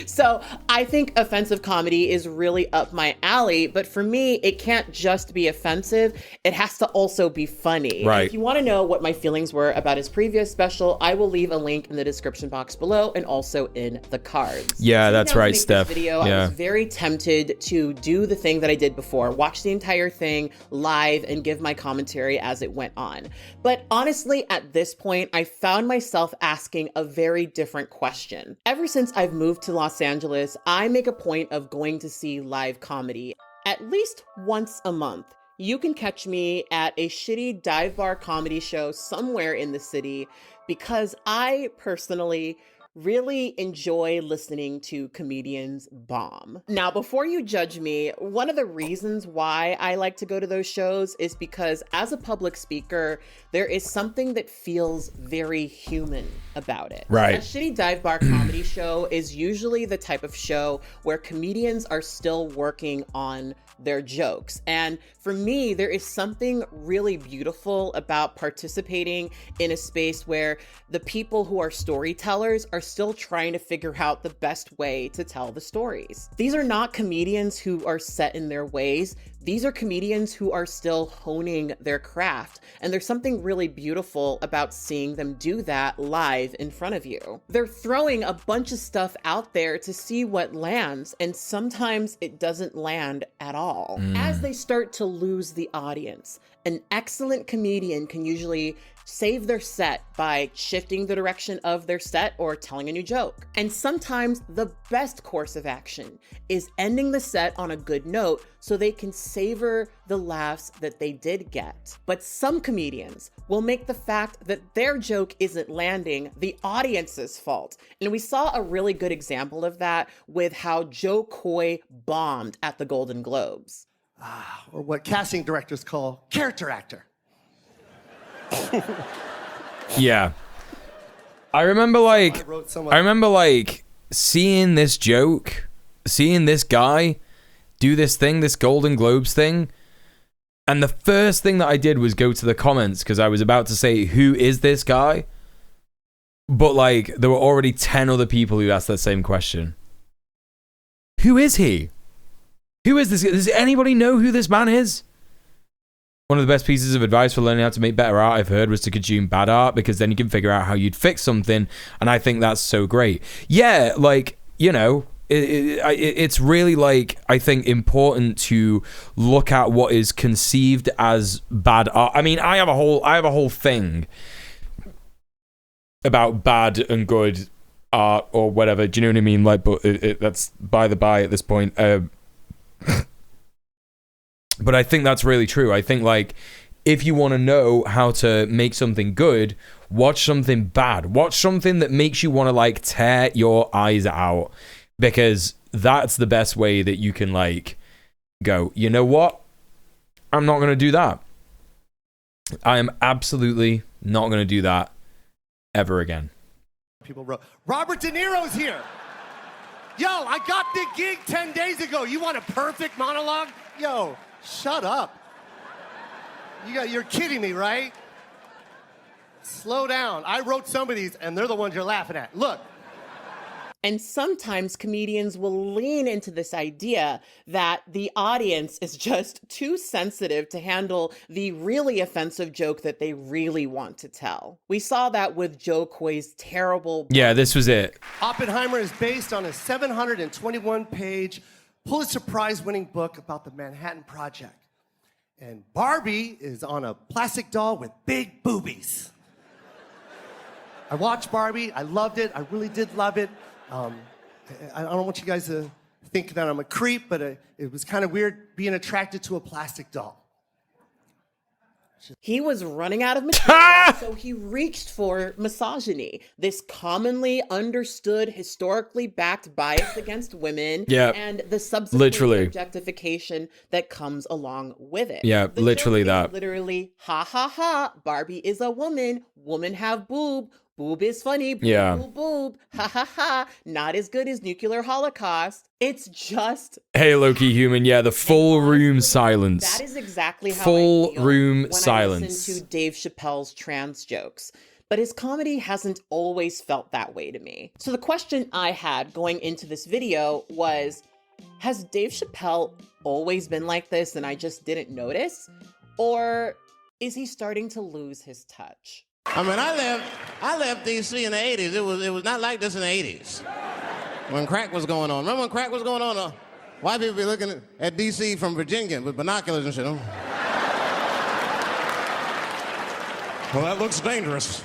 So I think offensive comedy is really up my alley, but for me, it can't just be offensive. It has to also be funny. Right. And if you want to know what my feelings were about his previous special, I will leave a link in the description box below and also in the cards. Yeah, that's right, Steph. Video, yeah. I was very tempted to do the thing that I did before, watch the entire thing live and give my commentary as it went on. But honestly, at this point, I found myself asking a very different question. Ever since I've moved to Los Angeles, I make a point of going to see live comedy at least once a month. You can catch me at a shitty dive bar comedy show somewhere in the city because I personally really enjoy listening to comedians bomb. Now, before you judge me, one of the reasons why I like to go to those shows is because as a public speaker, there is something that feels very human about it. Right. A shitty dive bar comedy show is usually the type of show where comedians are still working on their jokes. And for me, there is something really beautiful about participating in a space where the people who are storytellers are still trying to figure out the best way to tell the stories. These are not comedians who are set in their ways. These are comedians who are still honing their craft. And there's something really beautiful about seeing them do that live in front of you. They're throwing a bunch of stuff out there to see what lands, and sometimes it doesn't land at all. As they start to lose the audience, an excellent comedian can usually save their set by shifting the direction of their set or telling a new joke. And sometimes the best course of action is ending the set on a good note so they can savor the laughs that they did get. But some comedians will make the fact that their joke isn't landing the audience's fault. And we saw a really good example of that with how Joe Coy bombed at the Golden Globes. Or what casting directors call character actor. Yeah. I remember seeing this joke, seeing this guy do this thing, this Golden Globes thing. And the first thing that I did was go to the comments because I was about to say, who is this guy? But like, there were already 10 other people who asked that same question. Who is he? Who is this? Does anybody know who this man is? One of the best pieces of advice for learning how to make better art I've heard was to consume bad art, because then you can figure out how you'd fix something. And I think that's so great. Yeah, like, you know, it's really, like, I think important to look at what is conceived as bad art. I mean, I have a whole thing about bad and good art or whatever. Do you know what I mean? Like, but that's by the by at this point. But I think that's really true. I think, like, if you want to know how to make something good, watch something bad. Watch something that makes you want to, like, tear your eyes out, because that's the best way that you can, like, go, you know what? I'm not going to do that. I am absolutely not going to do that ever again. People wrote, Robert De Niro's here. Yo, I got the gig 10 days ago. You want a perfect monologue? Yo, shut up. You're kidding me, right? slow down. I wrote some of these, and they're the ones you're laughing at. Look. And sometimes comedians will lean into this idea that the audience is just too sensitive to handle the really offensive joke that they really want to tell. We saw that with Joe Coy's terrible... Yeah, this was it. Oppenheimer is based on a 721-page Pulitzer Prize-winning book about the Manhattan Project. And Barbie is on a plastic doll with big boobies. I watched Barbie. I loved it. I really did love it. I don't want you guys to think that I'm a creep, but it was kind of weird being attracted to a plastic doll. He was running out of material, so he reached for misogyny, this commonly understood, historically backed bias against women, and the subsequent objectification that comes along with it. Yeah, the literally joke is that. Literally, ha ha ha, Barbie is a woman, woman have boob. Boob is funny, boob, Yeah. boob, boob, ha ha ha, not as good as nuclear holocaust. It's just... Hey, Loki Human, yeah, the full room silence. That is exactly how full I feel room when silence. I listen to Dave Chappelle's trans jokes. But his comedy hasn't always felt that way to me. So the question I had going into this video was, has Dave Chappelle always been like this and I just didn't notice? Or is he starting to lose his touch? I mean, I left DC in the 80s. It was not like this in the 80s. When crack was going on. Remember when crack was going on? White people be looking at DC from Virginia with binoculars and shit. Well, that looks dangerous.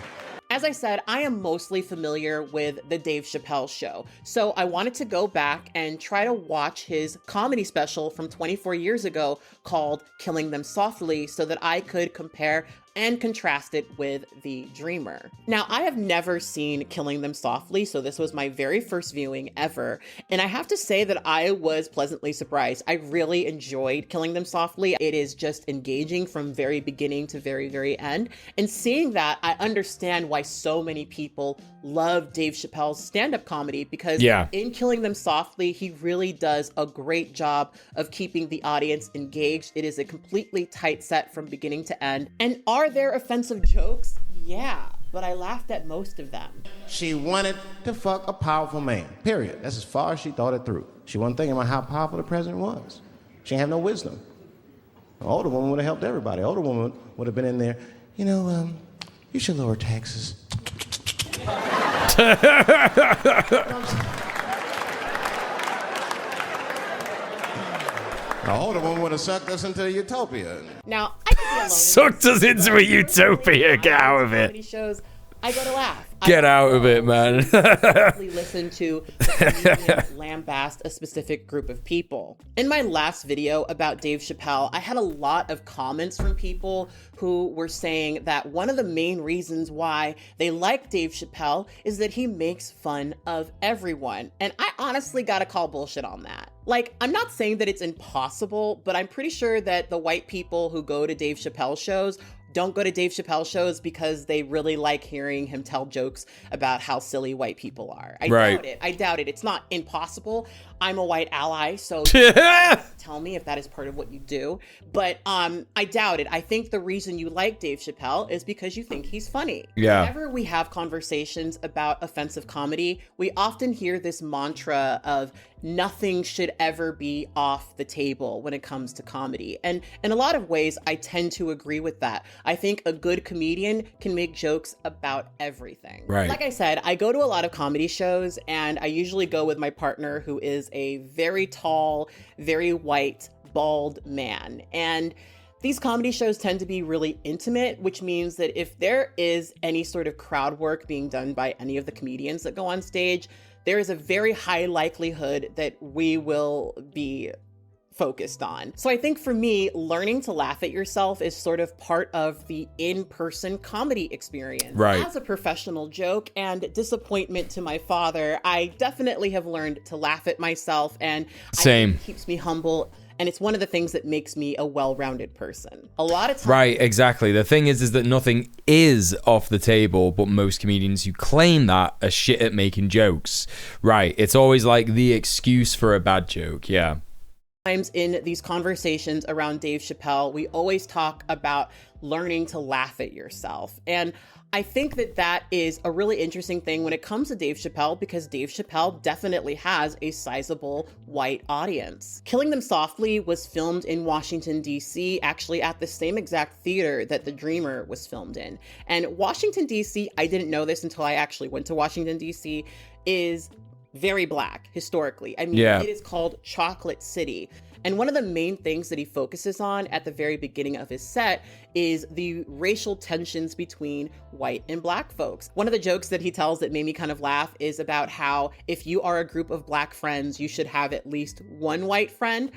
As I said, I am mostly familiar with the Dave Chappelle show. So I wanted to go back and try to watch his comedy special from 24 years ago called Killing Them Softly so that I could compare and contrast it with The Dreamer. Now, I have never seen Killing Them Softly, so this was my very first viewing ever. And I have to say that I was pleasantly surprised. I really enjoyed Killing Them Softly. It is just engaging from very beginning to very, very end. And seeing that, I understand why so many people love Dave Chappelle's stand-up comedy because in Killing Them Softly, he really does a great job of keeping the audience engaged. It is a completely tight set from beginning to end. And are there offensive jokes? Yeah, but I laughed at most of them. She wanted to fuck a powerful man, period. That's as far as she thought it through. She wasn't thinking about how powerful the president was. She didn't have no wisdom. An older woman would have helped everybody. An older woman would have been in there, you should lower taxes. The older one would have sucked us into a utopia. Now, I could be alone. Sucked us into a utopia. Get out of it. Shows, I go to laugh. Get out of it, man. Listen to the comedian lambast a specific group of people. In my last video about Dave Chappelle, I had a lot of comments from people who were saying that one of the main reasons why they like Dave Chappelle is that he makes fun of everyone. And I honestly gotta call bullshit on that. Like, I'm not saying that it's impossible, but I'm pretty sure that the white people who go to Dave Chappelle shows don't go to Dave Chappelle shows because they really like hearing him tell jokes about how silly white people are. I doubt it. It's not impossible. I'm a white ally, so tell me if that is part of what you do. But I doubt it. I think the reason you like Dave Chappelle is because you think he's funny. Yeah. Whenever we have conversations about offensive comedy, we often hear this mantra of nothing should ever be off the table when it comes to comedy. And in a lot of ways, I tend to agree with that. I think a good comedian can make jokes about everything. Right. Like I said, I go to a lot of comedy shows and I usually go with my partner who is a very tall, very white, bald man. And these comedy shows tend to be really intimate, which means that if there is any sort of crowd work being done by any of the comedians that go on stage, there is a very high likelihood that we will be focused on. So I think for me, learning to laugh at yourself is sort of part of the in-person comedy experience. Right. As a professional joke and disappointment to my father, I definitely have learned to laugh at myself, and Same. it keeps me humble. And it's one of the things that makes me a well-rounded person. A lot of times... Right, exactly. The thing is that nothing is off the table, but most comedians who claim that are shit at making jokes. Right, it's always like the excuse for a bad joke, yeah. Times in these conversations around Dave Chappelle, we always talk about learning to laugh at yourself. And I think that that is a really interesting thing when it comes to Dave Chappelle, because Dave Chappelle definitely has a sizable white audience. Killing Them Softly was filmed in Washington, D.C., actually at the same exact theater that The Dreamer was filmed in. And Washington, D.C., I didn't know this until I actually went to Washington, D.C., is very Black historically. I mean, It is called Chocolate City. And one of the main things that he focuses on at the very beginning of his set is the racial tensions between white and Black folks. One of the jokes that he tells that made me kind of laugh is about how if you are a group of Black friends, you should have at least one white friend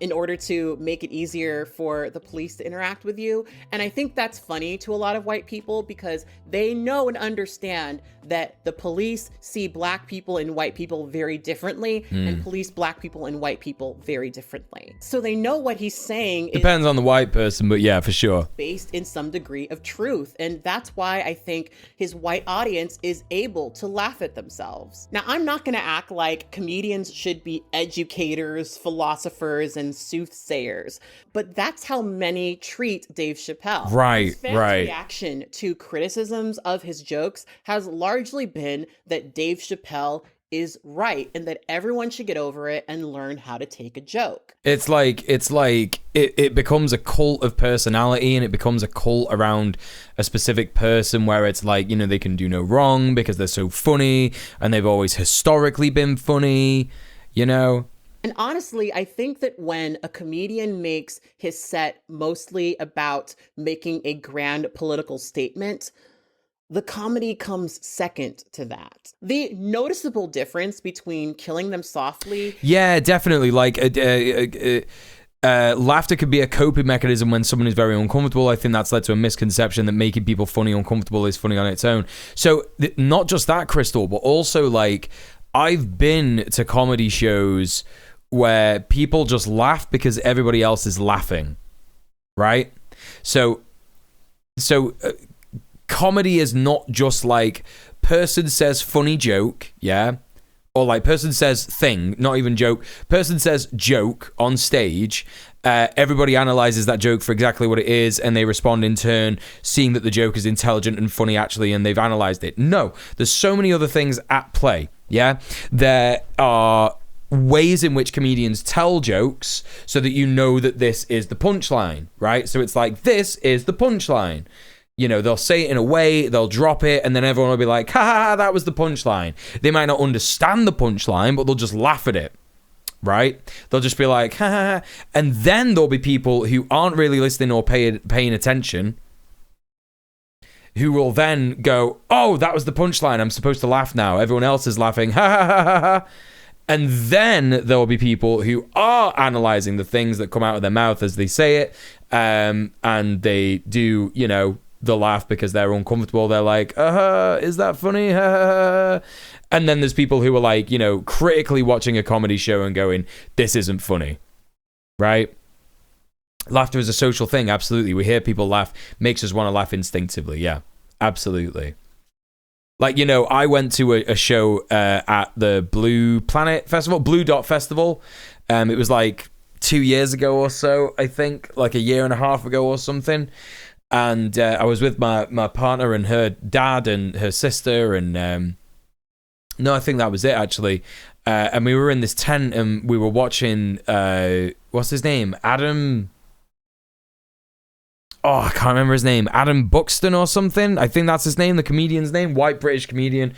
in order to make it easier for the police to interact with you. And I think that's funny to a lot of white people because they know and understand that the police see Black people and white people very differently and police Black people and white people very differently. So they know what he's saying Depends on the white person, but yeah, for sure. Based in some degree of truth. And that's why I think his white audience is able to laugh at themselves. Now, I'm not going to act like comedians should be educators, philosophers, and soothsayers, but that's how many treat Dave Chappelle. Right, His fans' reaction to criticisms of his jokes has largely been that Dave Chappelle is right and that everyone should get over it and learn how to take a joke. It's like it becomes a cult of personality, and it becomes a cult around a specific person where it's like, you know, they can do no wrong because they're so funny and they've always historically been funny, you know? And honestly, I think that when a comedian makes his set mostly about making a grand political statement, the comedy comes second to that. The noticeable difference between Killing Them Softly... Yeah, definitely. Like, laughter could be a coping mechanism when someone is very uncomfortable. I think that's led to a misconception that making people funny uncomfortable is funny on its own. So, not just that, Crystal, but also, like, I've been to comedy shows where people just laugh because everybody else is laughing, right? So comedy is not just like person says funny joke, yeah? Or like person says thing, not even joke. Person says joke on stage. Everybody analyzes that joke for exactly what it is, and they respond in turn, seeing that the joke is intelligent and funny actually, and they've analyzed it. No, there's so many other things at play, yeah? There are ways in which comedians tell jokes so that you know that this is the punchline, right? So it's like, this is the punchline. You know, they'll say it in a way, they'll drop it, and then everyone will be like, ha, that was the punchline. They might not understand the punchline, but they'll just laugh at it, right? They'll just be like, ha. And then there'll be people who aren't really listening or paying attention, who will then go, oh, that was the punchline. I'm supposed to laugh now. Everyone else is laughing, ha. And then there will be people who are analyzing the things that come out of their mouth as they say it, and they do, you know, the laugh because they're uncomfortable. They're like, is that funny? And then there's people who are like, you know, critically watching a comedy show and going, this isn't funny, right? Laughter is a social thing, absolutely. We hear people laugh, makes us want to laugh instinctively, yeah, absolutely. Like, you know, I went to a show at the Blue Planet Festival, Blue Dot Festival. It was like 2 years ago or so, I think, like a year and a half ago or something. And I was with my partner and her dad and her sister. And no, I think that was it, actually. And we were in this tent and we were watching, what's his name? Adam... Oh, I can't remember his name. Adam Buxton or something. I think that's his name, the comedian's name. White British comedian.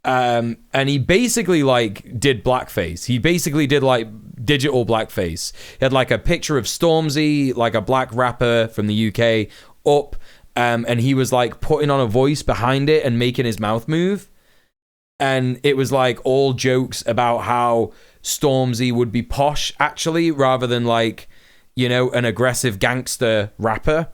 And he basically, like, did blackface. He basically did, like, digital blackface. He had, like, a picture of Stormzy, like a black rapper from the UK, up. And he was, like, putting on a voice behind it and making his mouth move. And it was, like, all jokes about how Stormzy would be posh, actually, rather than, like, you know, an aggressive gangster rapper.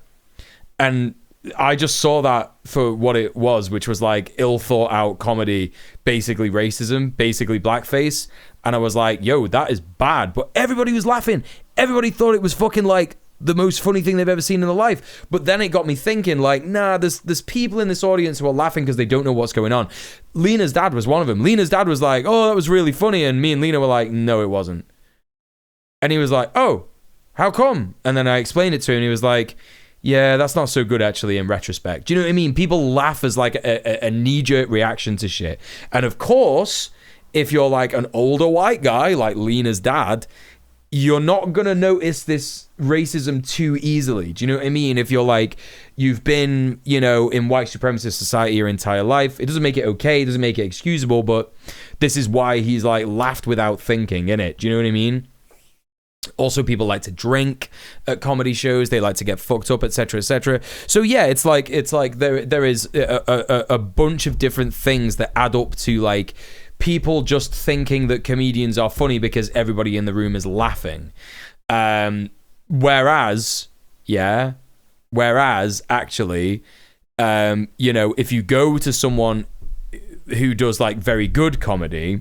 And I just saw that for what it was, which was like ill thought out comedy, basically racism, basically blackface. And I was like, yo, that is bad. But everybody was laughing. Everybody thought it was fucking like the most funny thing they've ever seen in their life. But then it got me thinking, like, nah, there's people in this audience who are laughing because they don't know what's going on. Lena's dad was one of them. Lena's dad was like, oh, that was really funny. And me and Lena were like, no, it wasn't. And he was like, oh, how come? And then I explained it to him and he was like, yeah, that's not so good actually in retrospect. Do you know what I mean? People laugh as like a knee-jerk reaction to shit. And of course, if you're like an older white guy like Lena's dad, you're not going to notice this racism too easily. Do you know what I mean? If you're like, you've been, you know, in white supremacist society your entire life, it doesn't make it okay, it doesn't make it excusable, but this is why he's like laughed without thinking, innit? Do you know what I mean? Also, people like to drink at comedy shows. They like to get fucked up, etc., etc. So yeah, it's like there is a bunch of different things that add up to like people just thinking that comedians are funny because everybody in the room is laughing. Whereas actually, you know, if you go to someone who does like very good comedy,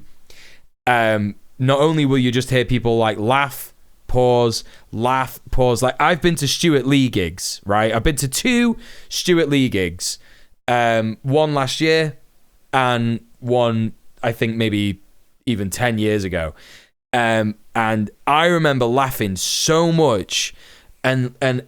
not only will you just hear people like laugh, pause. Like I've been to Stuart Lee gigs, right? I've been to 2 Stuart Lee gigs, one last year and one I think maybe even 10 years ago. And I remember laughing so much and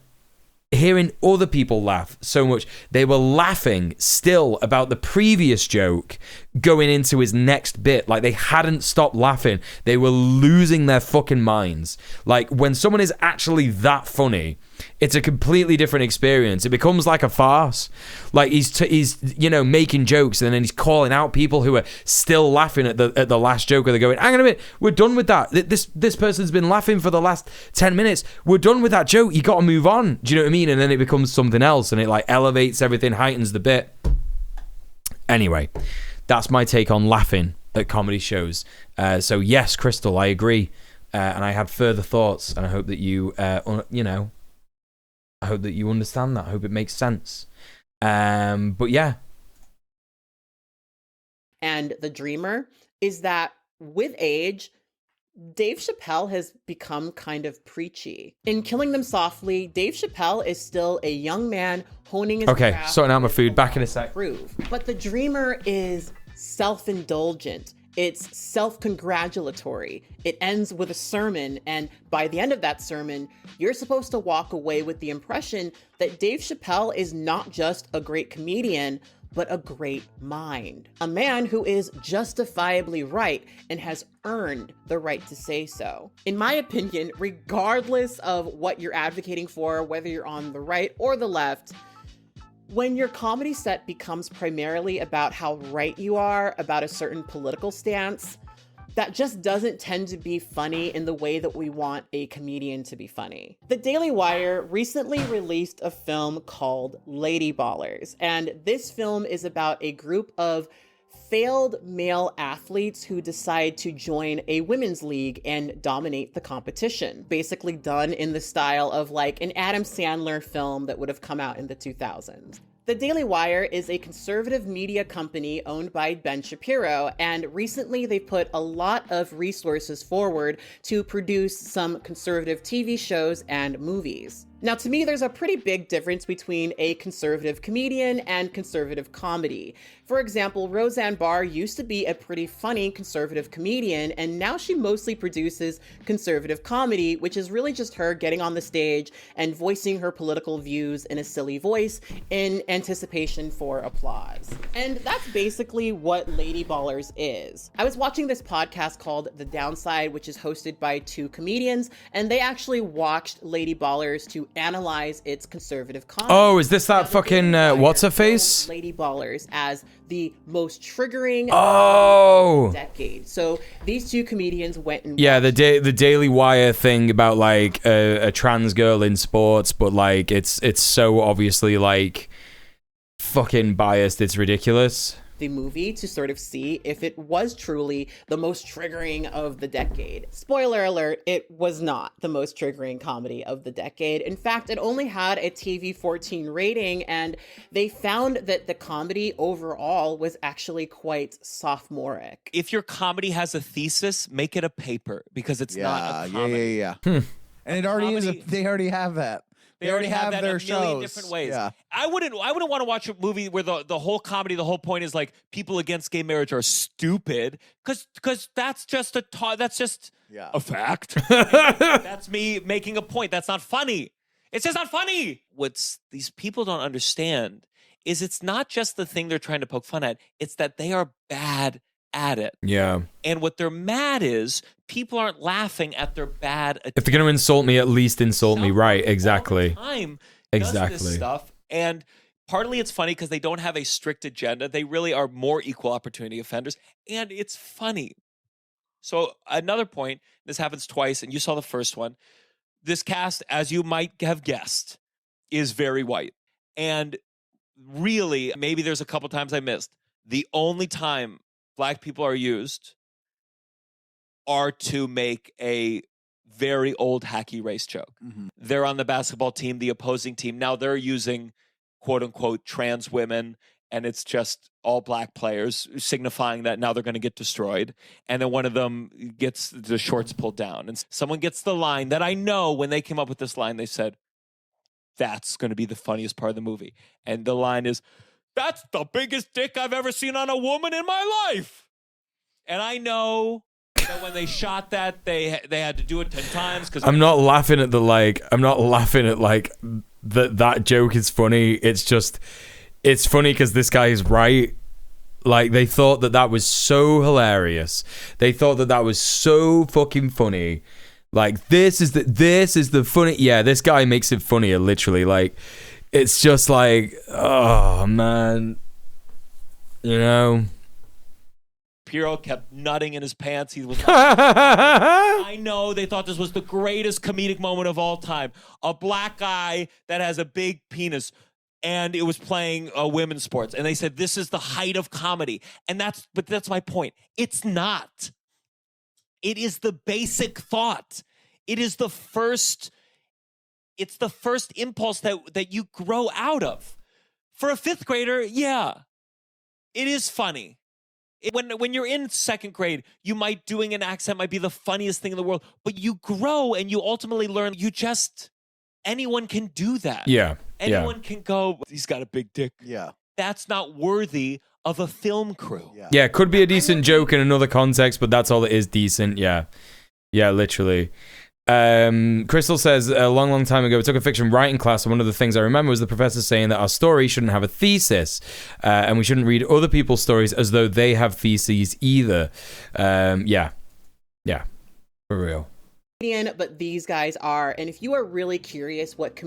hearing other people laugh so much. They were laughing still about the previous joke going into his next bit. Like they hadn't stopped laughing. They were losing their fucking minds. Like when someone is actually that funny, it's a completely different experience. It becomes like a farce. Like he's you know, making jokes and then he's calling out people who are still laughing at the last joke, or they're going, hang on a minute, we're done with that. This person's been laughing for the last 10 minutes. We're done with that joke. You got to move on. Do you know what I mean? And then it becomes something else and it like elevates everything, heightens the bit. Anyway, that's my take on laughing at comedy shows. So yes, Crystal, I agree. And I have further thoughts, and I hope that you, you know, I hope that you understand that. I hope it makes sense. But yeah. And the dreamer is that with age, Dave Chappelle has become kind of preachy. In Killing Them Softly, Dave Chappelle is still a young man honing his Okay, craft. sorting out my food. Back in a sec. But the dreamer is self-indulgent. It's self-congratulatory. It ends with a sermon, and by the end of that sermon, you're supposed to walk away with the impression that Dave Chappelle is not just a great comedian, but a great mind. A man who is justifiably right and has earned the right to say so. In my opinion, regardless of what you're advocating for, whether you're on the right or the left, when your comedy set becomes primarily about how right you are about a certain political stance, that just doesn't tend to be funny in the way that we want a comedian to be funny. The Daily Wire recently released a film called Lady Ballers, and this film is about a group of failed male athletes who decide to join a women's league and dominate the competition. Basically done in the style of like an Adam Sandler film that would have come out in the 2000s. The Daily Wire is a conservative media company owned by Ben Shapiro, and recently they put a lot of resources forward to produce some conservative TV shows and movies. Now, to me, there's a pretty big difference between a conservative comedian and conservative comedy. For example, Roseanne Barr used to be a pretty funny conservative comedian, and now she mostly produces conservative comedy, which is really just her getting on the stage and voicing her political views in a silly voice in anticipation for applause. And that's basically what Lady Ballers is. I was watching this podcast called The Downside, which is hosted by 2 comedians, and they actually watched Lady Ballers to analyze its conservative comedy. Oh, is this that fucking what's her face? Lady Ballers as the most triggering decade. So these 2 comedians went and the Daily Wire thing about like a trans girl in sports, but like it's so obviously like fucking biased. It's ridiculous. The movie to sort of see if it was truly the most triggering of the decade. Spoiler alert, it was not the most triggering comedy of the decade. In fact, it only had a TV 14 rating, and they found that the comedy overall was actually quite sophomoric. If your comedy has a thesis, make it a paper, because it's not a comedy. And it already is. They already have that. They already have that their in a million shows. different ways. Yeah. I wouldn't want to watch a movie where the whole comedy, the whole point is like people against gay marriage are stupid, because that's just a fact. That's me making a point. That's not funny. It's just not funny. What these people don't understand is it's not just the thing they're trying to poke fun at. It's that they are bad at it. Yeah. And what they're mad is people aren't laughing at their bad If they're going to insult me, at least insult me. Right, exactly. time. Exactly. Does this stuff. And partly it's funny because they don't have a strict agenda. They really are more equal opportunity offenders. And it's funny. So another point, this happens twice, and you saw the first one. This cast, as you might have guessed, is very white. And really, maybe there's a couple times I missed. The only time Black people are used are to make a very old hacky race joke. They're on the basketball team, the opposing team. Now they're using quote unquote trans women, and it's just all Black players, signifying that now they're going to get destroyed. And then one of them gets the shorts pulled down. And someone gets the line that I know when they came up with this line, they said, that's going to be the funniest part of the movie. And the line is, that's the biggest dick I've ever seen on a woman in my life. And I know that when they shot that, they had to do it 10 times. I'm not laughing at that joke is funny. It's just, it's funny because this guy is right. Like, they thought that was so hilarious. They thought that was so fucking funny. Like, this is the funny. Yeah, this guy makes it funnier, literally. Like, it's just like, oh man, you know. Shapiro kept nutting in his pants. He was. I know they thought this was the greatest comedic moment of all time. A Black guy that has a big penis, and it was playing women's sports, and they said this is the height of comedy. And that's my point. It's not. It is the basic thought. It is the first. It's the first impulse that you grow out of. For a 5th grader, yeah, it is funny. When you're in 2nd grade, you might doing an accent might be the funniest thing in the world, but you grow and you ultimately learn anyone can do that. Yeah. Anyone can go, he's got a big dick. Yeah. That's not worthy of a film crew. Yeah, it could be a decent joke in another context, but that's all it is, decent. Yeah. Yeah, literally. Crystal says, a long time ago, we took a fiction writing class, and one of the things I remember was the professor saying that our story shouldn't have a thesis, and we shouldn't read other people's stories as though they have theses either. Yeah, for real. But these guys are. And if you are really curious what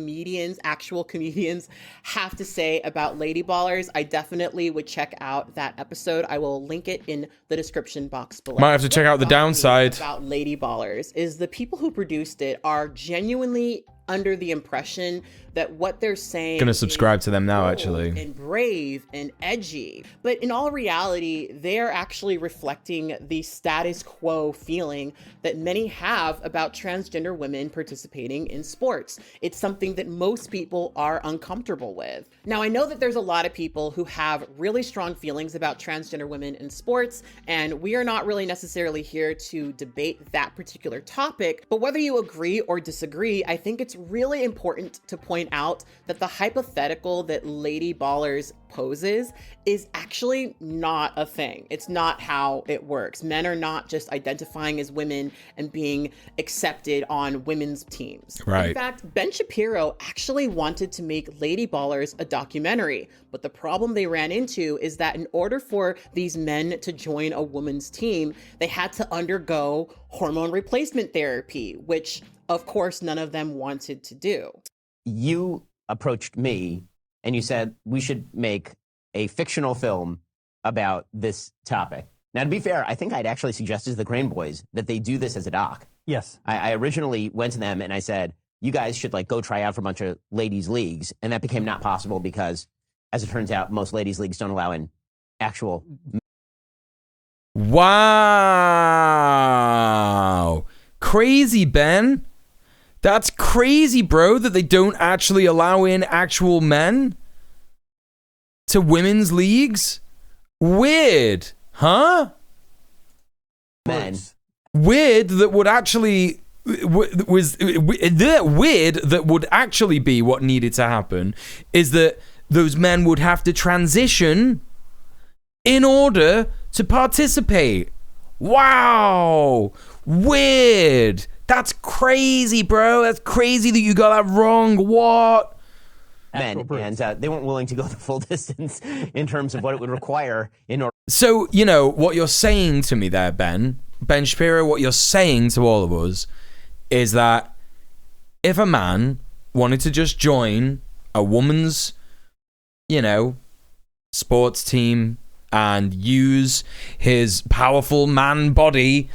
actual comedians have to say about Lady Ballers, I definitely would check out that episode. I will link it in the description box below. Might have to check out the downside about Lady Ballers is the people who produced it are genuinely under the impression that what they're saying gonna subscribe to them now, actually, and brave and edgy, but in all reality they're actually reflecting the status quo feeling that many have about transgender women participating in sports. It's something that most people are uncomfortable with. Now, I know that there's a lot of people who have really strong feelings about transgender women in sports, and we are not really necessarily here to debate that particular topic, but whether you agree or disagree, I think it's really important to point out that the hypothetical that Lady Ballers poses is actually not a thing. It's not how it works. Men are not just identifying as women and being accepted on women's teams. Right. In fact, Ben Shapiro actually wanted to make Lady Ballers a documentary, but the problem they ran into is that in order for these men to join a woman's team, they had to undergo hormone replacement therapy, which of course none of them wanted to do. You approached me and you said we should make a fictional film about this topic. Now, to be fair, I think I'd actually suggested to the Crane Boys that they do this as a doc. Yes. I originally went to them and I said, you guys should go try out for a bunch of ladies' leagues. And that became not possible because, as it turns out, most ladies' leagues don't allow in actual... Wow. Crazy, Ben. That's crazy, bro, that they don't actually allow in actual men to women's leagues. Weird, huh? Men. Weird that would actually weird that would actually be what needed to happen is that those men would have to transition in order to participate. Wow, weird. That's crazy, bro. That's crazy that you got that wrong. What? Men, and they weren't willing to go the full distance in terms of what it would require in order. So, you know, what you're saying to me there, Ben Shapiro, what you're saying to all of us is that if a man wanted to just join a woman's, you know, sports team and use his powerful man body,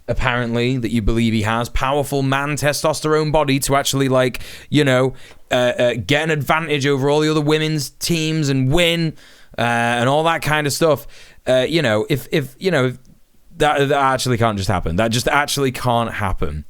apparently, that you believe he has, powerful man testosterone body to actually, like, you know, get an advantage over all the other women's teams and win, and all that kind of stuff. You know, if that actually can't just happen. That just actually can't happen.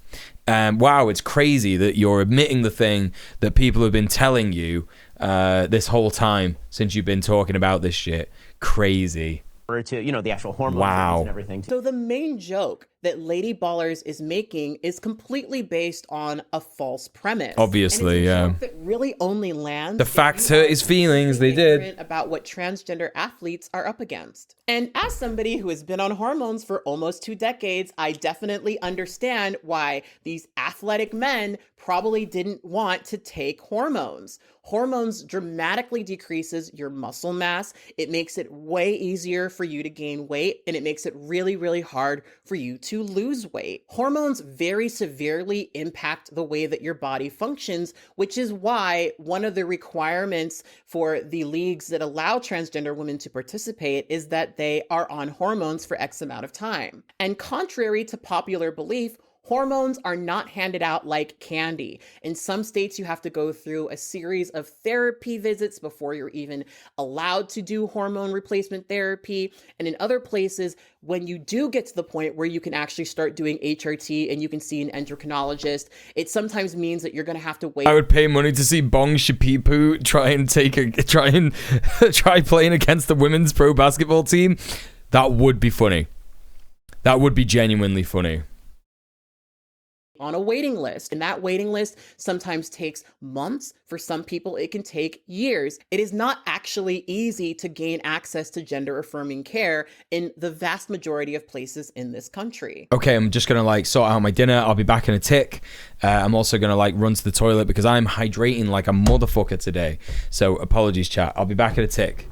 Wow, it's crazy that you're admitting the thing that people have been telling you this whole time since you've been talking about this shit. Crazy. To, you know, the actual hormones and everything. So the main joke that Lady Ballers is making is completely based on a false premise. Obviously, yeah. That really only lands. The facts hurt his feelings. They did. About what transgender athletes are up against. And as somebody who has been on hormones for almost 2 decades, I definitely understand why these athletic men probably didn't want to take hormones. Hormones dramatically decreases your muscle mass. It makes it way easier for you to gain weight, and it makes it really, really hard for you to lose weight. Hormones very severely impact the way that your body functions, which is why one of the requirements for the leagues that allow transgender women to participate is that they are on hormones for X amount of time. And contrary to popular belief, hormones are not handed out like candy. In some states, you have to go through a series of therapy visits before you're even allowed to do hormone replacement therapy. And in other places, when you do get to the point where you can actually start doing HRT and you can see an endocrinologist, it sometimes means that you're going to have to wait. I would pay money to see Bong Shapipu try playing against the women's pro basketball team. That would be funny. That would be genuinely funny. On a waiting list. And that waiting list sometimes takes months. For some people, it can take years. It is not actually easy to gain access to gender affirming care in the vast majority of places in this country. Okay, I'm just gonna like sort out my dinner. I'll be back in a tick. I'm also gonna like run to the toilet because I'm hydrating like a motherfucker today. So apologies, chat. I'll be back in a tick.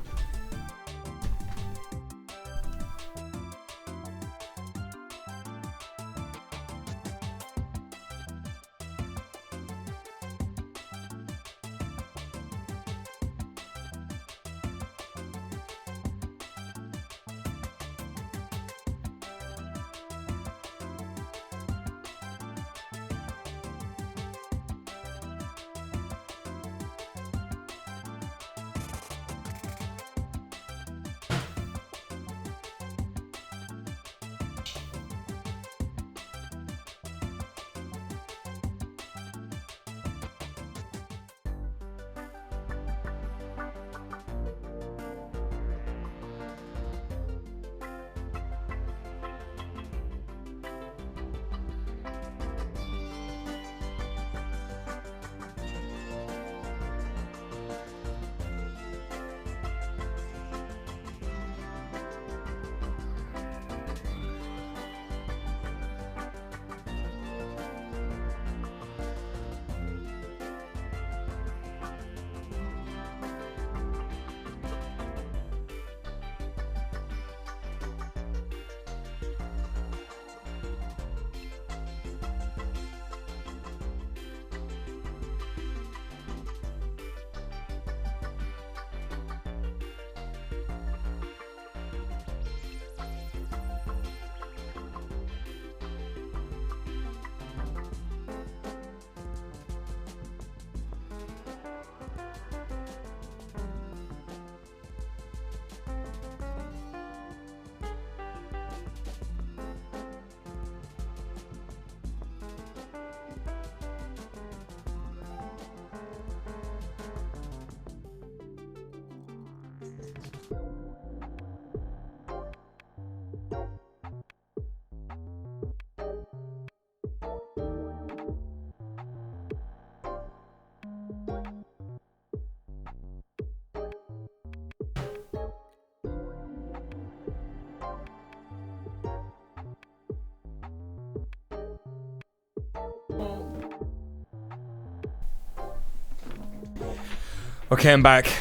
Okay, I'm back.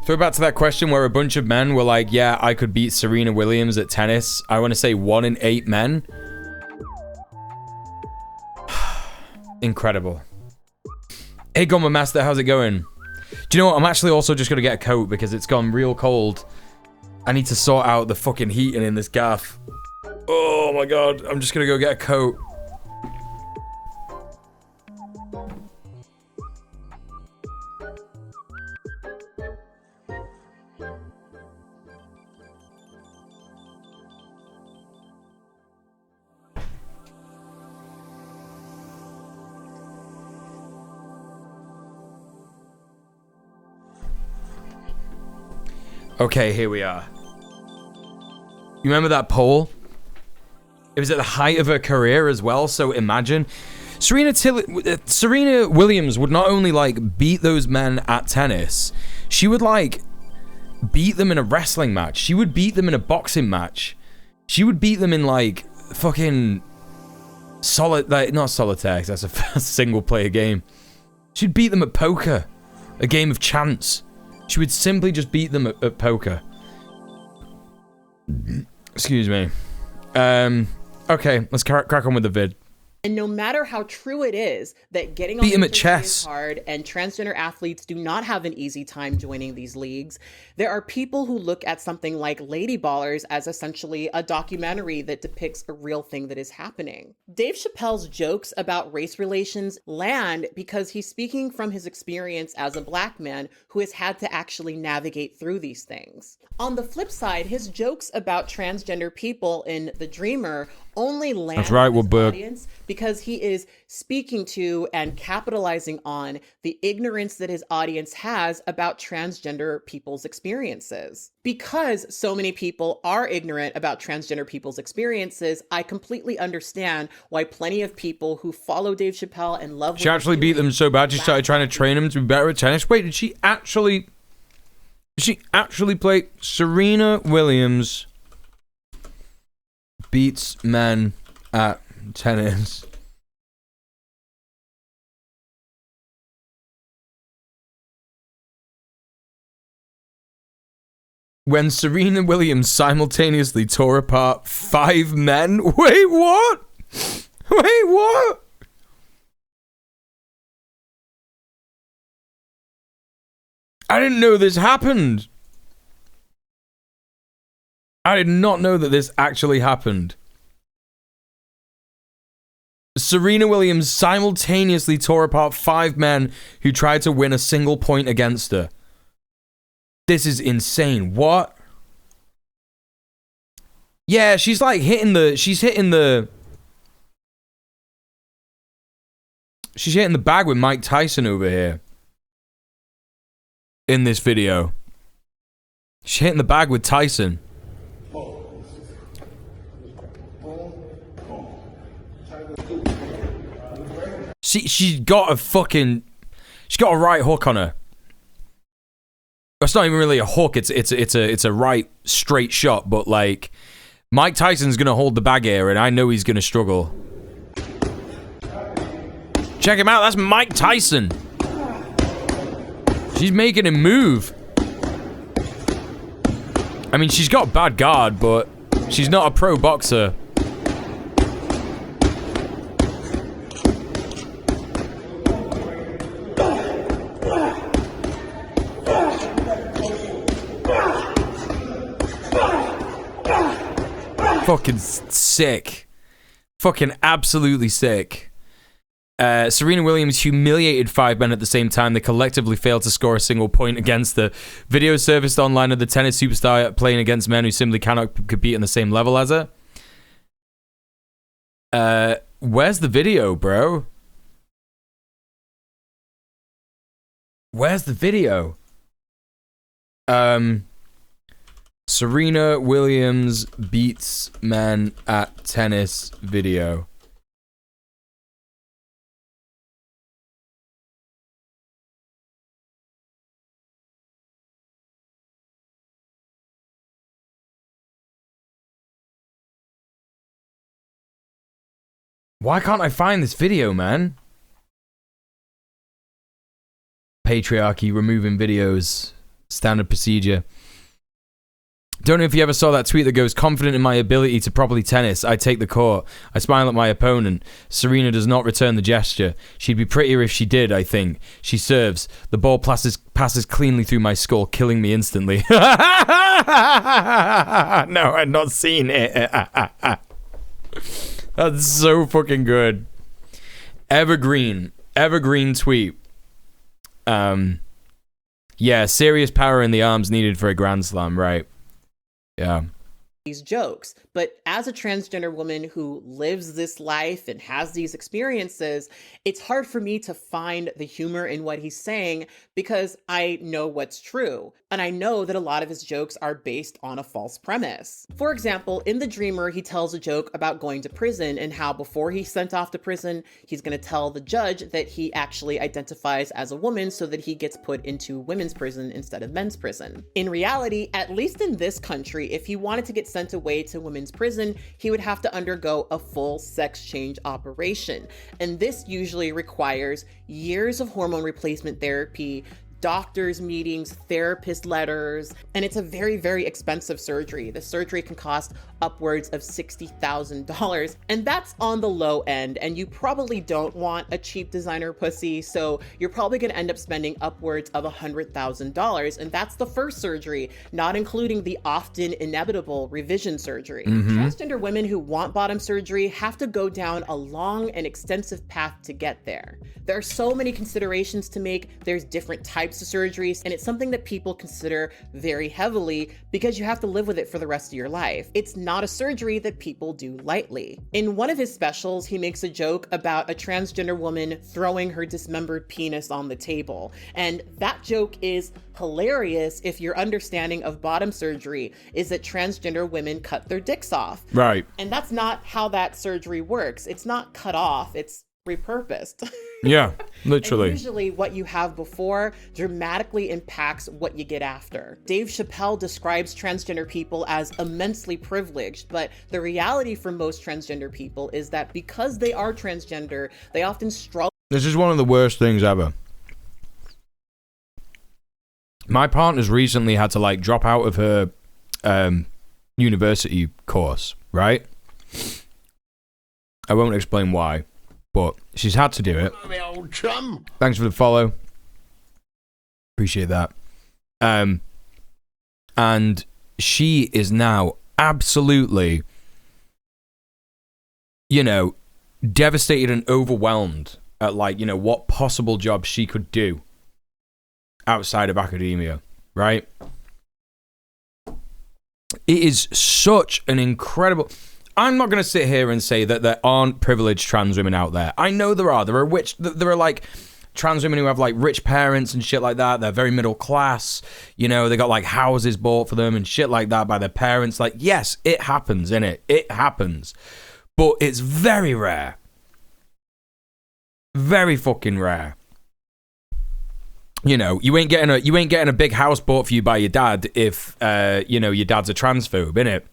Throw back to that question where a bunch of men were like, yeah, I could beat Serena Williams at tennis. I want to say 1 in 8 men. Incredible. Hey, Goma Master, how's it going? Do you know what? I'm actually also just going to get a coat because it's gone real cold. I need to sort out the fucking heating in this gaff. Oh my god. I'm just going to go get a coat. Okay, here we are. You remember that poll? It was at the height of her career as well, so imagine. Serena Williams would not only, like, beat those men at tennis, she would, like, beat them in a wrestling match. She would beat them in a boxing match. She would beat them in, like, fucking... not solitaire, 'cause that's a single-player game. She'd beat them at poker. A game of chance. She would simply just beat them at poker. Excuse me. Okay, let's crack on with the vid. And no matter how true it is that getting on Beat him the at chess is hard and transgender athletes do not have an easy time joining these leagues, there are people who look at something like Lady Ballers as essentially a documentary that depicts a real thing that is happening. Dave Chappelle's jokes about race relations land because he's speaking from his experience as a black man who has had to actually navigate through these things. On the flip side, his jokes about transgender people in The Dreamer only land That's right, with his Wilbur. audience because he is speaking to and capitalizing on the ignorance that his audience has about transgender people's experiences. Because so many people are ignorant about transgender people's experiences, I completely understand why plenty of people who follow Dave Chappelle and love She actually beat them so bad she started trying to train them to be better at tennis. Wait, did she actually play Serena Williams beats men at tennis? When Serena Williams simultaneously tore apart 5 men? Wait, what? Wait, what? I didn't know this happened. I did not know that this actually happened. Serena Williams simultaneously tore apart 5 men who tried to win a single point against her. This is insane. What? Yeah, she's like hitting the bag with Mike Tyson over here. In this video. She's hitting the bag with Tyson. She's got a right hook on her. It's not even really a hook, it's a right straight shot, but like Mike Tyson's gonna hold the bag here and I know he's gonna struggle. Check him out, that's Mike Tyson. She's making him move. I mean, she's got bad guard, but she's not a pro boxer. Fucking sick. Fucking absolutely sick. Serena Williams humiliated 5 men at the same time. They collectively failed to score a single point against the video surfaced online of the tennis superstar playing against men who simply cannot compete on the same level as her. Where's the video, bro? Where's the video? Serena Williams beats men at tennis video. Why can't I find this video, man? patriarchy removing videos. Standard procedure. Don't know if you ever saw that tweet that goes, confident in my ability to properly tennis, I take the court. I smile at my opponent. Serena does not return the gesture. She'd be prettier if she did, I think. She serves. The ball passes cleanly through my skull, killing me instantly. No, I've not seen it. That's so fucking good. Evergreen tweet. Yeah, serious power in the arms needed for a Grand Slam, right? Yeah. These jokes, but as a transgender woman who lives this life and has these experiences, it's hard for me to find the humor in what he's saying because I know what's true. And I know that a lot of his jokes are based on a false premise. For example, in The Dreamer, he tells a joke about going to prison and how before he's sent off to prison, he's going to tell the judge that he actually identifies as a woman so that he gets put into women's prison instead of men's prison. In reality, at least in this country, if he wanted to get sent away to women's prison, he would have to undergo a full sex change operation. And this usually requires years of hormone replacement therapy, doctor's meetings, therapist letters, and it's a very, very expensive surgery. The surgery can cost upwards of $60,000, and that's on the low end, and you probably don't want a cheap designer pussy, so you're probably gonna end up spending upwards of $100,000, and that's the first surgery, not including the often inevitable revision surgery. Transgender women who want bottom surgery have to go down a long and extensive path to get there. There are so many considerations to make. There's different types of surgeries, and it's something that people consider very heavily because you have to live with it for the rest of your life. It's not a surgery that people do lightly. In one of his specials, he makes a joke about a transgender woman throwing her dismembered penis on the table. And that joke is hilarious if your understanding of bottom surgery is that transgender women cut their dicks off. Right. And that's not how that surgery works. It's not cut off, it's repurposed. Yeah, literally. And usually what you have before dramatically impacts what you get after. Dave Chappelle describes transgender people as immensely privileged, but the reality for most transgender people is that because they are transgender, they often struggle. This is one of the worst things ever. My partner's recently had to like drop out of her university course, right? I won't explain why, but she's had to do it. Old chum. Thanks for the follow. Appreciate that. And she is now absolutely, devastated and overwhelmed at what possible job she could do outside of academia, right? It is such an incredible... I'm not going to sit here and say that there aren't privileged trans women out there. I know there are. There are trans women who have rich parents and shit like that. They're very middle class. They got houses bought for them and shit like that by their parents. Yes, it happens, innit? It happens. But it's very rare. Very fucking rare. You ain't getting a big house bought for you by your dad if your dad's a transphobe, innit?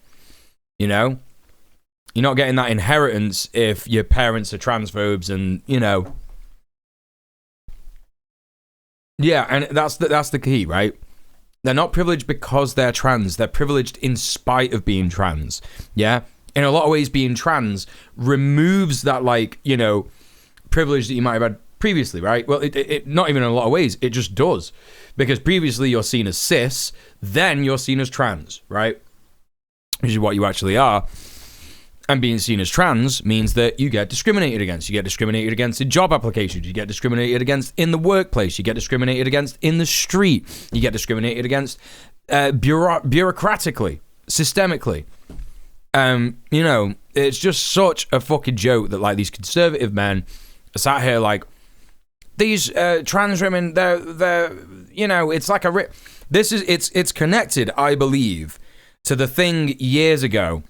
You're not getting that inheritance if your parents are transphobes and, Yeah, and that's the key, right? They're not privileged because they're trans. They're privileged in spite of being trans, yeah? In a lot of ways, being trans removes that, privilege that you might have had previously, right? Well, it not even in a lot of ways. It just does. Because previously you're seen as cis, then you're seen as trans, right? Which is what you actually are. And being seen as trans means that you get discriminated against. You get discriminated against in job applications. You get discriminated against in the workplace. You get discriminated against in the street. You get discriminated against bureaucratically, systemically. It's just such a fucking joke that these conservative men are sat here these trans women. They're it's like a it's connected, I believe, to the thing years ago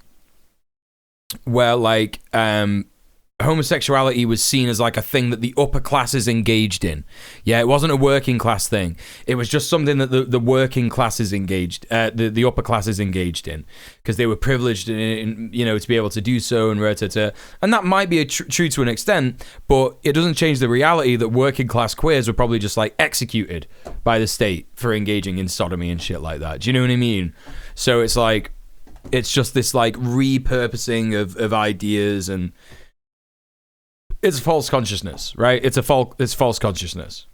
where homosexuality was seen as like a thing that the upper classes engaged in. Yeah, it wasn't a working class thing. It was just something that the working classes engaged, the upper classes engaged in, because they were privileged in, you know, to be able to do so, and and that might be true to an extent, but it doesn't change the reality that working class queers were probably just like executed by the state for engaging in sodomy and shit like that. Do you know what I mean? So it's like, it's just this like repurposing of ideas, and it's false consciousness, right? It's false consciousness.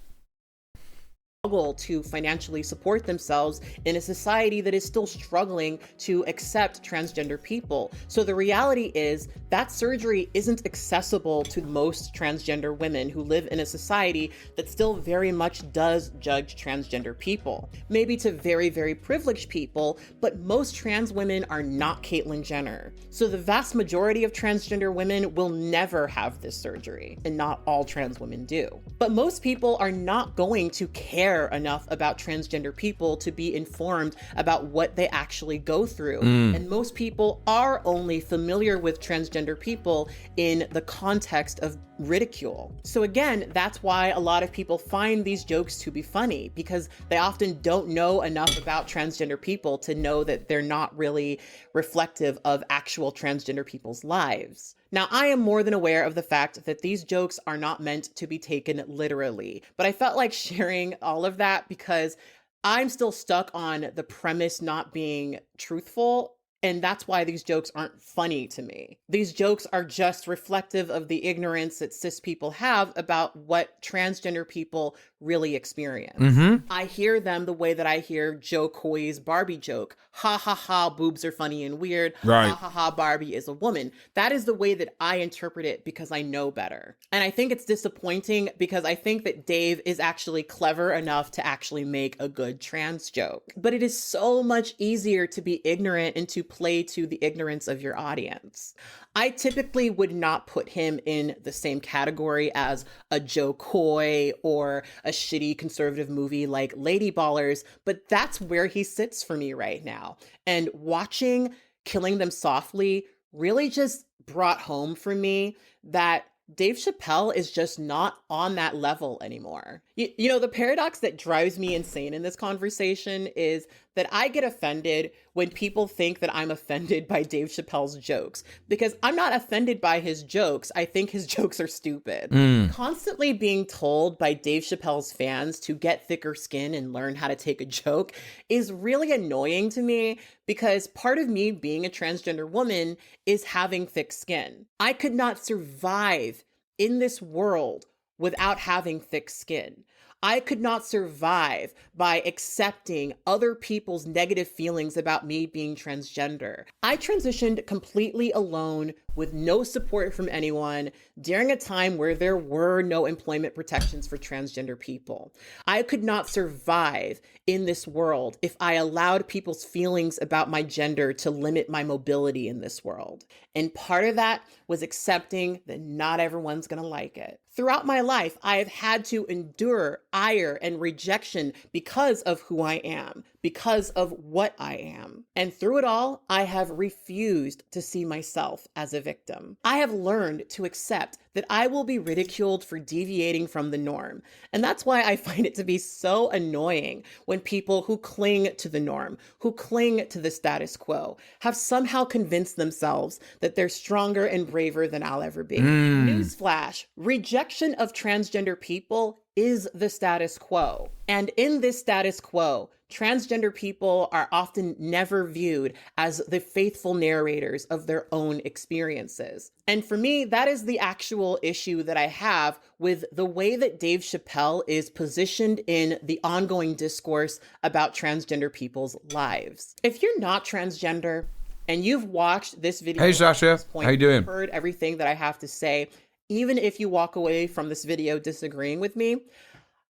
To financially support themselves in a society that is still struggling to accept transgender people. So the reality is that surgery isn't accessible to most transgender women who live in a society that still very much does judge transgender people. Maybe to very, very privileged people, but most trans women are not Caitlyn Jenner. So the vast majority of transgender women will never have this surgery, and not all trans women do. But most people are not going to care enough about transgender people to be informed about what they actually go through. And most people are only familiar with transgender people in the context of ridicule. So again, that's why a lot of people find these jokes to be funny, because they often don't know enough about transgender people to know that they're not really reflective of actual transgender people's lives. Now, I am more than aware of the fact that these jokes are not meant to be taken literally, but I felt like sharing all of that because I'm still stuck on the premise not being truthful. And that's why these jokes aren't funny to me. These jokes are just reflective of the ignorance that cis people have about what transgender people really experience. I hear them the way that I hear Joe Coy's Barbie joke. Ha ha ha, boobs are funny and weird. Right. Ha ha ha, Barbie is a woman. That is the way that I interpret it because I know better. And I think it's disappointing because I think that Dave is actually clever enough to actually make a good trans joke. But it is so much easier to be ignorant and to play to the ignorance of your audience. I typically would not put him in the same category as a Joe Coy or a shitty conservative movie like Lady Ballers, but that's where he sits for me right now. And watching Killing Them Softly really just brought home for me that Dave Chappelle is just not on that level anymore. You know, the paradox that drives me insane in this conversation is that I get offended when people think that I'm offended by Dave Chappelle's jokes, because I'm not offended by his jokes. I think his jokes are stupid. Constantly being told by Dave Chappelle's fans to get thicker skin and learn how to take a joke is really annoying to me, because part of me being a transgender woman is having thick skin. I could not survive in this world without having thick skin. I could not survive by accepting other people's negative feelings about me being transgender. I transitioned completely alone with no support from anyone during a time where there were no employment protections for transgender people. I could not survive in this world if I allowed people's feelings about my gender to limit my mobility in this world. And part of that was accepting that not everyone's gonna like it. Throughout my life, I have had to endure ire and rejection because of who I am, because of what I am. And through it all, I have refused to see myself as a victim. I have learned to accept that I will be ridiculed for deviating from the norm. And that's why I find it to be so annoying when people who cling to the norm, who cling to the status quo, have somehow convinced themselves that they're stronger and braver than I'll ever be. Newsflash, rejection of transgender people is the status quo. And in this status quo, transgender people are often never viewed as the faithful narrators of their own experiences. And for me, that is the actual issue that I have with the way that Dave Chappelle is positioned in the ongoing discourse about transgender people's lives. If you're not transgender and you've watched this video, hey Sasha, how you doing? Heard everything that I have to say, even if you walk away from this video disagreeing with me,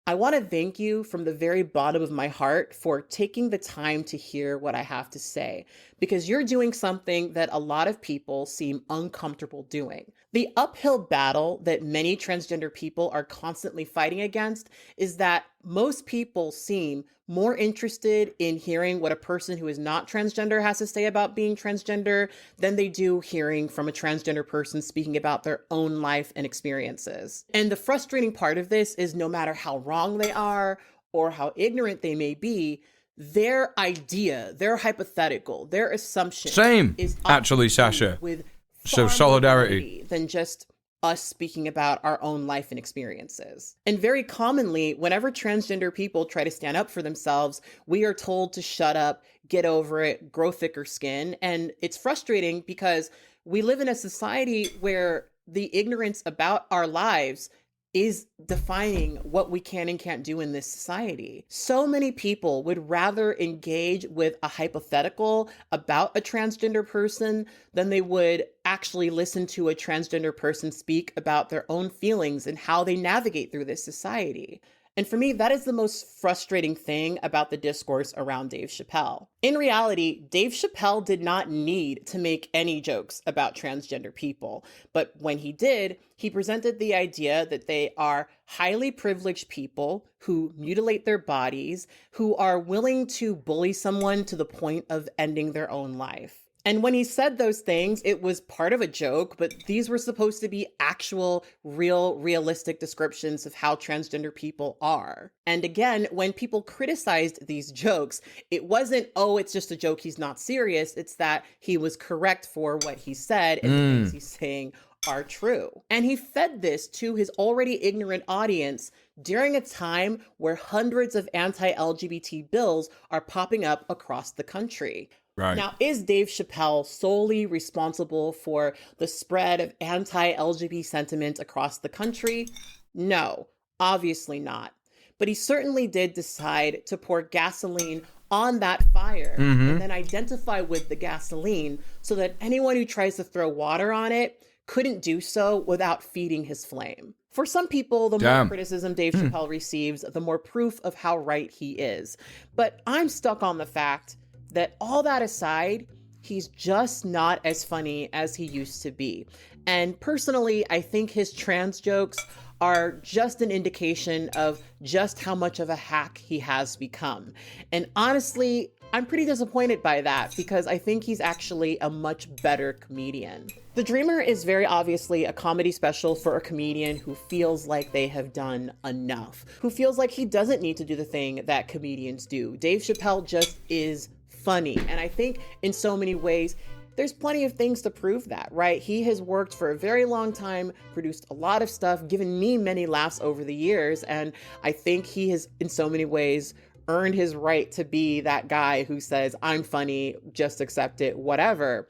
I want to thank you from the very bottom of my heart for taking the time to hear what I have to say, because you're doing something that a lot of people seem uncomfortable doing. The uphill battle that many transgender people are constantly fighting against is that most people seem more interested in hearing what a person who is not transgender has to say about being transgender than they do hearing from a transgender person speaking about their own life and experiences. And the frustrating part of this is no matter how wrong they are or how ignorant they may be, their idea, their hypothetical, their assumption Same, is actually, Sasha. With So far more solidarity. validity than just us speaking about our own life and experiences. And very commonly, whenever transgender people try to stand up for themselves, we are told to shut up, get over it, grow thicker skin. And it's frustrating because we live in a society where the ignorance about our lives is defining what we can and can't do in this society. So many people would rather engage with a hypothetical about a transgender person than they would actually listen to a transgender person speak about their own feelings and how they navigate through this society. And for me, that is the most frustrating thing about the discourse around Dave Chappelle. In reality, Dave Chappelle did not need to make any jokes about transgender people. But when he did, he presented the idea that they are highly privileged people who mutilate their bodies, who are willing to bully someone to the point of ending their own life. And when he said those things, it was part of a joke, but these were supposed to be actual, realistic descriptions of how transgender people are. And again, when people criticized these jokes, it wasn't, oh, it's just a joke, he's not serious. It's that he was correct for what he said and the things he's saying are true. And he fed this to his already ignorant audience during a time where hundreds of anti-LGBT bills are popping up across the country. Right. Now, is Dave Chappelle solely responsible for the spread of anti-LGBT sentiment across the country? No, obviously not. But he certainly did decide to pour gasoline on that fire and then identify with the gasoline so that anyone who tries to throw water on it couldn't do so without feeding his flame. For some people, the more criticism Dave Chappelle receives, the more proof of how right he is. But I'm stuck on the fact that all that aside, he's just not as funny as he used to be. And personally, I think his trans jokes are just an indication of just how much of a hack he has become. And honestly, I'm pretty disappointed by that because I think he's actually a much better comedian. The Dreamer is very obviously a comedy special for a comedian who feels like they have done enough, who feels like he doesn't need to do the thing that comedians do. Dave Chappelle just is funny. And I think in so many ways, there's plenty of things to prove that, right? He has worked for a very long time, produced a lot of stuff, given me many laughs over the years. And I think he has, in so many ways, earned his right to be that guy who says, I'm funny, just accept it, whatever.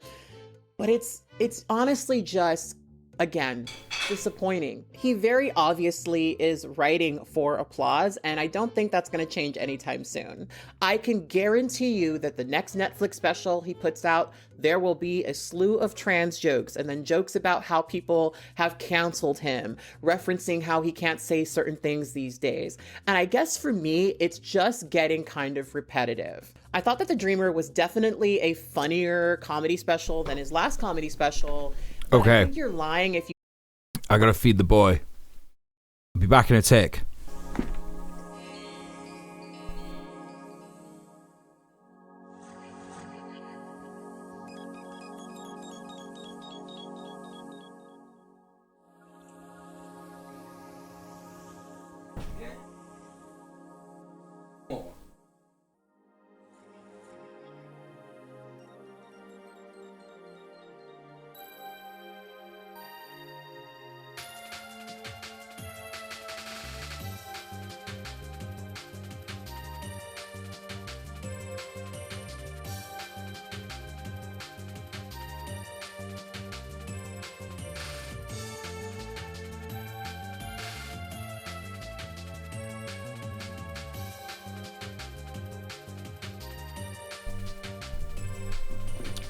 But it's honestly just, again, disappointing. He very obviously is writing for applause, and I don't think that's going to change anytime soon. I can guarantee you that the next Netflix special he puts out, there will be a slew of trans jokes and then jokes about how people have canceled him, referencing how he can't say certain things these days. And I guess for me, it's just getting kind of repetitive. I thought that The Dreamer was definitely a funnier comedy special than his last comedy special. Okay. I think you're lying if you... I gotta feed the boy. I'll be back in a tick.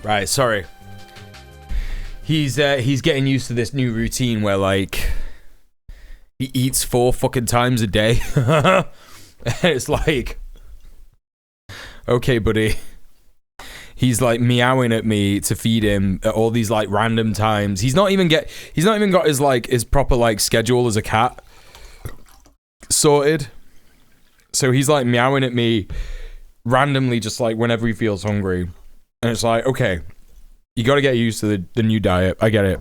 Right, sorry. He's getting used to this new routine where like he eats 4 fucking times a day. And it's like, okay, buddy. He's like meowing at me to feed him at all these like random times. He's not even got his proper like schedule as a cat sorted. So he's like meowing at me randomly, just like whenever he feels hungry. And it's like, okay, you got to get used to the new diet. I get it.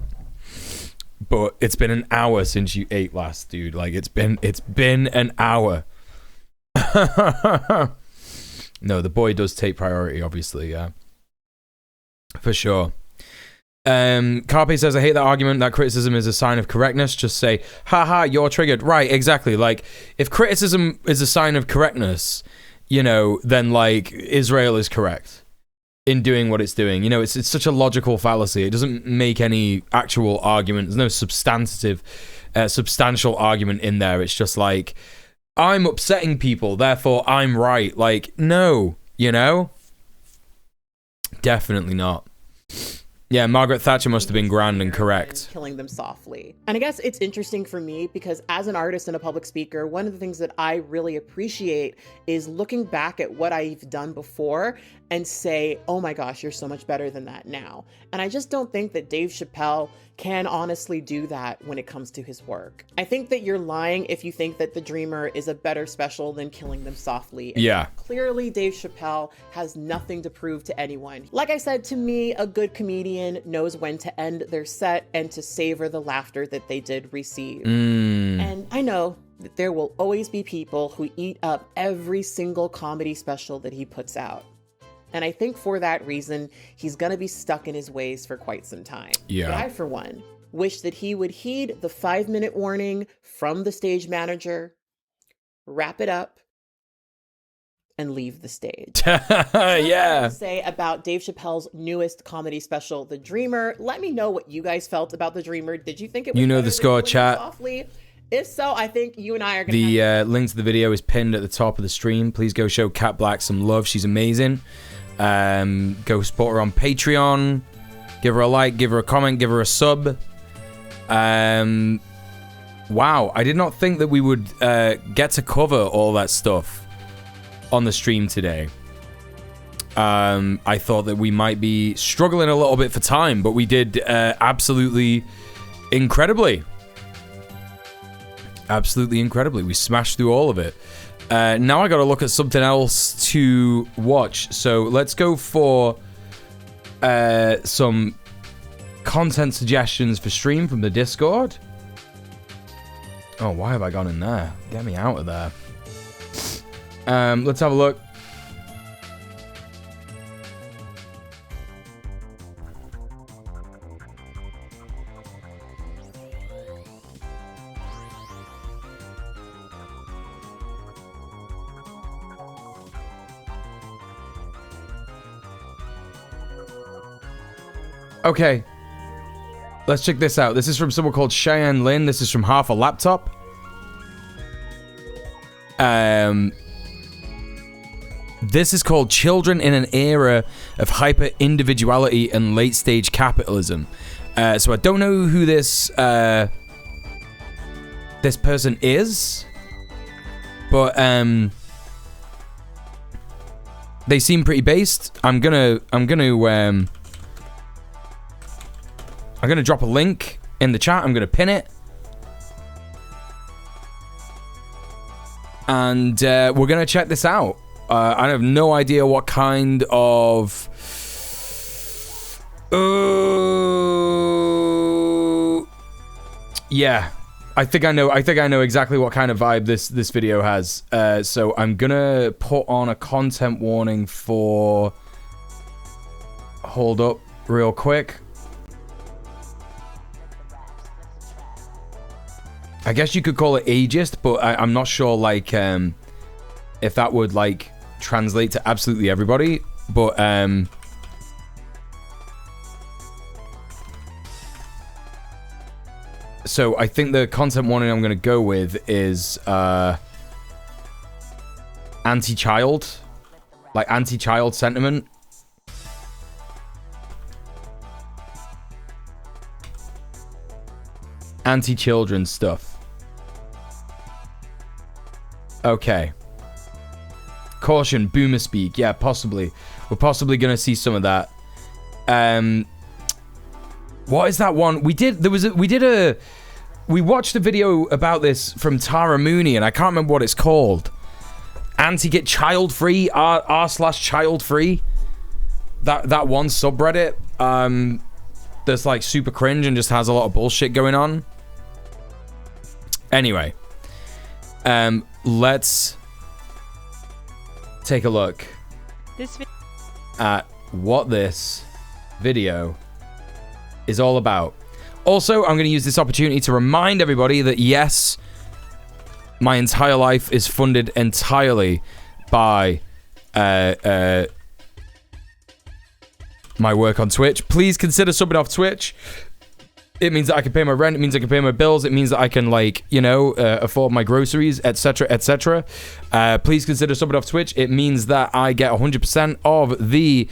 But it's been an hour since you ate last, dude. Like, it's been an hour. No, the boy does take priority, obviously, yeah. For sure. Carpe says, I hate that argument that criticism is a sign of correctness. Just say, haha, you're triggered. Right, exactly. Like, if criticism is a sign of correctness, you know, then, like, Israel is correct in doing what it's doing. You know, it's such a logical fallacy. It doesn't make any actual argument. There's no substantial argument in there. It's just like, I'm upsetting people, therefore I'm right. Like, no, you know? Definitely not. Yeah, Margaret Thatcher must have been grand and correct. Killing them softly. And I guess it's interesting for me because as an artist and a public speaker, one of the things that I really appreciate is looking back at what I've done before and say, oh my gosh, you're so much better than that now. And I just don't think that Dave Chappelle can honestly do that when it comes to his work. I think that you're lying if you think that The Dreamer is a better special than Killing Them Softly. And yeah. Clearly, Dave Chappelle has nothing to prove to anyone. Like I said, to me, a good comedian knows when to end their set and to savor the laughter that they did receive. And I know that there will always be people who eat up every single comedy special that he puts out. And I think for that reason, he's going to be stuck in his ways for quite some time. Yeah. But I, for one, wish that he would heed the 5-minute warning from the stage manager, wrap it up, and leave the stage. Yeah. Say about Dave Chappelle's newest comedy special, The Dreamer. Let me know what you guys felt about The Dreamer. Did you think it was the score, chat. Softly? If so, I think you and I are going to The link to the video is pinned at the top of the stream. Please go show Cat Black some love. She's amazing. Go support her on Patreon. Give her a like, give her a comment, give her a sub. Wow, I did not think that we would get to cover all that stuff on the stream today. I thought that we might be struggling a little bit for time, but we did absolutely incredibly. Absolutely incredibly. We smashed through all of it. Now I gotta look at something else to watch. So let's go for some content suggestions for stream from the Discord. Oh, why have I gone in there? Get me out of there. Let's have a look. Okay, let's check this out. This is from someone called Cheyenne Lynn. This is from Half a Laptop. This is called Children in an Era of Hyper-Individuality and Late-Stage Capitalism. So I don't know who this person is, but they seem pretty based. I'm gonna drop a link in the chat. I'm gonna pin it. And we're gonna check this out. I have no idea what kind of yeah, I think I know exactly what kind of vibe this video has. So I'm gonna put on a content warning for, hold up real quick. I guess you could call it ageist, but I'm not sure, like, if that would, like, translate to absolutely everybody. But, so I think the content warning I'm going to go with is, anti-child. Like, anti-child sentiment. Anti-children stuff. Okay. Caution, boomer speak. Yeah, possibly. We're possibly gonna see some of that. What is that one? We watched a video about this from Tara Mooney, and I can't remember what it's called. anti-gay child free, r/child free. That one subreddit that's like super cringe and just has a lot of bullshit going on. Anyway, let's take a look at what this video is all about. Also, I'm going to use this opportunity to remind everybody that yes, my entire life is funded entirely by my work on Twitch. Please consider subbing off Twitch. It means that I can pay my rent. It means I can pay my bills. It means that I can, like, you know, afford my groceries, etc., etc. Please consider subbing off Twitch. It means that I get 100% of the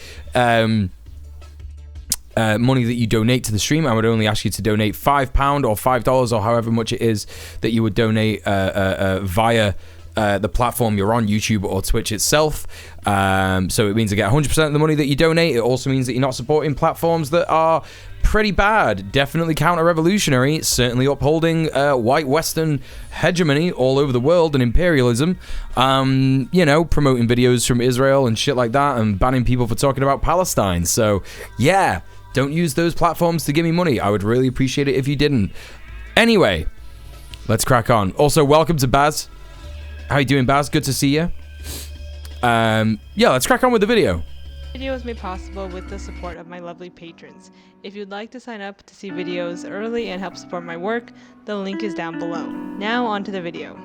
money that you donate to the stream. I would only ask you to donate £5 or $5 or however much it is that you would donate via the platform you're on, YouTube or Twitch itself. So it means I get 100% of the money that you donate. It also means that you're not supporting platforms that are pretty bad, definitely counter-revolutionary, certainly upholding white Western hegemony all over the world and imperialism, you know, promoting videos from Israel and shit like that and banning people for talking about Palestine. So yeah, don't use those platforms to give me money. I would really appreciate it if you didn't. Anyway, let's crack on. Also, welcome to Baz. How you doing, Baz? Good to see you. Yeah, let's crack on with the video. This video was made possible with the support of my lovely patrons. If you'd like to sign up to see videos early and help support my work, the link is down below. Now on to the video.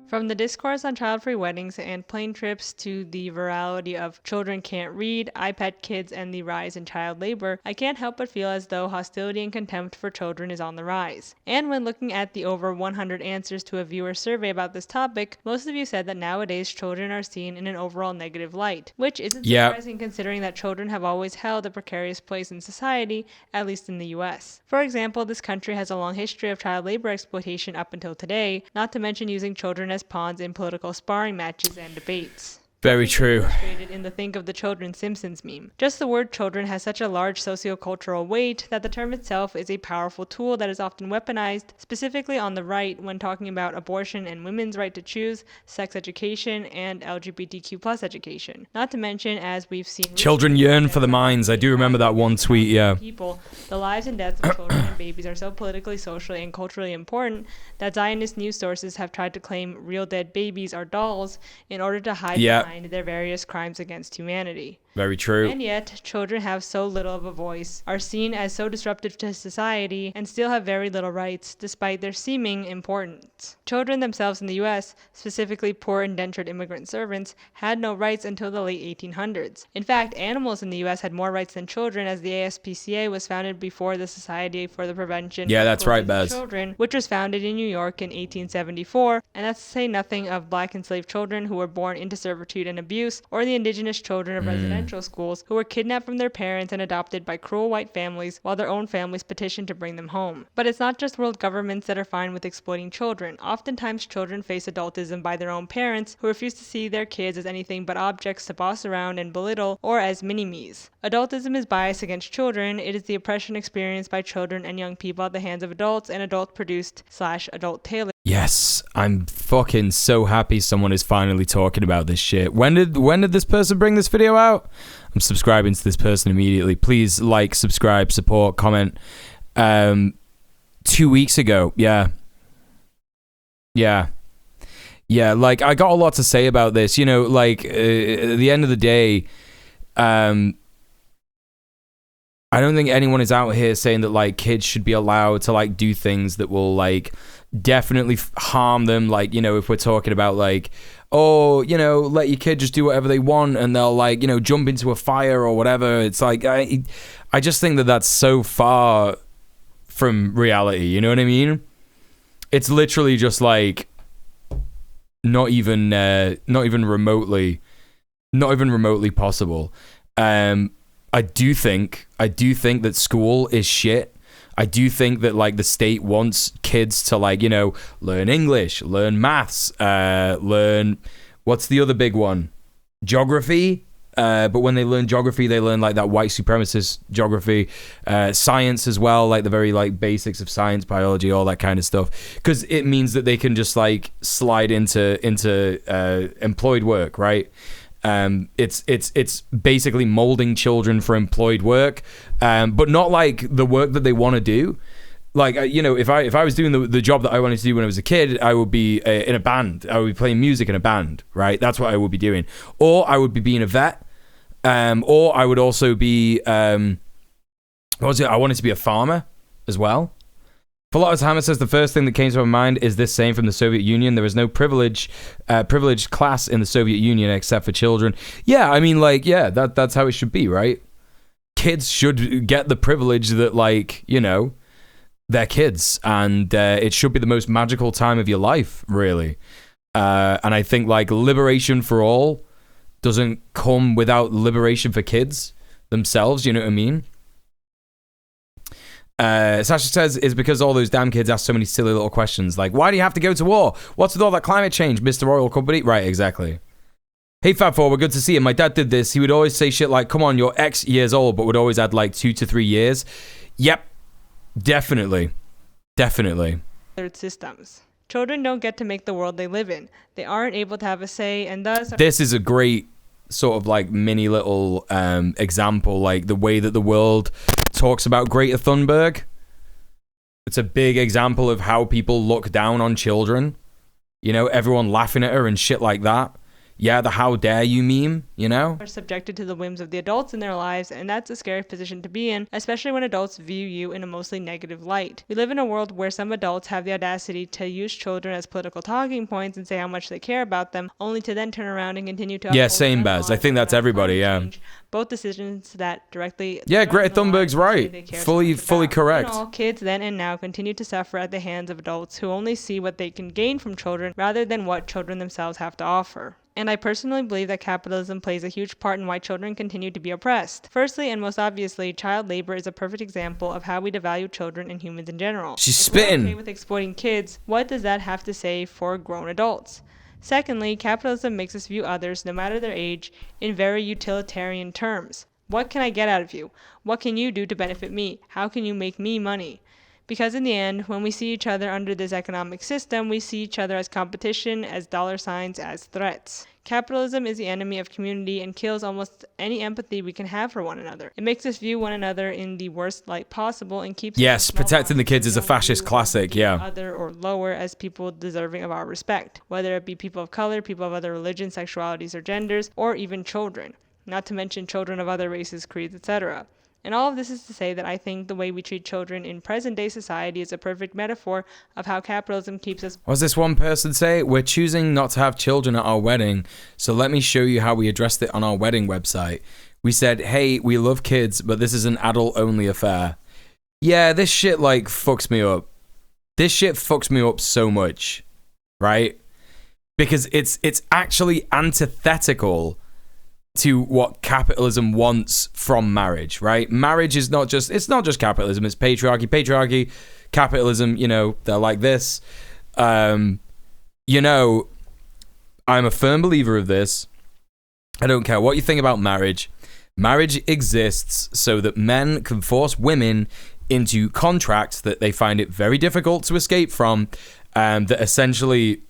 From the discourse on child-free weddings and plane trips to the virality of children can't read, iPad kids, and the rise in child labor, I can't help but feel as though hostility and contempt for children is on the rise. And when looking at the over 100 answers to a viewer survey about this topic, most of you said that nowadays children are seen in an overall negative light, which isn't surprising considering that children have always held a precarious place in society, at least in the US. For example, this country has a long history of child labor exploitation up until today, not to mention using children as pawns in political sparring matches and debates. Very true. Illustrated in the Think of the Children Simpsons meme. Just the word children has such a large sociocultural weight that the term itself is a powerful tool that is often weaponized, specifically on the right when talking about abortion and women's right to choose, sex education, and LGBTQ+ education. Not to mention, as we've seen, Children yearn for the mines. I do remember that one tweet, yeah. People, the lives and deaths of children and babies are so politically, socially, and culturally important that Zionist news sources have tried to claim real dead babies are dolls in order to hide behind their various crimes against humanity. Very true. And yet, children have so little of a voice, are seen as so disruptive to society, and still have very little rights, despite their seeming importance. Children themselves in the US, specifically poor indentured immigrant servants, had no rights until the late 1800s. In fact, animals in the US had more rights than children, as the ASPCA was founded before the Society for the Prevention of Cruelty to Children, which was founded in New York in 1874, and that's to say nothing of black enslaved children who were born into servitude and abuse, or the indigenous children of residential schools who were kidnapped from their parents and adopted by cruel white families while their own families petitioned to bring them home. But it's not just world governments that are fine with exploiting children. Oftentimes children face adultism by their own parents who refuse to see their kids as anything but objects to boss around and belittle, or as mini-me's. Adultism is bias against children. It is the oppression experienced by children and young people at the hands of adults and adult-produced/adult tailored. Yes, I'm fucking so happy someone is finally talking about this shit. When did this person bring this video out? I'm subscribing to this person immediately. Please like, subscribe, support, comment. 2 weeks ago, yeah, like, I got a lot to say about this, you know, like, at the end of the day, I don't think anyone is out here saying that, like, kids should be allowed to, like, do things that will, like, definitely harm them. Like, you know, if we're talking about, like, oh, you know, let your kid just do whatever they want and they'll, like, you know, jump into a fire or whatever. It's like, I just think that that's so far from reality, you know what I mean? It's literally just, like, not even remotely possible. I do think that school is shit. I do think that, like, the state wants kids to, like, you know, learn English, learn maths, learn, what's the other big one? Geography? But when they learn geography, they learn like that white supremacist geography, science as well, like the very like basics of science, biology, all that kind of stuff. Because it means that they can just like slide into employed work, right? It's basically molding children for employed work, but not like the work that they want to do. Like, if I was doing the job that I wanted to do when I was a kid, I would be in a band. I would be playing music in a band, right? That's what I would be doing. Or I would be being a vet. Or I would also be, I wanted to be a farmer as well. Philotas Hammer says the first thing that came to my mind is this saying from the Soviet Union: there is no privileged class in the Soviet Union except for children. Yeah, I mean, like, yeah, that's how it should be, right? Kids should get the privilege that, like, they're kids, and it should be the most magical time of your life, really. And I think like liberation for all doesn't come without liberation for kids themselves. You know what I mean? Sasha says it's because all those damn kids ask so many silly little questions like, why do you have to go to war? What's with all that climate change, Mr. Oil Company? Right, exactly. Hey Fab Four, we're good to see you. My dad did this. He would always say shit like, come on, you're X years old, but would always add like 2 to 3 years. Yep. Definitely. Systems. Children don't get to make the world they live in. They aren't able to have a say, and thus... This is a great sort of like mini little example, like the way that the world talks about Greta Thunberg. It's a big example of how people look down on children. Everyone laughing at her and shit like that. Yeah, the how dare you meme, are subjected to the whims of the adults in their lives, and that's a scary position to be in, especially when adults view you in a mostly negative light. We live in a world where some adults have the audacity to use children as political talking points and say how much they care about them, only to then turn around and continue to... Yeah, same, Baz. I think that's everybody, yeah. Both decisions that directly... Yeah, Greta Thunberg's right. Fully correct. All kids then and now continue to suffer at the hands of adults who only see what they can gain from children rather than what children themselves have to offer. And I personally believe that capitalism plays a huge part in why children continue to be oppressed. Firstly, and most obviously, child labor is a perfect example of how we devalue children and humans in general. She's spitting. If we're okay with exploiting kids, what does that have to say for grown adults? Secondly, capitalism makes us view others, no matter their age, in very utilitarian terms. What can I get out of you? What can you do to benefit me? How can you make me money? Because in the end, when we see each other under this economic system, we see each other as competition, as dollar signs, as threats. Capitalism is the enemy of community and kills almost any empathy we can have for one another. It makes us view one another in the worst light possible and keeps... Yes, protecting the kids is a fascist classic, yeah. Other or lower as people deserving of our respect, whether it be people of color, people of other religions, sexualities, or genders, or even children. Not to mention children of other races, creeds, etc. And all of this is to say that I think the way we treat children in present-day society is a perfect metaphor of how capitalism keeps us... What does this one person say? We're choosing not to have children at our wedding, so let me show you how we addressed it on our wedding website. We said, hey, we love kids, but this is an adult-only affair. Yeah, this shit, like, fucks me up. This shit fucks me up so much, right? Because it's actually antithetical to what capitalism wants from marriage, right? Marriage is not just capitalism, it's patriarchy, capitalism, they're like this. I'm a firm believer of this. I don't care what you think about marriage. Marriage exists so that men can force women into contracts that they find it very difficult to escape from, that essentially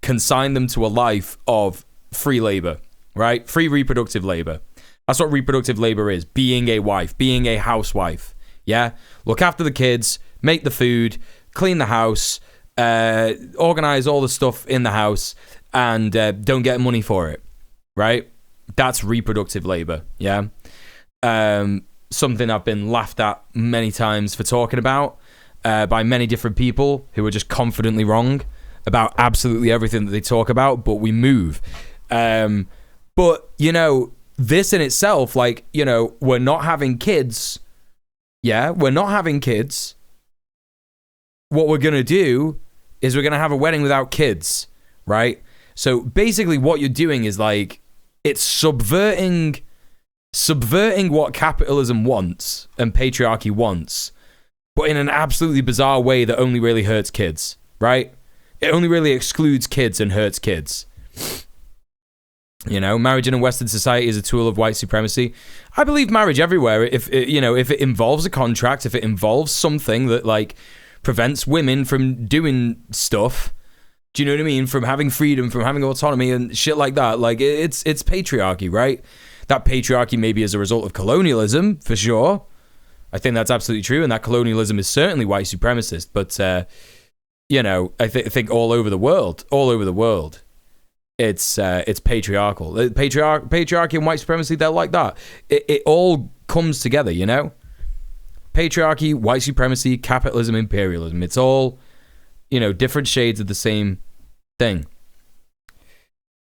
consign them to a life of free labor. Right? Free reproductive labor. That's what reproductive labor is. Being a wife. Being a housewife. Yeah? Look after the kids. Make the food. Clean the house. Organize all the stuff in the house. And don't get money for it. Right? That's reproductive labor. Yeah? Something I've been laughed at many times for talking about by many different people who are just confidently wrong about absolutely everything that they talk about. But we move. But, this in itself, like, we're not having kids. Yeah, we're not having kids. What we're going to do is we're going to have a wedding without kids, right? So basically what you're doing is like, it's subverting what capitalism wants and patriarchy wants, but in an absolutely bizarre way that only really hurts kids, right? It only really excludes kids and hurts kids. You know, marriage in a Western society is a tool of white supremacy. I believe marriage everywhere. If it, you know, if it involves a contract, if it involves something that like prevents women from doing stuff, do you know what I mean? From having freedom, from having autonomy and shit like that. Like it's patriarchy, right? That patriarchy maybe as a result of colonialism, for sure. I think that's absolutely true, and that colonialism is certainly white supremacist. But you know, I think all over the world, it's patriarchal. Patriarchy and white supremacy, they're like that. It all comes together, you know? Patriarchy, white supremacy, capitalism, imperialism. It's all, you know, different shades of the same thing.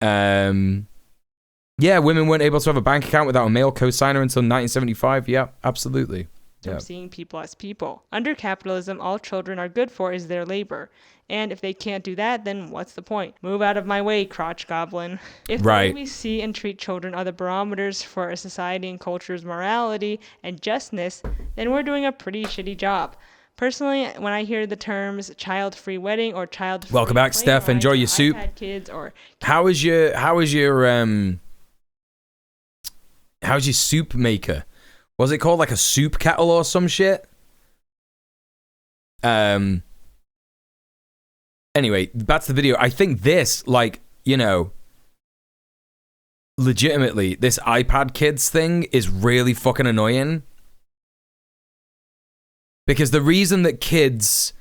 Yeah, women weren't able to have a bank account without a male co-signer until 1975. Yeah, absolutely. From seeing people as people. Under capitalism, all children are good for is their labor. And if they can't do that, then what's the point? Move out of my way, crotch goblin. If the way we see and treat children are the barometers for a society and culture's morality and justness, then we're doing a pretty shitty job. Personally, when I hear the terms child-free wedding or child-free welcome back, Steph. Enjoy your soup. Kids or how's your soup maker? Was it called like a soup kettle or some shit? Anyway, back to the video. I think this, like, you know, legitimately, this iPad Kids thing is really fucking annoying. Because the reason that kids,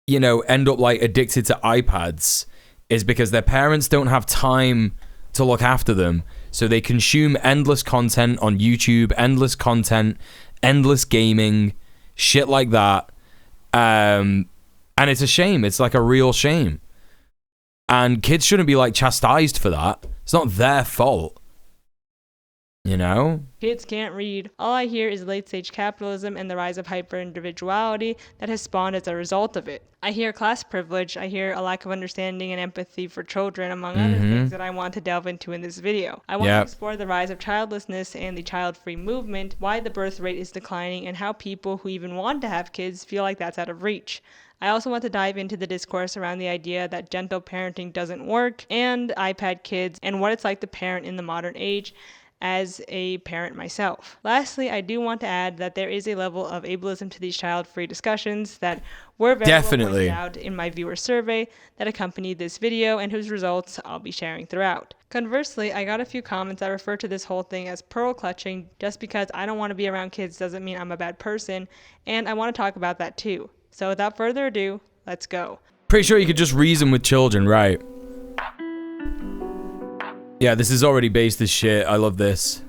you know, end up like addicted to iPads is because their parents don't have time to look after them. So they consume endless content on YouTube, endless content, endless gaming, shit like that. And it's a shame. It's like a real shame. And kids shouldn't be like chastised for that. It's not their fault. You know? Kids can't read. All I hear is late-stage capitalism and the rise of hyper-individuality that has spawned as a result of it. I hear class privilege, I hear a lack of understanding and empathy for children, among other things that I want to delve into in this video. I want to explore the rise of childlessness and the child-free movement, why the birth rate is declining, and how people who even want to have kids feel like that's out of reach. I also want to dive into the discourse around the idea that gentle parenting doesn't work, and iPad Kids, and what it's like to parent in the modern age, as a parent myself. Lastly, I do want to add that there is a level of ableism to these child-free discussions that were very well pointed out in my viewer survey that accompanied this video and whose results I'll be sharing throughout. Conversely, I got a few comments that refer to this whole thing as pearl clutching. Just because I don't want to be around kids doesn't mean I'm a bad person, and I want to talk about that too. So without further ado, let's go. Pretty sure you could just reason with children, right? Yeah, this is already based as shit. I love this.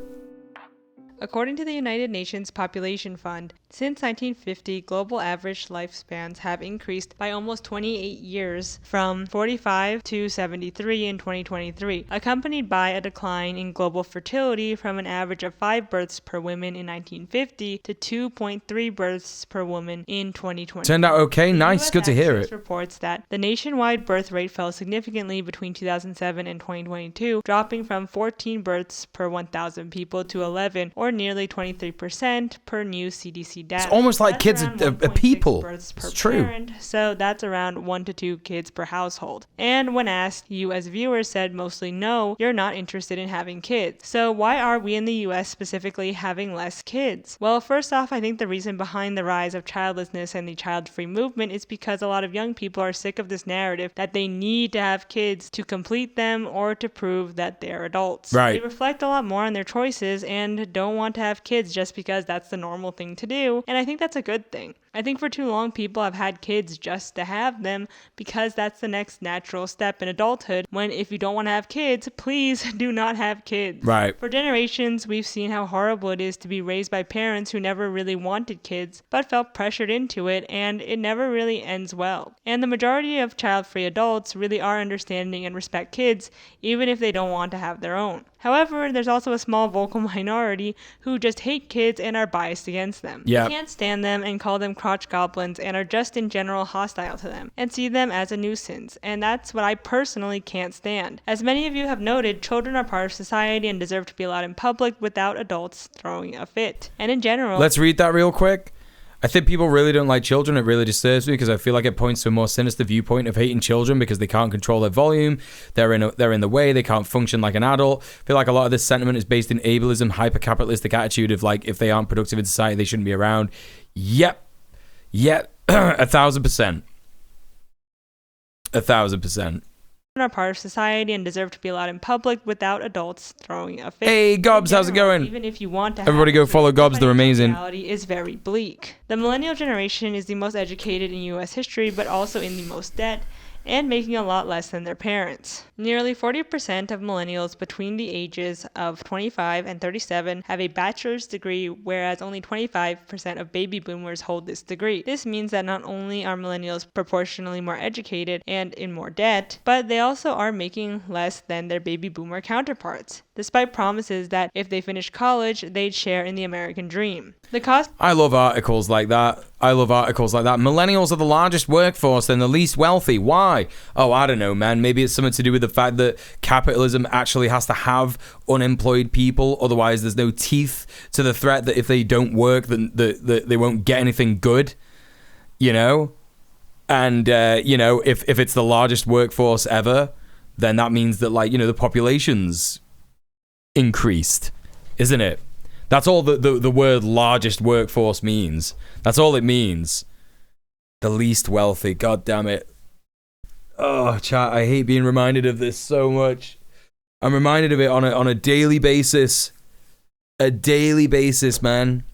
According to the United Nations Population Fund, since 1950, global average lifespans have increased by almost 28 years, from 45 to 73 in 2023, accompanied by a decline in global fertility from an average of 5 births per woman in 1950 to 2.3 births per woman in 2020. Turned out okay? Nice, good to hear it. Reports that the nationwide birth rate fell significantly between 2007 and 2022, dropping from 14 births per 1,000 people to 11, or nearly 23% per new CDC data. It's almost like kids are people. It's true. Parent, so that's around 1 to 2 kids per household. And when asked, you as viewers said mostly no, you're not interested in having kids. So why are we in the US specifically having less kids? Well, first off, I think the reason behind the rise of childlessness and the child-free movement is because a lot of young people are sick of this narrative that they need to have kids to complete them or to prove that they're adults. Right. They reflect a lot more on their choices and don't want to have kids just because that's the normal thing to do, and I think that's a good thing. I think for too long people have had kids just to have them because that's the next natural step in adulthood, when if you don't want to have kids, please do not have kids. Right. For generations, we've seen how horrible it is to be raised by parents who never really wanted kids, but felt pressured into it, and it never really ends well. And the majority of child-free adults really are understanding and respect kids, even if they don't want to have their own. However, there's also a small vocal minority who just hate kids and are biased against them. Yep. Can't stand them and call them crotch goblins and are just in general hostile to them and see them as a nuisance, and that's what I personally can't stand. As many of you have noted, children are part of society and deserve to be allowed in public without adults throwing a fit. And in general... Let's read that real quick. I think people really don't like children. It really disturbs me because I feel like it points to a more sinister viewpoint of hating children because they can't control their volume. They're in the way. They can't function like an adult. I feel like a lot of this sentiment is based in ableism, hyper-capitalistic attitude of like, if they aren't productive in society, they shouldn't be around. Yep. 1,000%. 1,000%. Are part of society and deserve to be allowed in public without adults throwing a fit. Hey, Gobs, how's it going? Even if you want to, everybody go follow Gobs. They're amazing. Reality is very bleak. The millennial generation is the most educated in U.S. history, but also in the most debt, and making a lot less than their parents. Nearly 40% of millennials between the ages of 25 and 37 have a bachelor's degree, whereas only 25% of baby boomers hold this degree. This means that not only are millennials proportionally more educated and in more debt, but they also are making less than their baby boomer counterparts, despite promises that if they finish college, they'd share in the American dream. The cost... I love articles like that. Millennials are the largest workforce and the least wealthy. Why? Oh, I don't know, man. Maybe it's something to do with the fact that capitalism actually has to have unemployed people. Otherwise, there's no teeth to the threat that if they don't work, then they won't get anything good. You know? And, if it's the largest workforce ever, then that means that, the population's increased, isn't it? That's all the word largest workforce means. That's all it means. The least wealthy. God damn it. Oh, chat, I hate being reminded of this so much. I'm reminded of it on a daily basis. A daily basis, man.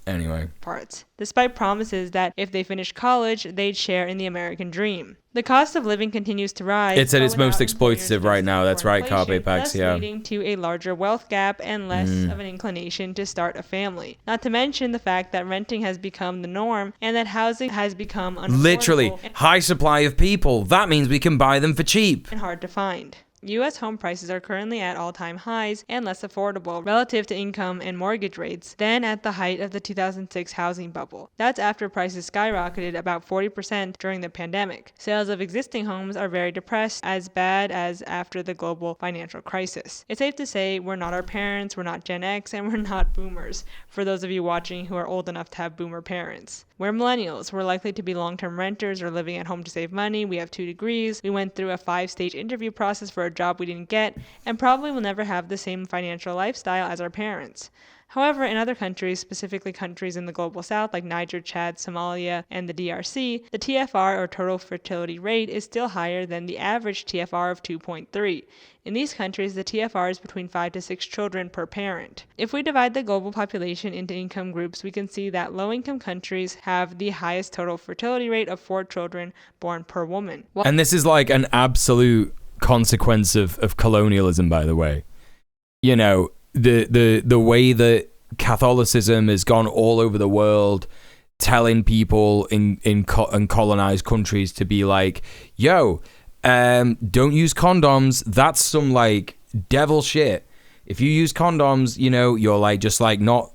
Anyway. Parts, despite promises that if they finish college, they'd share in the American dream. The cost of living continues to rise. It's at its most exploitative right now. That's right, Carpe Pax, yeah. Leading to a larger wealth gap and less of an inclination to start a family. Not to mention the fact that renting has become the norm and that housing has become unaffordable. Literally, high supply of people. That means we can buy them for cheap. And hard to find. U.S. home prices are currently at all-time highs and less affordable relative to income and mortgage rates than at the height of the 2006 housing bubble. That's after prices skyrocketed about 40% during the pandemic. Sales of existing homes are very depressed, as bad as after the global financial crisis. It's safe to say we're not our parents, we're not Gen X, and we're not boomers, for those of you watching who are old enough to have boomer parents. We're millennials. We're likely to be long-term renters or living at home to save money. We have 2 degrees. We went through a 5-stage interview process for a job we didn't get, and probably will never have the same financial lifestyle as our parents. However, in other countries, specifically countries in the global south like Niger, Chad, Somalia, and the DRC, the TFR or total fertility rate is still higher than the average TFR of 2.3. In these countries, the TFR is between 5 to 6 children per parent. If we divide the global population into income groups, we can see that low-income countries have the highest total fertility rate of 4 children born per woman. And this is like an absolute consequence of colonialism, by the way. You know, the way that Catholicism has gone all over the world, telling people in colonized countries to be like, yo, don't use condoms. That's some like devil shit. If you use condoms, you know, you're like just like not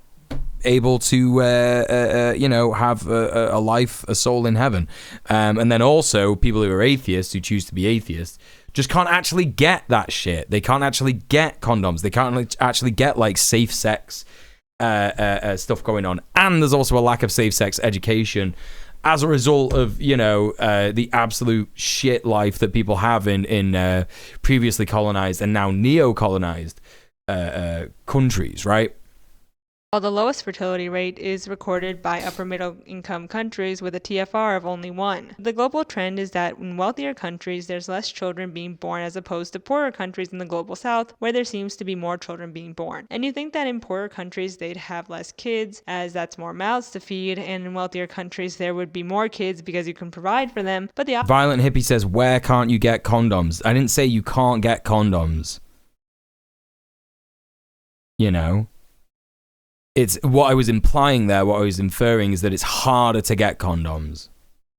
able to have a life, a soul in heaven. And then also people who are atheists, who choose to be atheists, just can't actually get that shit. They can't actually get condoms. They can't actually get like safe sex stuff going on. And there's also a lack of safe sex education as a result of, you know, the absolute shit life that people have in previously colonized and now neo-colonized countries, right? While the lowest fertility rate is recorded by upper middle income countries with a TFR of only 1. The global trend is that in wealthier countries there's less children being born as opposed to poorer countries in the global south where there seems to be more children being born. And you think that in poorer countries they'd have less kids as that's more mouths to feed, and in wealthier countries there would be more kids because you can provide for them. But the Violent Hippie says, where can't you get condoms? I didn't say you can't get condoms. You know? It's what I was implying there, what I was inferring is that it's harder to get condoms.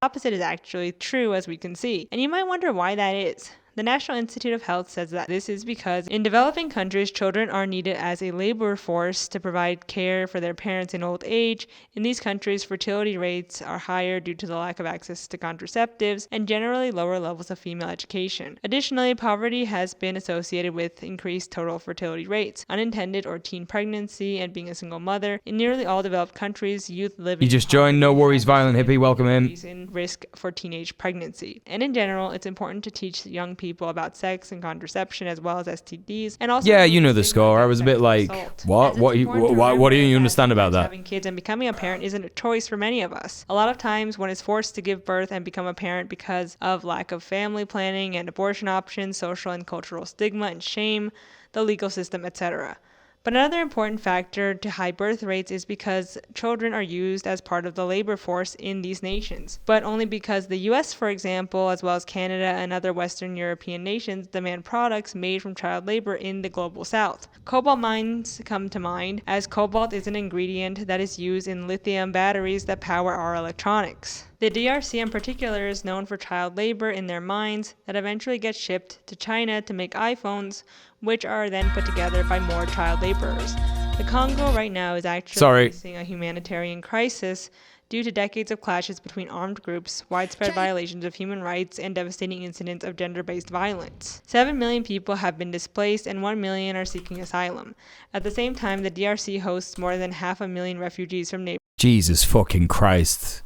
opposite is actually true, as we can see. And you might wonder why that is. The National Institute of Health says that this is because in developing countries, children are needed as a labor force to provide care for their parents in old age. In these countries, fertility rates are higher due to the lack of access to contraceptives and generally lower levels of female education. Additionally, poverty has been associated with increased total fertility rates, unintended or teen pregnancy, and being a single mother. In nearly all developed countries, youth living You just joined No Worries Violent Hippie, welcome in. Risk for teenage pregnancy. And in general, it's important to teach young people about sex and contraception as well as STDs, and also Yeah, you know the score. I was a bit like, what? What do you understand about that? Having kids and becoming a parent isn't a choice for many of us. A lot of times one is forced to give birth and become a parent because of lack of family planning and abortion options, social and cultural stigma and shame, the legal system, etc. But another important factor to high birth rates is because children are used as part of the labor force in these nations, but only because the US, for example, as well as Canada and other Western European nations demand products made from child labor in the global south. Cobalt mines come to mind, as cobalt is an ingredient that is used in lithium batteries that power our electronics. The DRC in particular is known for child labor in their mines that eventually get shipped to China to make iPhones, which are then put together by more child laborers. The Congo right now is actually facing a humanitarian crisis due to decades of clashes between armed groups, widespread violations of human rights, and devastating incidents of gender-based violence. 7 million people have been displaced and 1 million are seeking asylum. At the same time, the DRC hosts more than 500,000 refugees from neighboring Jesus fucking Christ.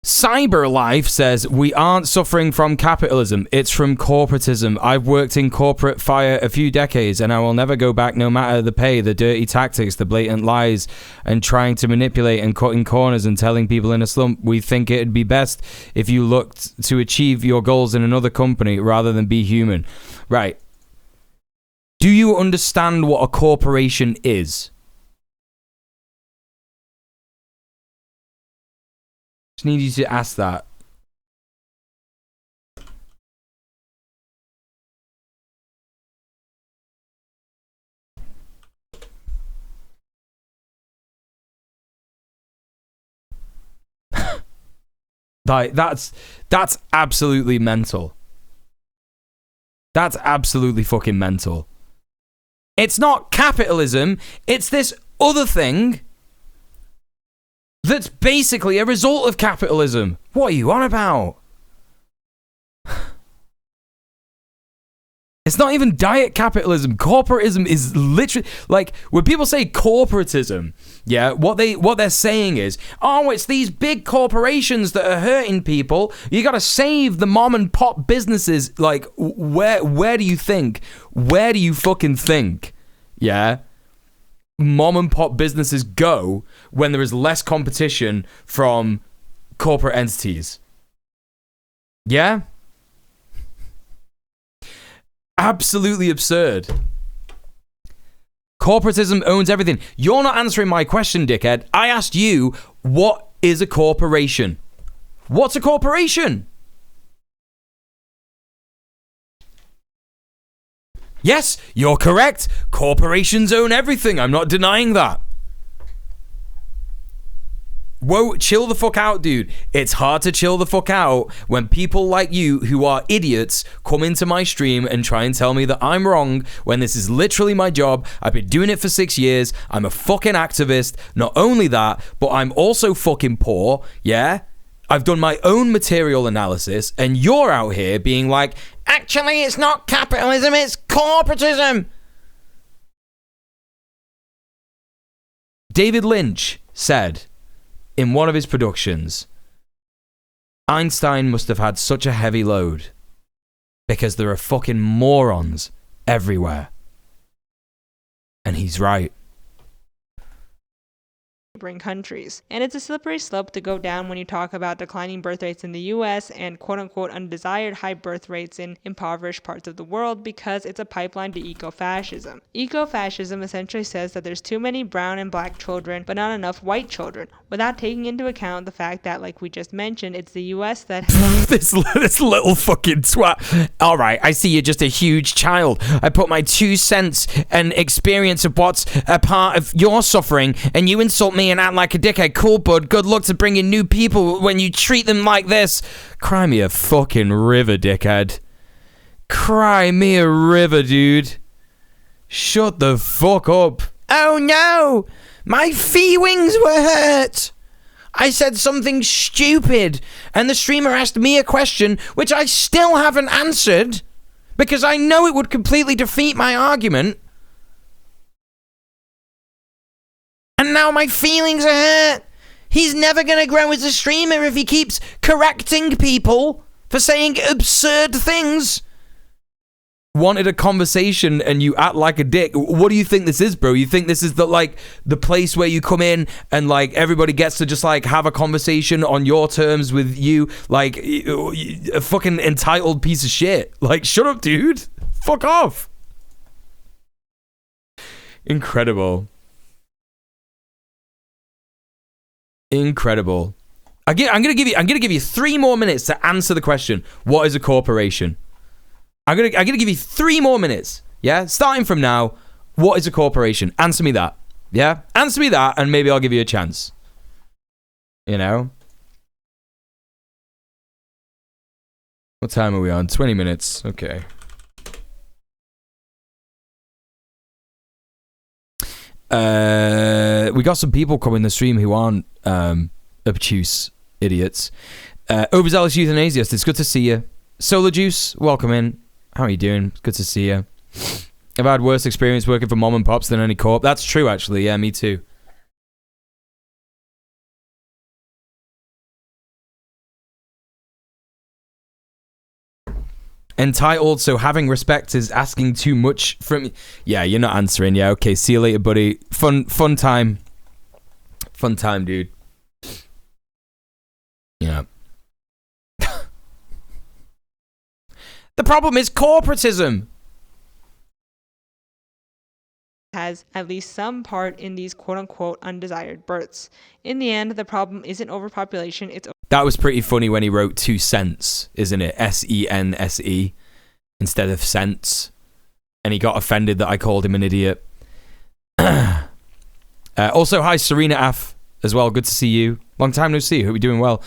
Cyberlife says, we aren't suffering from capitalism, it's from corporatism. I've worked in corporate fire a few decades and I will never go back no matter the pay, the dirty tactics, the blatant lies, and trying to manipulate and cutting corners and telling people in a slump. We think it'd be best if you looked to achieve your goals in another company rather than be human. Right. Do you understand what a corporation is? Just need you to ask that. Like, that's absolutely mental. That's absolutely fucking mental. It's not capitalism, it's this other thing that's basically a result of capitalism. What are you on about? It's not even diet capitalism. Corporatism is literally, like, when people say corporatism, yeah, what they're saying is, oh, it's these big corporations that are hurting people. You got to save the mom and pop businesses. Like, where do you think? Where do you fucking think? Yeah. Mom and pop businesses go when there is less competition from corporate entities. Yeah? Absolutely absurd. Corporatism owns everything. You're not answering my question, dickhead. I asked you, what is a corporation? What's a corporation? Yes, you're correct. Corporations own everything. I'm not denying that. Whoa, chill the fuck out, dude. It's hard to chill the fuck out when people like you, who are idiots, come into my stream and try and tell me that I'm wrong when this is literally my job. I've been doing it for 6 years. I'm a fucking activist. Not only that, but I'm also fucking poor, yeah? I've done my own material analysis, and you're out here being like, actually, it's not capitalism, it's corporatism. David Lynch said in one of his productions, Einstein must have had such a heavy load because there are fucking morons everywhere. And he's right. neighboring countries. And it's a slippery slope to go down when you talk about declining birth rates in the US and quote-unquote undesired high birth rates in impoverished parts of the world, because it's a pipeline to eco-fascism. Eco-fascism essentially says that there's too many brown and black children, but not enough white children, without taking into account the fact that, like we just mentioned, it's the US that this little fucking twat. Alright, I see you're just a huge child. I put my 2 cents and experience of what's a part of your suffering, and you insult me and act like a dickhead. Cool, bud. Good luck to bringing new people when you treat them like this. Cry me a fucking river, dickhead. Cry me a river, dude. Shut the fuck up. Oh no! My feelings were hurt! I said something stupid, and the streamer asked me a question which I still haven't answered because I know it would completely defeat my argument. And now my feelings are hurt. He's never gonna grow as a streamer if he keeps correcting people for saying absurd things. Wanted a conversation and you act like a dick. What do you think this is, bro? You think this is the place where you come in and like everybody gets to just like have a conversation on your terms with you, like a fucking entitled piece of shit? Like, shut up, dude. Fuck off. Incredible. Incredible. I'm gonna give you 3 more minutes to answer the question. What is a corporation? I'm gonna give you 3 more minutes. Yeah, starting from now. What is a corporation? Answer me that. Yeah, answer me that, and maybe I'll give you a chance. You know. What time are we on? 20 minutes. Okay. We got some people coming the stream who aren't obtuse idiots. Overzealous Euthanasiast, it's good to see you. Solar Juice, welcome in. How are you doing? It's good to see you. I've had worse experience working for mom and pops than any corp. That's true, actually. Yeah, me too. Entitled, so having respect is asking too much from me. Yeah, you're not answering. Yeah, okay. See you later, buddy. Fun time. Fun time, dude. Yeah. The problem is corporatism. Has at least some part in these quote-unquote undesired births. In the end, the problem isn't overpopulation, it's... That was pretty funny when he wrote 2 cents, isn't it? S-E-N-S-E instead of cents. And he got offended that I called him an idiot. Also, hi, Serena F. as well. Good to see you. Long time no see. Hope you're doing well.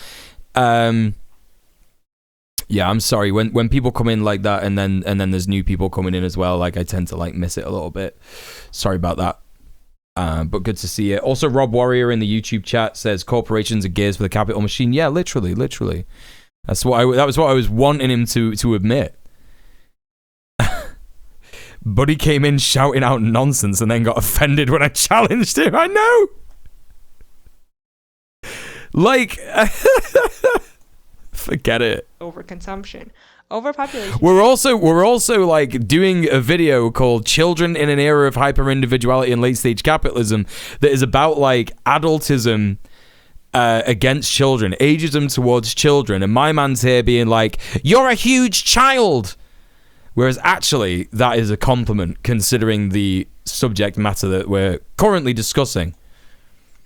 Yeah, I'm sorry. When people come in like that and then there's new people coming in as well, like I tend to like miss it a little bit. Sorry about that. But good to see you. Also, Rob Warrior in the YouTube chat says corporations are gears for the capital machine. Yeah, literally. That was what I was wanting him to admit. Buddy came in shouting out nonsense and then got offended when I challenged him. I know. Like, forget it. Overconsumption. Overpopulation. We're also like doing a video called Children in an Era of Hyper-Individuality and Late-Stage Capitalism that is about like adultism against children, ageism towards children. And my man's here being like, you're a huge child. Whereas actually that is a compliment considering the subject matter that we're currently discussing.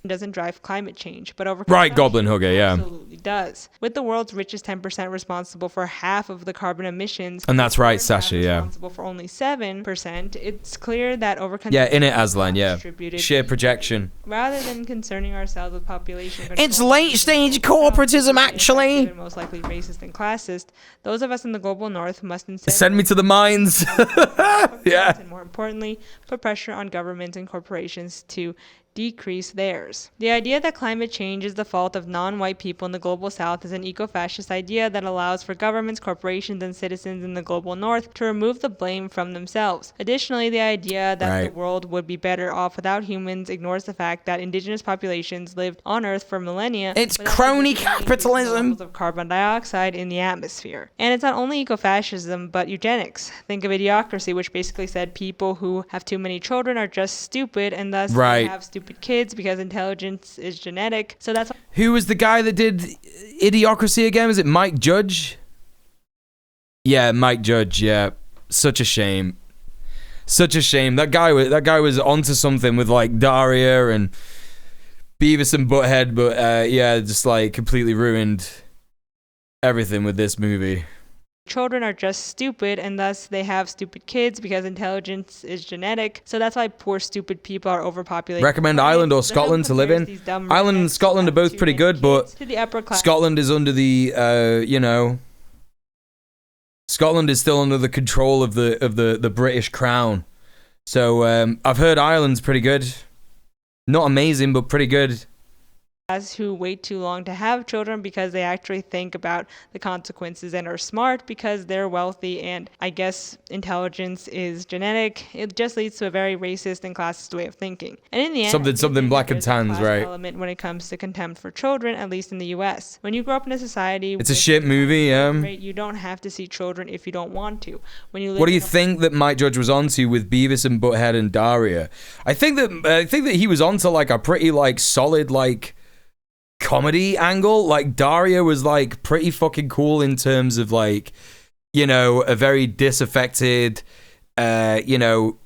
Doesn't drive climate change, but right, Goblin Hugger, yeah, absolutely does. With the world's richest 10% responsible for half of the carbon emissions, and that's right, Sasha, yeah, responsible for only 7%, it's clear that overconsumption. Yeah, in it, Aslan, yeah, sheer projection. Rather than concerning ourselves with population control, it's late-stage corporatism, actually. Most likely racist and classist. Those of us in the global north must instead send me to the mines. Yeah, and more importantly, put pressure on governments and corporations to decrease theirs. The idea that climate change is the fault of non-white people in the global south is an eco-fascist idea that allows for governments, corporations, and citizens in the global north to remove the blame from themselves. Additionally, the idea that the world would be better off without humans ignores the fact that indigenous populations lived on Earth for millennia. It's crony capitalism. Levels of carbon dioxide in the atmosphere. And it's not only eco-fascism, but eugenics. Think of Idiocracy, which basically said people who have too many children are just stupid, and thus they have stupid kids because intelligence is genetic. So that's who was the guy that did Idiocracy again? Was it Mike Judge? Yeah, Mike Judge. Yeah, such a shame. Such a shame. That guy was onto something with like Daria and Beavis and Butthead, but yeah, just like completely ruined everything with this movie. Children are just stupid, and thus they have stupid kids because intelligence is genetic. So that's why poor, stupid people are overpopulated. Recommend Ireland or Scotland to live in. Ireland and Scotland are both pretty good, but Scotland is under the, Scotland is still under the control of the British Crown. So I've heard Ireland's pretty good. Not amazing, but pretty good. Who wait too long to have children because they actually think about the consequences and are smart because they're wealthy, and I guess intelligence is genetic. It just leads to a very racist and classist way of thinking. And in the end, something black and tans, right? Element when it comes to contempt for children, at least in the U.S. When you grow up in a society, it's a shit movie. You don't have to see children if you don't want to. When you live what do you think that Mike Judge was onto with Beavis and Butthead and Daria? I think that he was onto like a pretty like solid like comedy angle. Like Daria was like pretty fucking cool in terms of like, you know, a very disaffected you know,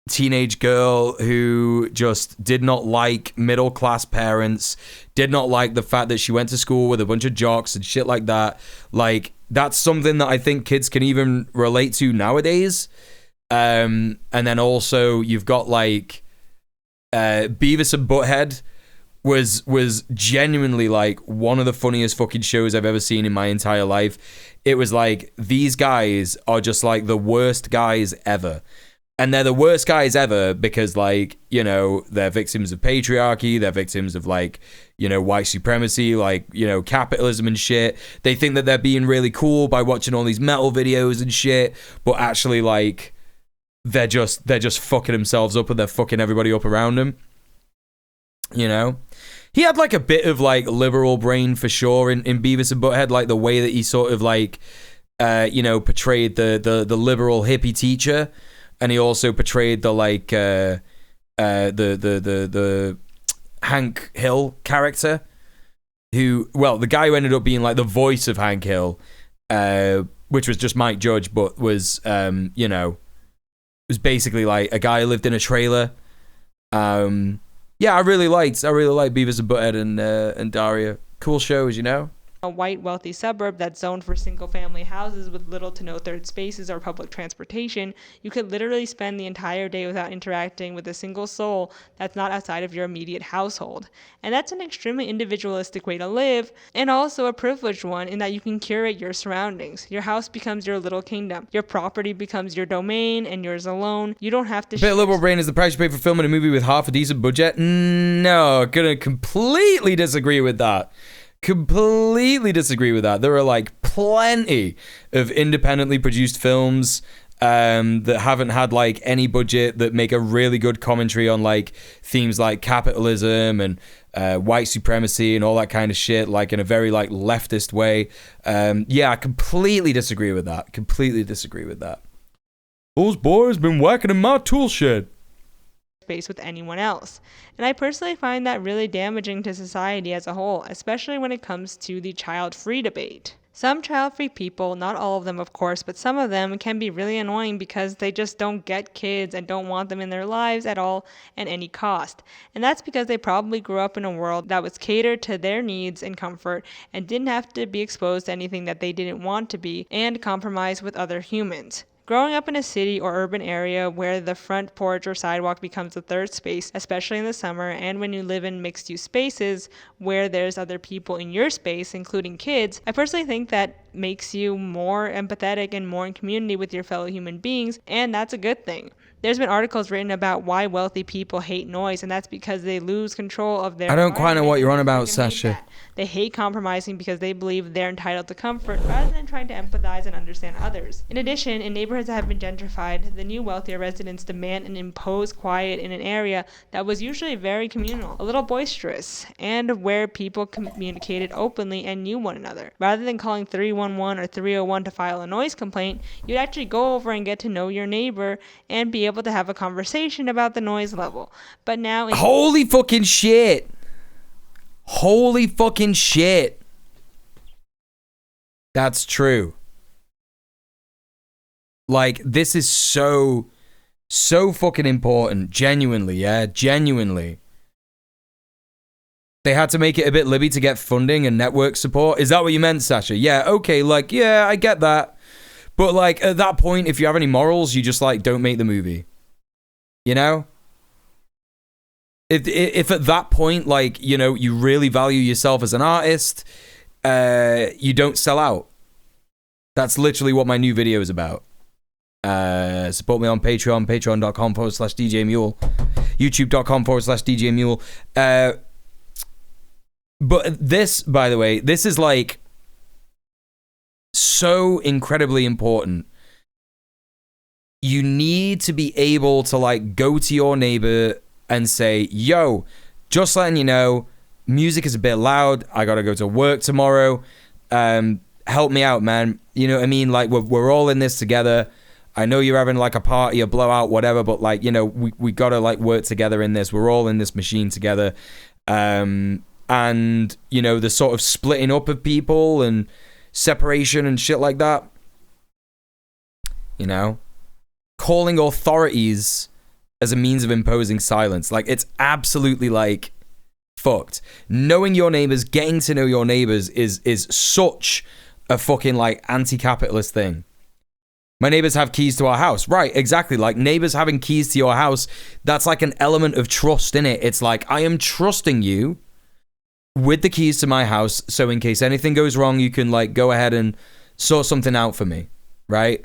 teenage girl who just did not like middle class parents, did not like the fact that she went to school with a bunch of jocks and shit like that. Like that's something that I think kids can even relate to nowadays. And then also you've got like Beavis and Butthead was genuinely like one of the funniest fucking shows I've ever seen in my entire life. It was like, these guys are just like the worst guys ever. And they're the worst guys ever because, like, you know, they're victims of patriarchy, they're victims of, like, you know, white supremacy, like, you know, capitalism and shit. They think that they're being really cool by watching all these metal videos and shit, but actually, like, they're just fucking themselves up and they're fucking everybody up around them. You know? He had like a bit of like liberal brain for sure in Beavis and Butthead, like the way that he sort of like you know, portrayed the liberal hippie teacher, and he also portrayed the like the Hank Hill character, who, well, the guy who ended up being like the voice of Hank Hill, which was just Mike Judge, but was you know, was basically like a guy who lived in a trailer. Yeah, I really liked Beavis and Butthead and Daria. Cool shows, you know? A white wealthy suburb that's zoned for single-family houses with little to no third spaces or public transportation, you could literally spend the entire day without interacting with a single soul that's not outside of your immediate household. And that's an extremely individualistic way to live, and also a privileged one in that you can curate your surroundings. Your house becomes your little kingdom. Your property becomes your domain and yours alone. You don't have to... Bit of liberal brain is the price you pay for filming a movie with half a decent budget? No, gonna completely disagree with that. Completely disagree with that. There are like plenty of independently produced films that haven't had like any budget that make a really good commentary on like themes like capitalism and white supremacy and all that kind of shit, like in a very like leftist way. Yeah, I completely disagree with that. Completely disagree with that. Those boys been whacking in my tool shed. Space with anyone else. And I personally find that really damaging to society as a whole, especially when it comes to the child-free debate. Some child-free people, not all of them of course, but some of them can be really annoying because they just don't get kids and don't want them in their lives at all at any cost. And that's because they probably grew up in a world that was catered to their needs and comfort and didn't have to be exposed to anything that they didn't want to be and compromise with other humans. Growing up in a city or urban area where the front porch or sidewalk becomes a third space, especially in the summer, and when you live in mixed-use spaces where there's other people in your space, including kids, I personally think that makes you more empathetic and more in community with your fellow human beings, and that's a good thing. There's been articles written about why wealthy people hate noise, and that's because they lose control of their... I don't quite know what you're on about, Sasha. They hate compromising because they believe they're entitled to comfort rather than trying to empathize and understand others. In addition, in neighborhoods that have been gentrified, the new wealthier residents demand and impose quiet in an area that was usually very communal, a little boisterous, and where people communicated openly and knew one another. Rather than calling 311 or 301 to file a noise complaint, you'd actually go over and get to know your neighbor and be able to have a conversation about the noise level. But now... Holy fucking shit! Holy fucking shit! That's true. Like, this is so fucking important. Genuinely, yeah? Genuinely. They had to make it a bit libby to get funding and network support. Is that what you meant, Sasha? Yeah, okay, like, yeah, I get that. But, like, at that point, if you have any morals, you just, like, don't make the movie. You know? If at that point, like, you know, you really value yourself as an artist, you don't sell out. That's literally what my new video is about. Support me on Patreon, patreon.com/djmuel, youtube.com/djmuel. But this, by the way, this is like so incredibly important. You need to be able to like go to your neighbor and say, yo, just letting you know, music is a bit loud. I gotta go to work tomorrow. Help me out, man. You know what I mean? Like we're all in this together. I know you're having like a party, a blowout, whatever, but like, you know, we gotta like work together in this. We're all in this machine together. And you know, the sort of splitting up of people and separation and shit like that. You know, calling authorities as a means of imposing silence. Like, it's absolutely like fucked. Knowing your neighbors, getting to know your neighbors is such a fucking like anti-capitalist thing. My neighbors have keys to our house. Right, exactly. Like, neighbors having keys to your house, that's like an element of trust in it. It's like, I am trusting you with the keys to my house, so in case anything goes wrong, you can like go ahead and sort something out for me, right?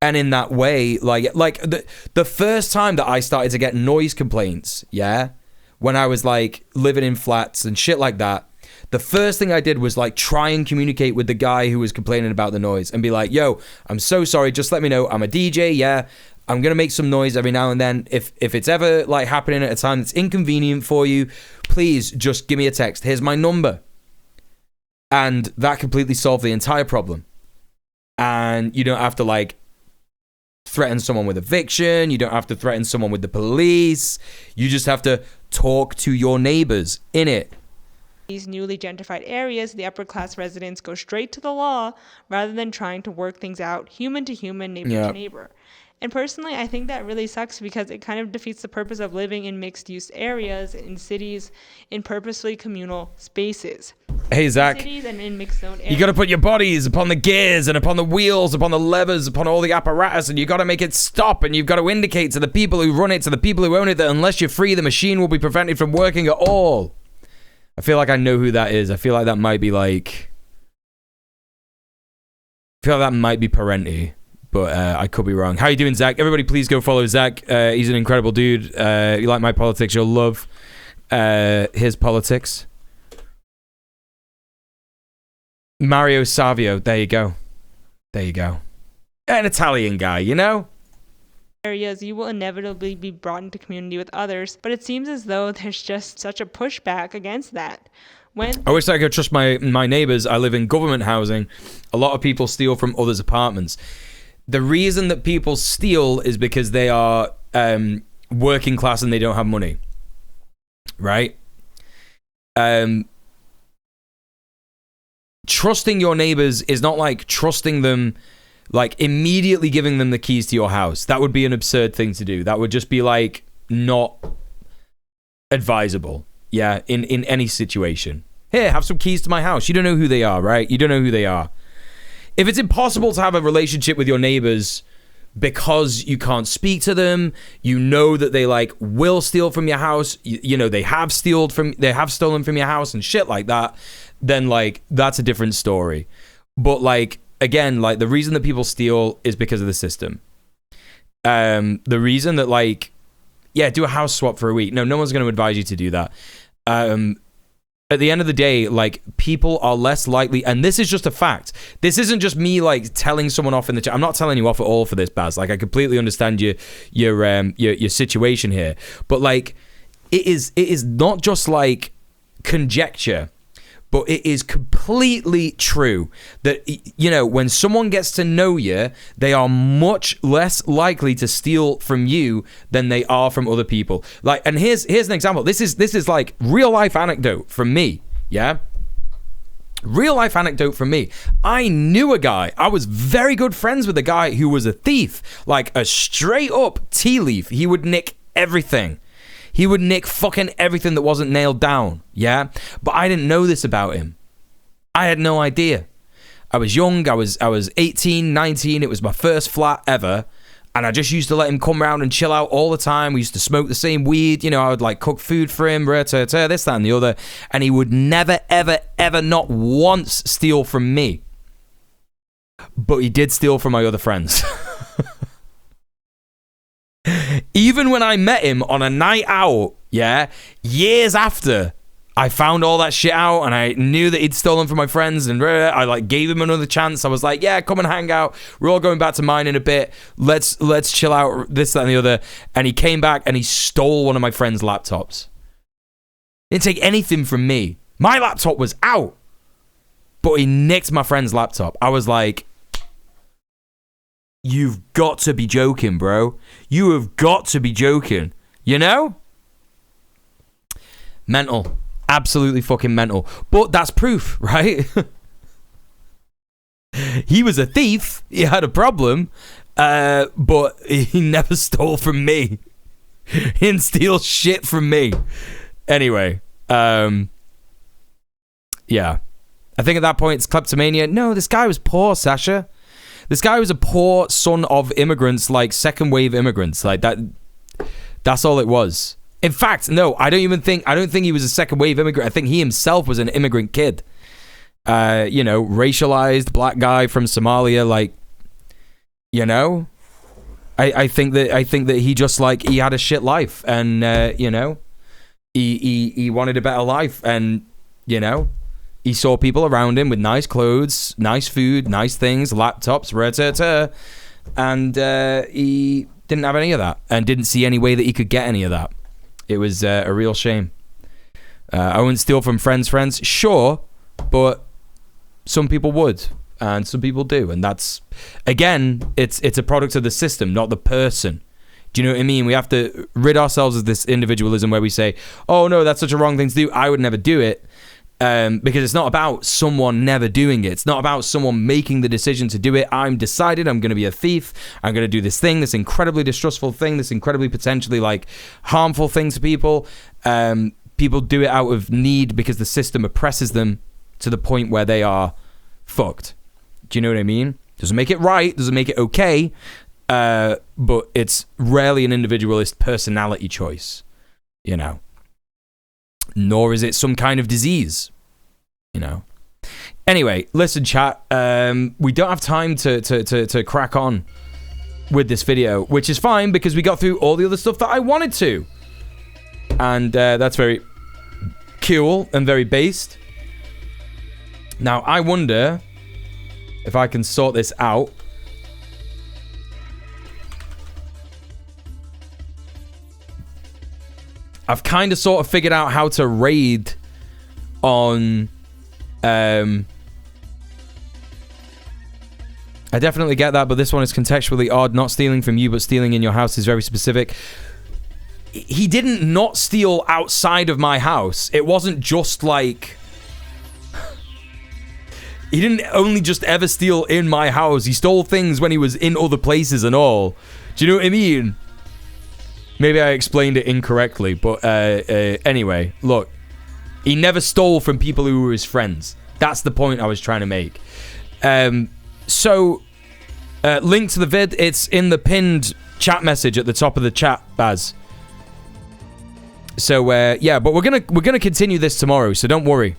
And in that way, like the first time that I started to get noise complaints, yeah, when I was like living in flats and shit like that, the first thing I did was like try and communicate with the guy who was complaining about the noise and be like, yo, I'm so sorry, just let me know. I'm a DJ, yeah. I'm going to make some noise every now and then. If it's ever like happening at a time that's inconvenient for you, please just give me a text. Here's my number. And that completely solved the entire problem. And you don't have to like threaten someone with eviction. You don't have to threaten someone with the police. You just have to talk to your neighbors in it. These newly gentrified areas, the upper class residents go straight to the law rather than trying to work things out human to human, neighbor to neighbor. And personally, I think that really sucks because it kind of defeats the purpose of living in mixed-use areas, in cities, in purposely communal spaces. Hey, Zach, cities and in mixed-zone areas. You got to put your bodies upon the gears and upon the wheels, upon the levers, upon all the apparatus, and you got to make it stop, and you've got to indicate to the people who run it, to the people who own it, that unless you're free, the machine will be prevented from working at all. I feel like I know who that is. I feel like that might be like... I feel like that might be Parenti. But I could be wrong. How you doing, Zach? Everybody, please go follow Zach. He's an incredible dude. You like my politics, you'll love his politics. Mario Savio. There you go. There you go. An Italian guy, you know? Areas, you will inevitably be brought into community with others, but it seems as though there's just such a pushback against that. I wish I could trust my neighbors. I live in government housing. A lot of people steal from others' apartments. The reason that people steal is because they are working class and they don't have money, right? Trusting your neighbors is not like trusting them, like immediately giving them the keys to your house. That would be an absurd thing to do. That would just be like not advisable, yeah, in any situation. Here, have some keys to my house. You don't know who they are, right? You don't know who they are. If it's impossible to have a relationship with your neighbors because you can't speak to them, you know that they like will steal from your house, you know they have stolen from your house and shit like that, then like that's a different story. But like again, like the reason that people steal is because of the system. The reason that like, yeah, do a house swap for a week. No one's going to advise you to do that. At the end of the day, like, people are less likely, and this is just a fact. This isn't just me like telling someone off in the chat. I'm not telling you off at all for this, Baz. Like, I completely understand your situation here, but like, it is not just like conjecture, but it is completely true that, you know, when someone gets to know you, they are much less likely to steal from you than they are from other people. Like, and here's an example. This is like real life anecdote from me, yeah? Real life anecdote from me. I knew a guy. I was very good friends with a guy who was a thief, like a straight up tea leaf. He would nick everything. He would nick fucking everything that wasn't nailed down, yeah? But I didn't know this about him. I had no idea. I was young, I was 18, 19, it was my first flat ever, and I just used to let him come around and chill out all the time. We used to smoke the same weed, you know, I would like cook food for him, this, that, and the other, and he would never, ever, ever, not once steal from me. but he did steal from my other friends. Even when I met him on a night out, yeah, years after I found all that shit out and I knew that he'd stolen from my friends, and I like gave him another chance. I was like, yeah, come and hang out. We're all going back to mine in a bit. Let's chill out, this, that, and the other. And he came back and he stole one of my friends' laptops. Didn't take anything from me. My laptop was out, but he nicked my friend's laptop. I was like, you've got to be joking, bro. You have got to be joking. You know? Mental. Absolutely fucking mental. But that's proof, right? He was a thief. He had a problem. But he never stole from me. He didn't steal shit from me. Anyway. Yeah. I think at that point it's kleptomania. No, this guy was poor, Sasha. This guy was a poor son of immigrants, like second wave immigrants. Like that. That's all it was. In fact, no, I don't think he was a second wave immigrant. I think he himself was an immigrant kid. You know, racialized black guy from Somalia, like, you know. I think that he just like he had a shit life, and you know, he wanted a better life, and you know, he saw people around him with nice clothes, nice food, nice things, laptops, and he didn't have any of that, and didn't see any way that he could get any of that. It was a real shame. I wouldn't steal from friends, sure, but some people would, and some people do, and that's, again, it's a product of the system, not the person. Do you know what I mean? We have to rid ourselves of this individualism where we say, oh no, that's such a wrong thing to do, I would never do it, because it's not about someone never doing it. It's not about someone making the decision to do it. I'm decided I'm going to be a thief. I'm going to do this thing, this incredibly distrustful thing, this incredibly potentially like harmful thing to people. People do it out of need because the system oppresses them to the point where they are fucked. Do you know what I mean? Doesn't make it right, doesn't make it okay, but it's rarely an individualist personality choice, you know. Nor is it some kind of disease, you know. Anyway, listen, chat. We don't have time to crack on with this video, which is fine because we got through all the other stuff that I wanted to, and that's very cool and very based. Now, I wonder if I can sort this out. I've kind of sort of figured out how to raid on... I definitely get that, but this one is contextually odd. Not stealing from you, but stealing in your house is very specific. He didn't not steal outside of my house. It wasn't just like... He didn't only just ever steal in my house. He stole things when he was in other places and all. Do you know what I mean? Maybe I explained it incorrectly, but anyway, look. He never stole from people who were his friends. That's the point I was trying to make. So, link to the vid, it's in the pinned chat message at the top of the chat, Baz. So, yeah, but we're gonna continue this tomorrow, so don't worry.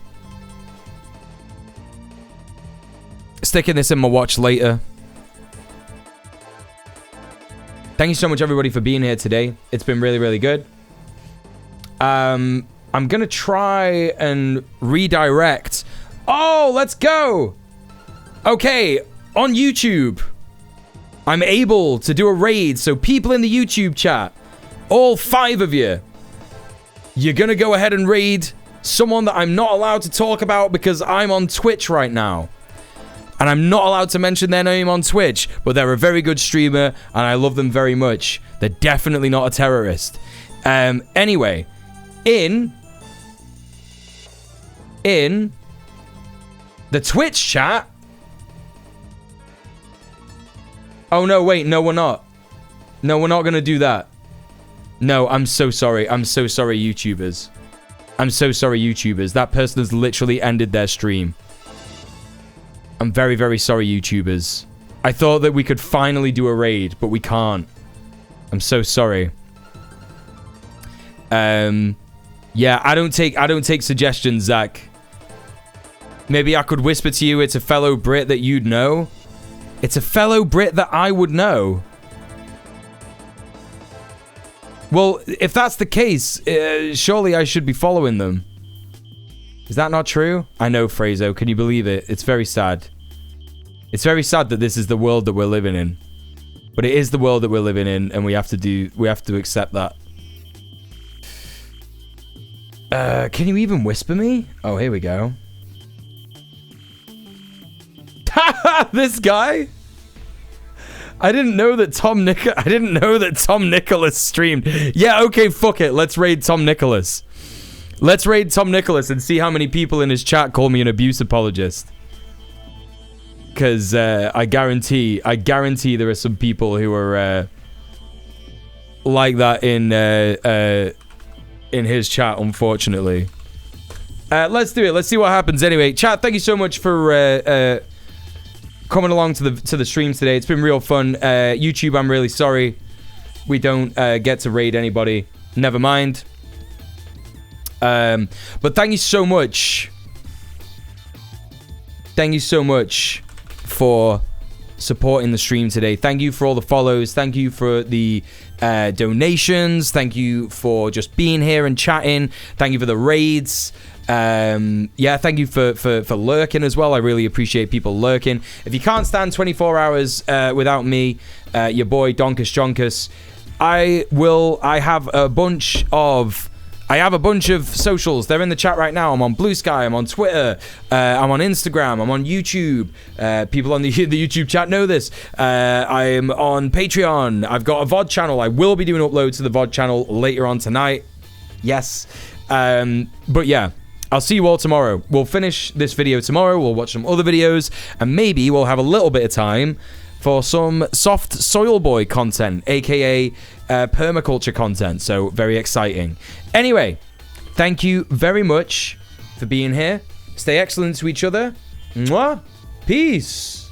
Sticking this in my watch later. Thank you so much, everybody, for being here today. It's been really, really good. I'm going to try and redirect. Oh, let's go. Okay, on YouTube, I'm able to do a raid. So people in the YouTube chat, all 5 of you, you're going to go ahead and raid someone that I'm not allowed to talk about because I'm on Twitch right now. And I'm not allowed to mention their name on Twitch, but they're a very good streamer, and I love them very much. They're definitely not a terrorist. Anyway, in the Twitch chat... Oh, no, wait, no, we're not. No, we're not going to do that. No, I'm so sorry. I'm so sorry, YouTubers. I'm so sorry, YouTubers. That person has literally ended their stream. I'm very, very sorry, YouTubers. I thought that we could finally do a raid, but we can't. I'm so sorry. Yeah, I don't take suggestions, Zach. Maybe I could whisper to you it's a fellow Brit that you'd know. It's a fellow Brit that I would know. Well, if that's the case, surely I should be following them. Is that not true? I know, Frazo. Can you believe it? It's very sad. It's very sad that this is the world that we're living in. But it is the world that we're living in, and we have to accept that. Can you even whisper me? Oh, here we go. This guy? I didn't know that Tom Nicholas streamed. Yeah, okay, fuck it. Let's raid Tom Nicholas. Let's raid Tom Nicholas and see how many people in his chat call me an abuse apologist. Because I guarantee there are some people who are like that in his chat, unfortunately. Let's do it. Let's see what happens anyway. Chat, thank you so much for coming along to the stream today. It's been real fun. YouTube, I'm really sorry we don't get to raid anybody. Never mind. But thank you so much. Thank you so much for supporting the stream today. Thank you for all the follows. Thank you for the donations. Thank you for just being here and chatting. Thank you for the raids. Yeah, thank you for lurking as well. I really appreciate people lurking. If you can't stand 24 hours without me, your boy Donkus Jonkus, I have a bunch of socials. They're in the chat right now. I'm on Blue Sky. I'm on Twitter. I'm on Instagram. I'm on YouTube. People on the YouTube chat know this. I'm on Patreon. I've got a VOD channel. I will be doing uploads to the VOD channel later on tonight. Yes. But yeah, I'll see you all tomorrow. We'll finish this video tomorrow. We'll watch some other videos. And maybe we'll have a little bit of time for some soft soil boy content, aka permaculture content. So very exciting. Anyway, thank you very much for being here. Stay excellent to each other. Mwah. Peace.